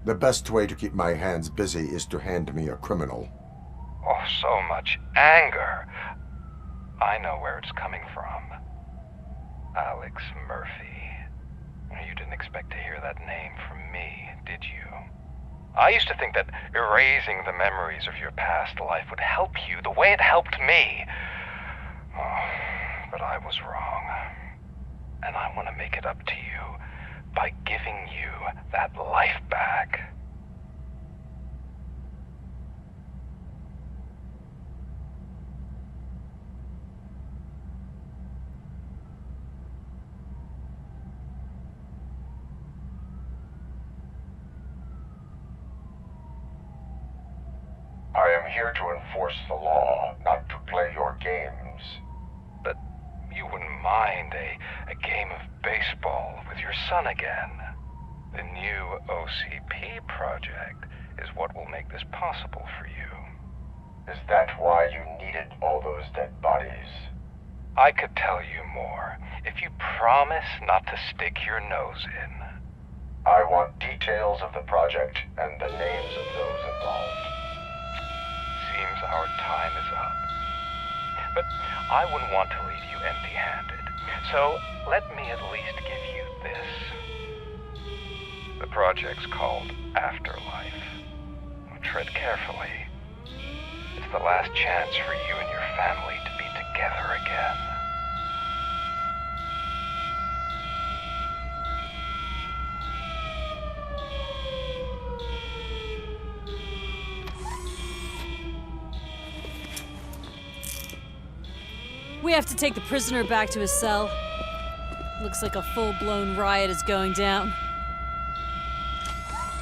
The best way to keep my hands busy is to hand me a criminal. Oh, so much anger. I know where it's coming from. Alex Murphy. You didn't expect to hear that name from me, did you? I used to think that erasing the memories of your past life would help you the way it helped me. Oh, but I was wrong. And I want to make it up to you by giving you that life back. I am here to enforce the law, not to play your games. But you wouldn't mind a game of baseball with your son again. The new OCP project is what will make this possible for you. Is that why you needed all those dead bodies? I could tell you more if you promise not to stick your nose in. I want details of the project and the names of those involved. Seems our time is up. But I wouldn't want to leave you empty-handed. So let me at least give you this. The project's called Afterlife. Tread carefully. It's the last chance for you and your family to be together again. We have to take the prisoner back to his cell. Looks like a full-blown riot is going down.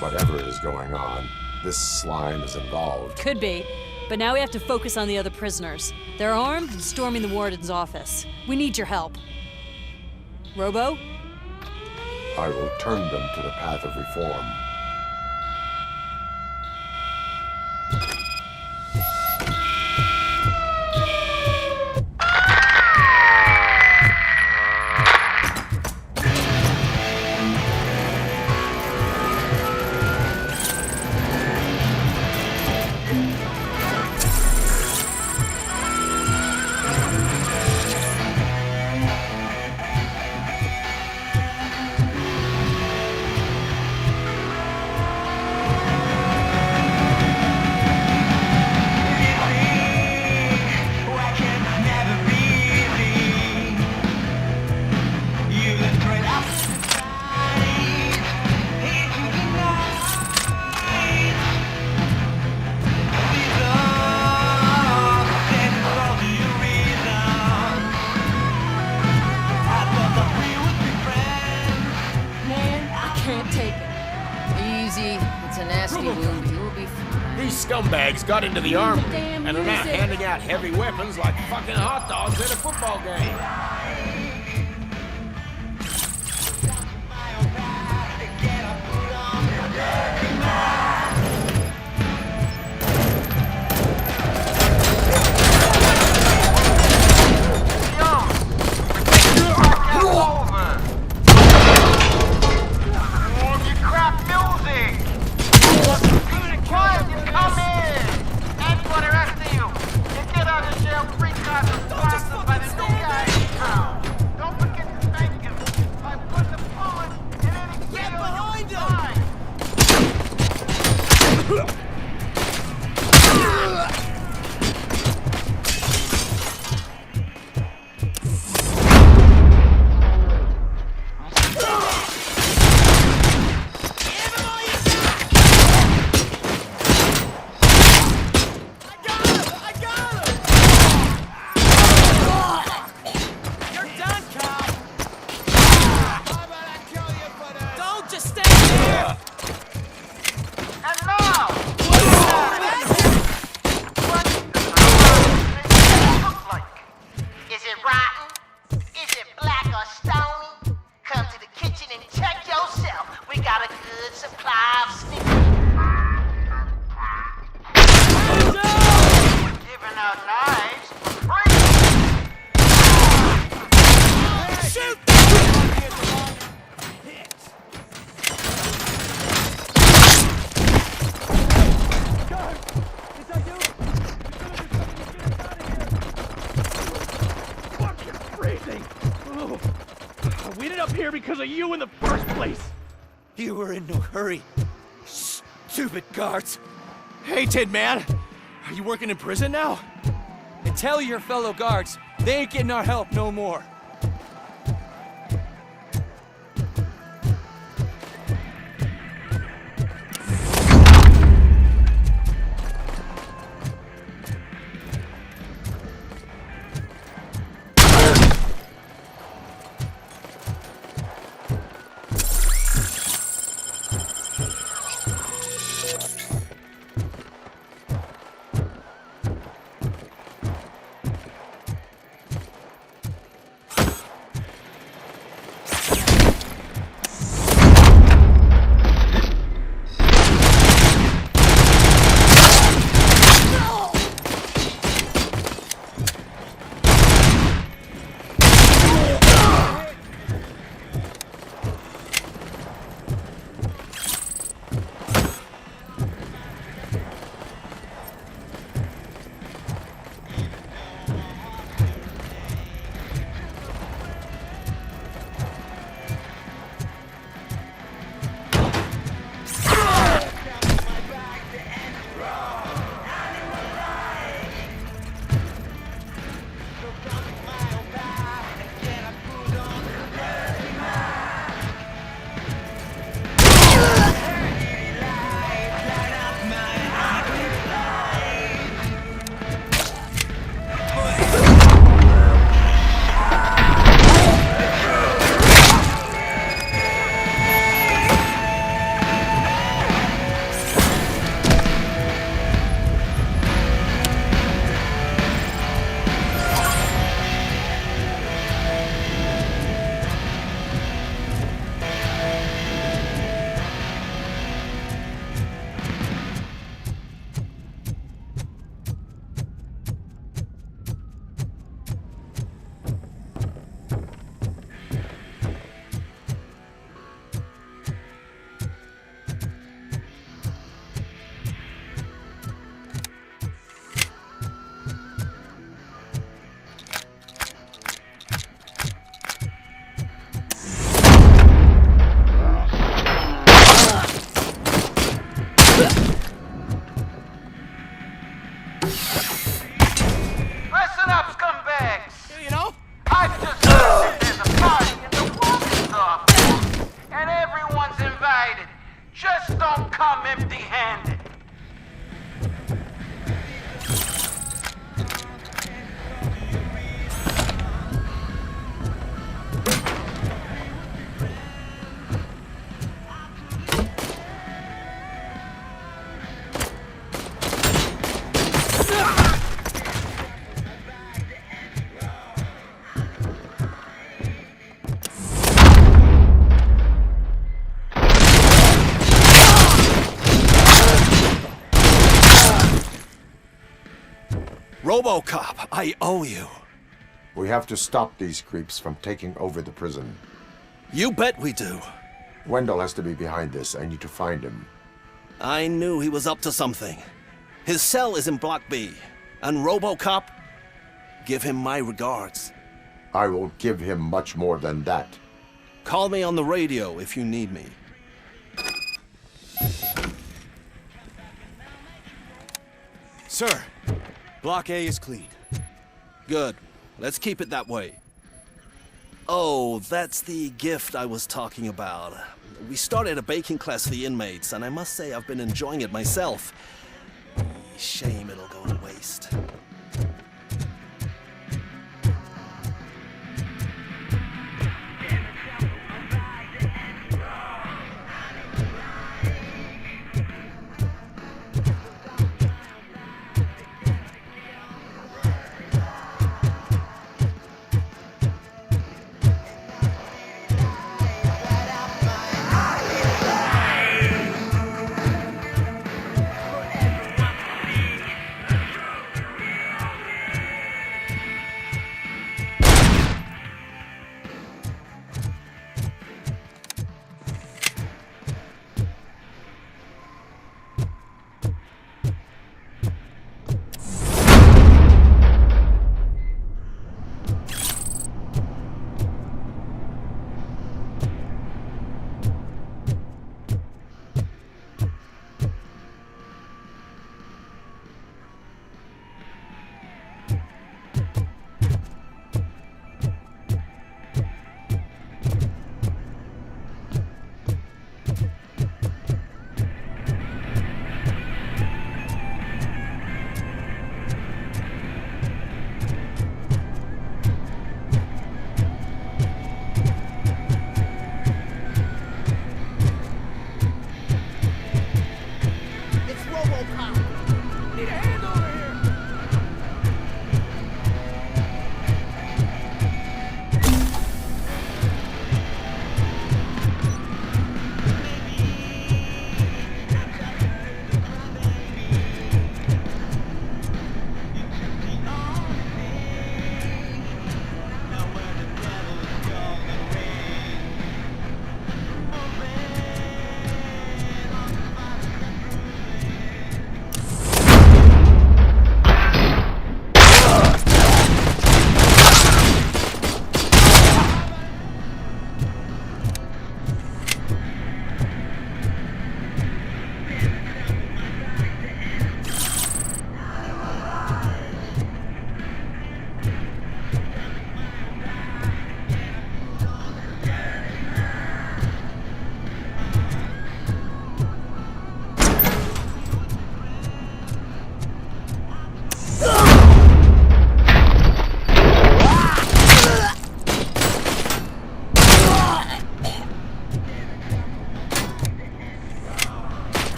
Whatever is going on, this slime is involved. Could be, but now we have to focus on the other prisoners. They're armed and storming the warden's office. We need your help. Robo? I will turn them to the path of reform. Scumbags got into the army and are now handing out heavy weapons like fucking hot dogs at a football game. By the new guy in town. up here because of you in the first place. You were in no hurry. Stupid guards. Hey, Tin Man. Are you working in prison now? And tell your fellow guards, they ain't getting our help no more. RoboCop, I owe you. We have to stop these creeps from taking over the prison. You bet we do. Wendell has to be behind this. I need to find him. I knew he was up to something. His cell is in Block B. And RoboCop, give him my regards. I will give him much more than that. Call me on the radio if you need me. Sir, Block A is clean. Good. Let's keep it that way. Oh, that's the gift I was talking about. We started a baking class for the inmates, and I must say I've been enjoying it myself. Shame it'll go to waste.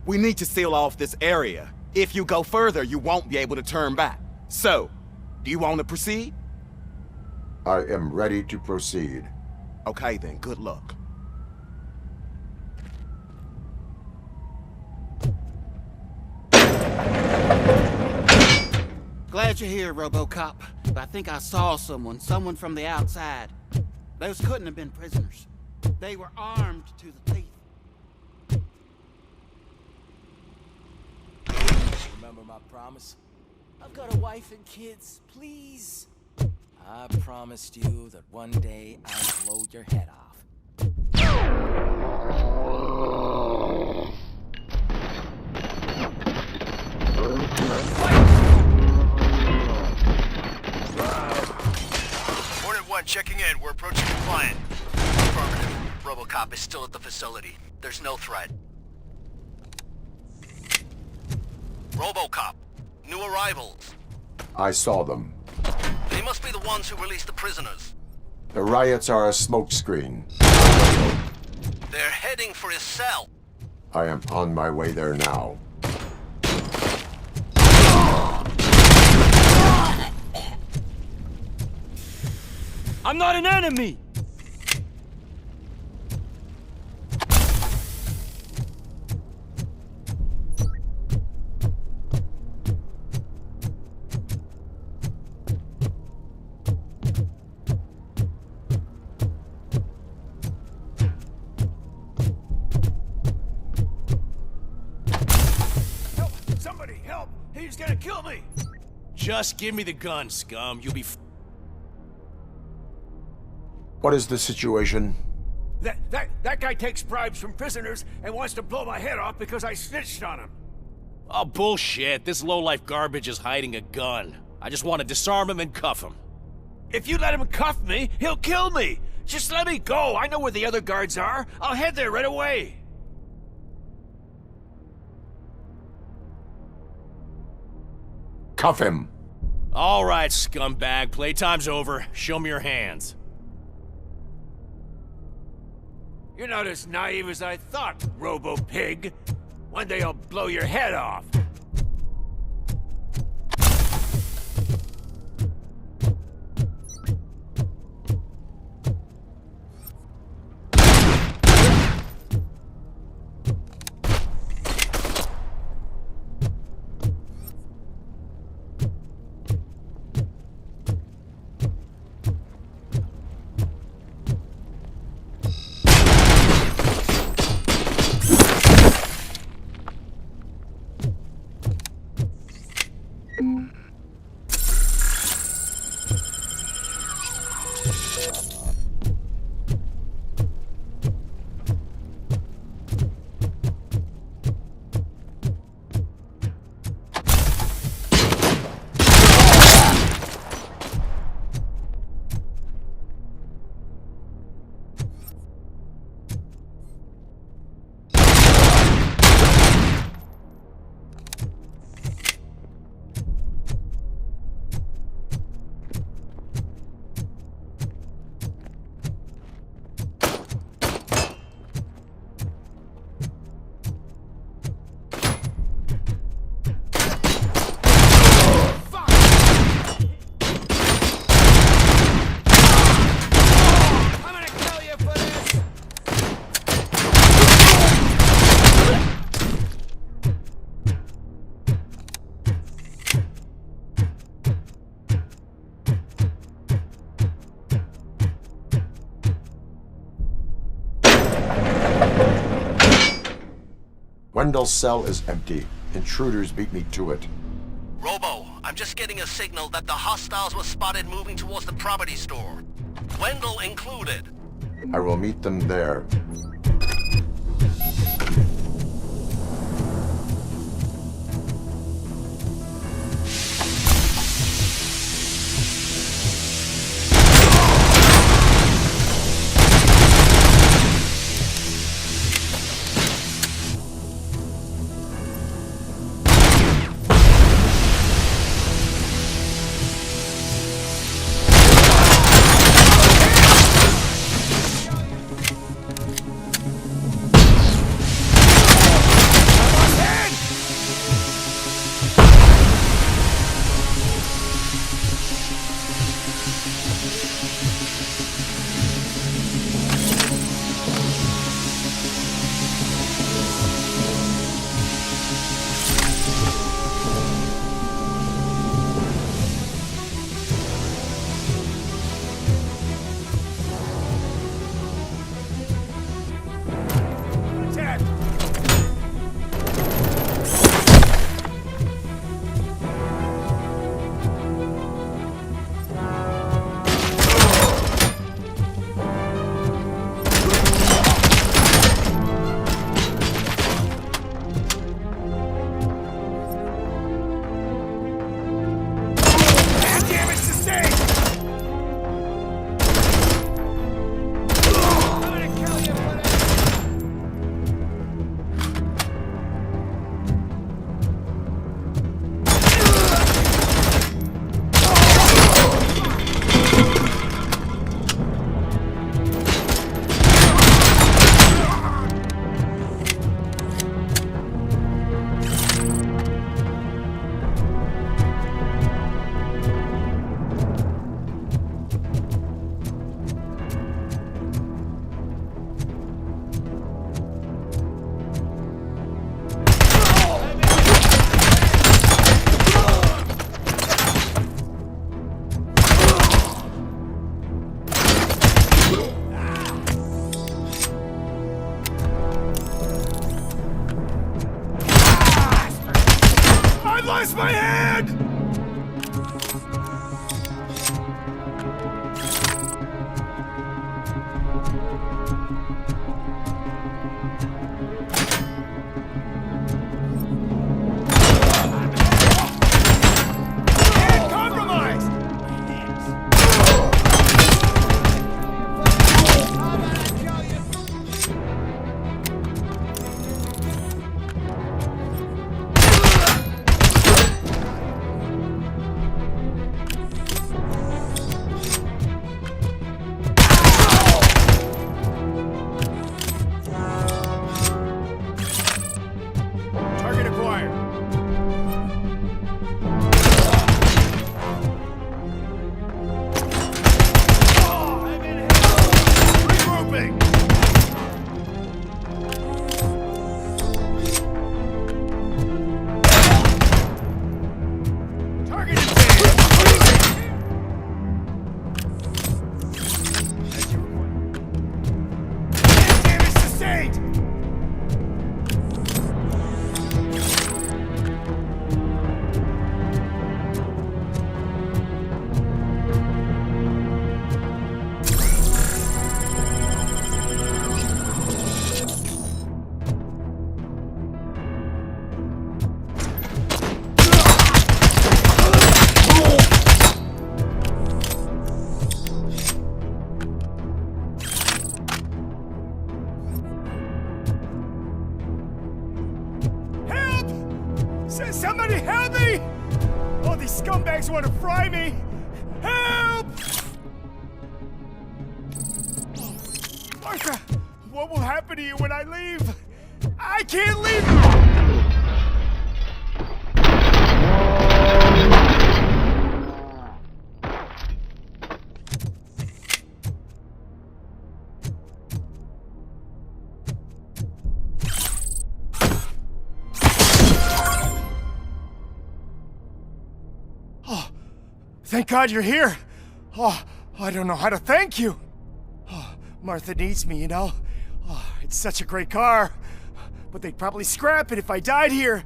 We need to seal off this area. If you go further, you won't be able to turn back. So, do you want to proceed? I am ready to proceed. Okay then, good luck. Glad you're here, RoboCop. But I think I saw someone from the outside. Those couldn't have been prisoners. They were armed to the teeth. Remember my promise? I've got a wife and kids, please. I promised you that one day I'd blow your head off. Hornet 1 checking in. We're approaching the client. Affirmative. RoboCop is still at the facility. There's no threat. RoboCop. New arrivals. I saw them. They must be the ones who released the prisoners. The riots are a smokescreen. They're heading for his cell. I am on my way there now. I'm not an enemy! Help! Somebody help! He's gonna kill me! Just give me the gun, scum. You'll be What is the situation? That guy takes bribes from prisoners and wants to blow my head off because I snitched on him. Oh, bullshit. This lowlife garbage is hiding a gun. I just want to disarm him and cuff him. If you let him cuff me, he'll kill me. Just let me go. I know where the other guards are. I'll head there right away. Cuff him. All right, scumbag. Playtime's over. Show me your hands. You're not as naive as I thought, Robo-Pig. One day I'll blow your head off. Wendell's cell is empty. Intruders beat me to it. Robo, I'm just getting a signal that the hostiles were spotted moving towards the property store. Wendell included. I will meet them there. lost my hand! Somebody help me! Oh, these scumbags want to fry me! Help! Martha, what will happen to you when I leave? I can't leave! Thank God you're here. Oh, I don't know how to thank you. Oh, Martha needs me, you know. Oh, it's such a great car. But they'd probably scrap it if I died here.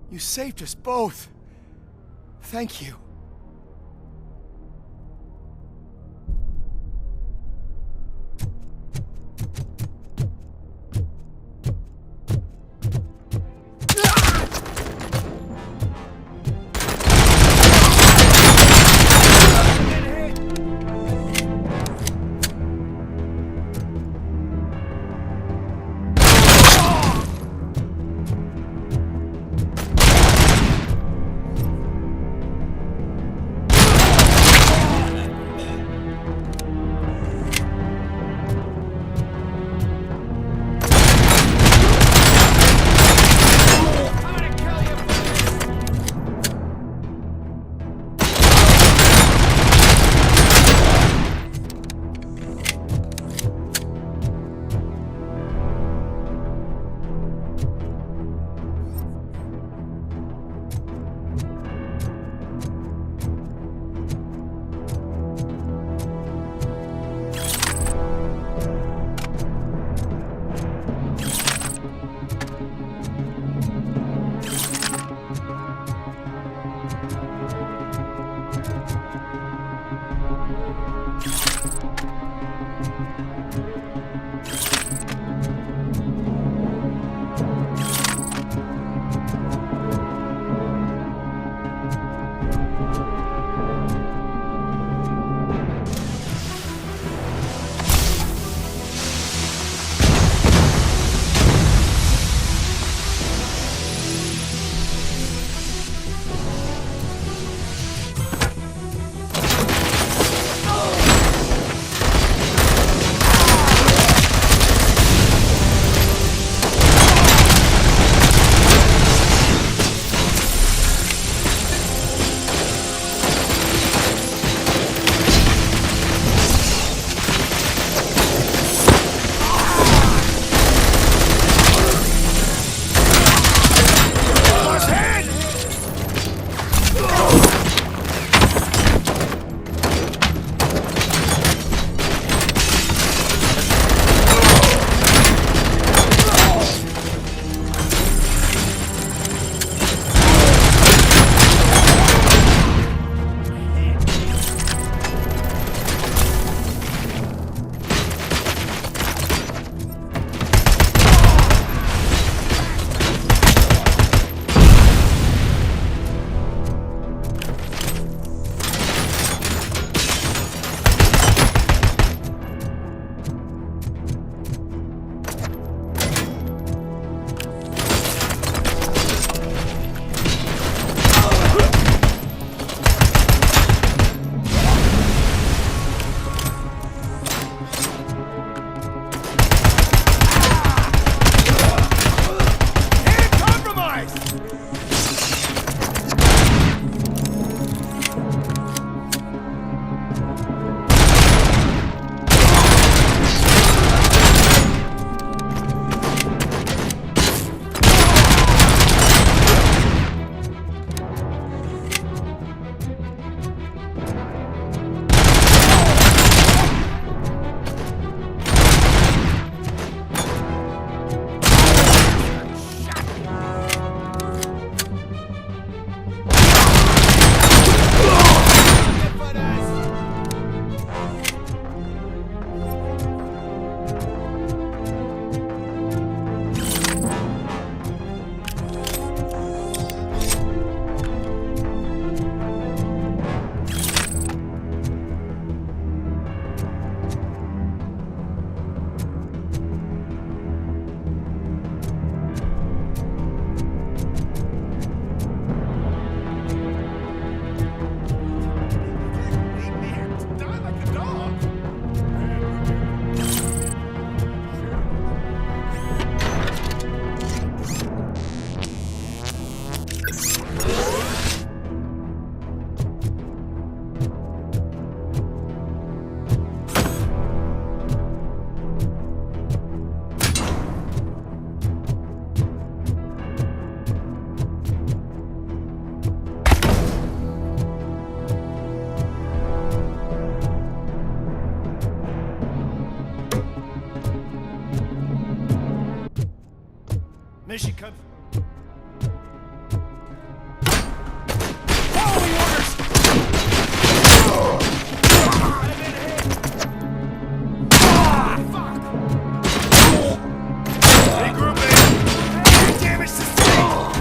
You saved us both. Thank you. Mission comes. Following orders! Regrouping! Damage sustained!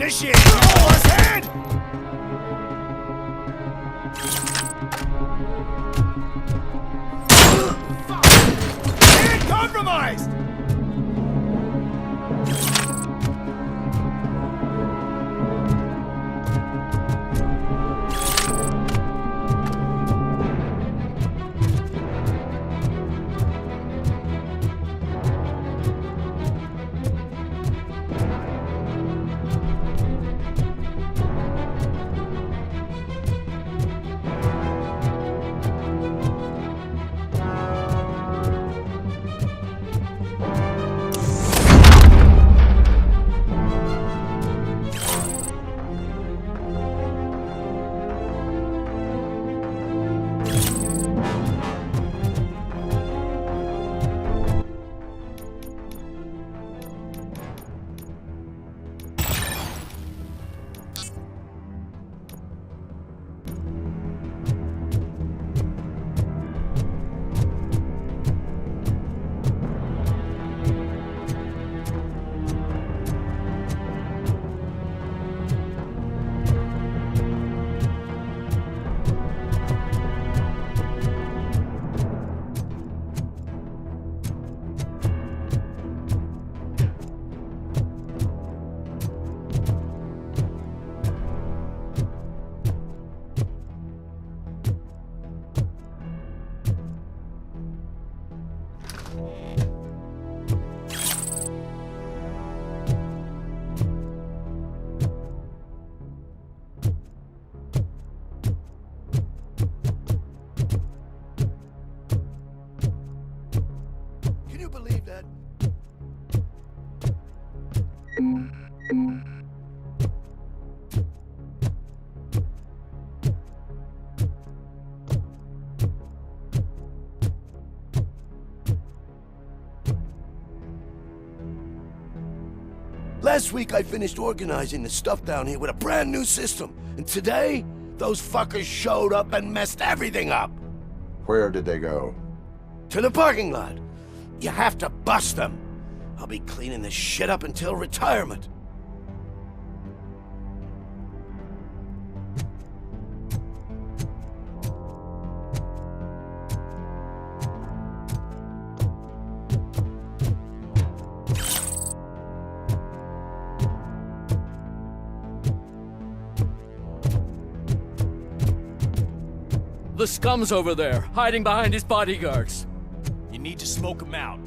Initiate! First hand! Hand compromised! Last week I finished organizing the stuff down here with a brand new system. And today, those fuckers showed up and messed everything up. Where did they go? To the parking lot. You have to bust them. I'll be cleaning this shit up until retirement. The scum's over there, hiding behind his bodyguards. You need to smoke him out.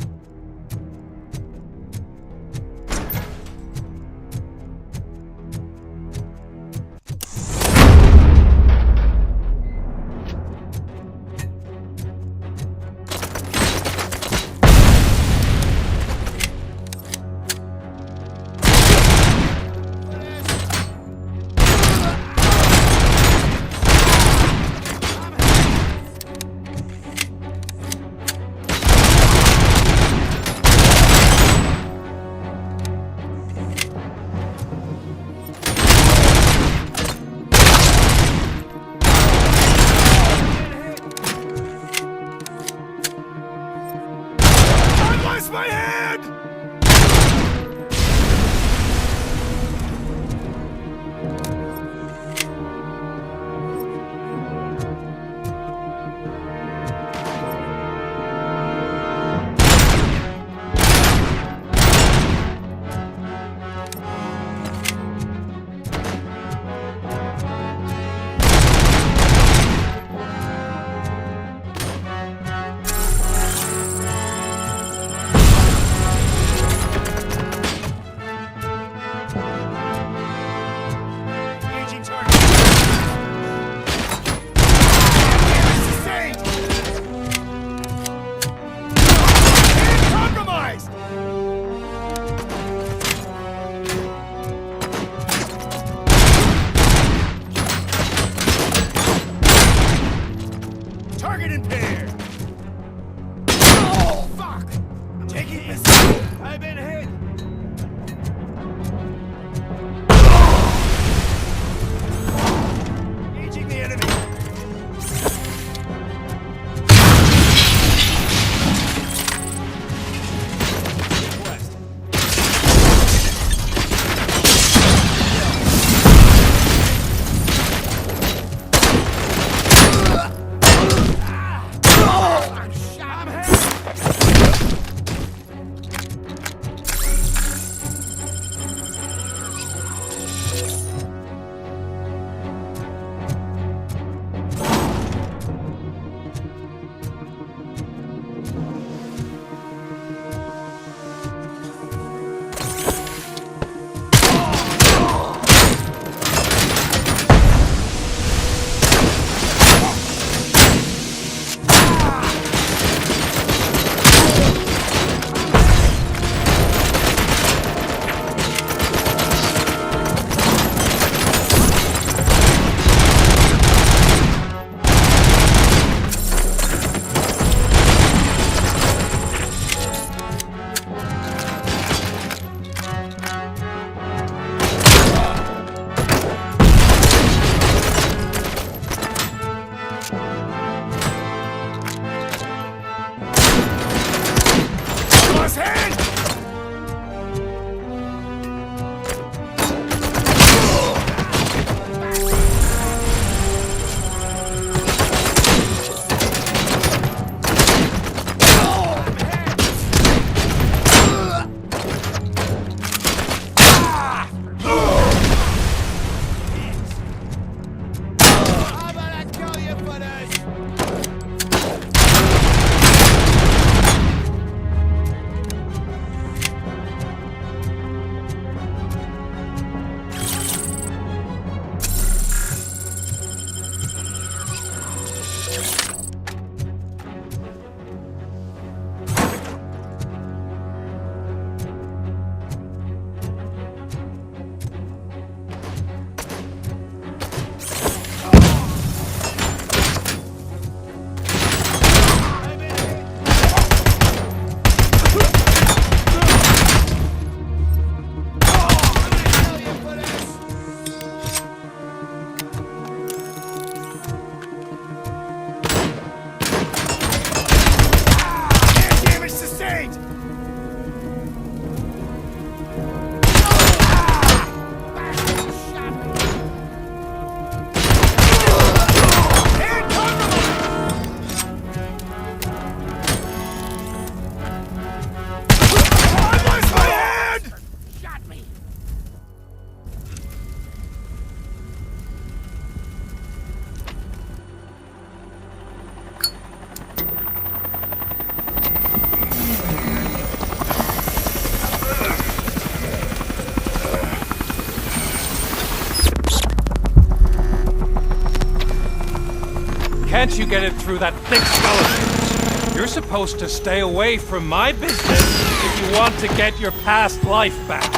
can't you get it through that thick skull of yours? You're supposed to stay away from my business if you want to get your past life back.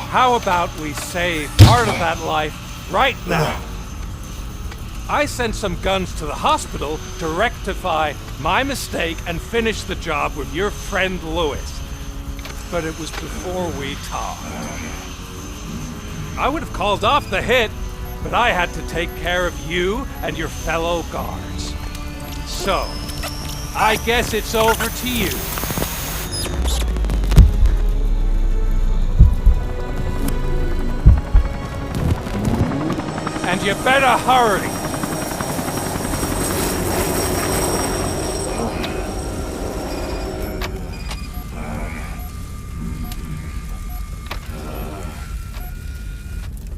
How about we save part of that life right now? I sent some guns to the hospital to rectify my mistake and finish the job with your friend Lewis. But it was before we talked. I would have called off the hit, but I had to take care of you and your fellow guards. So, I guess it's over to you. And you better hurry.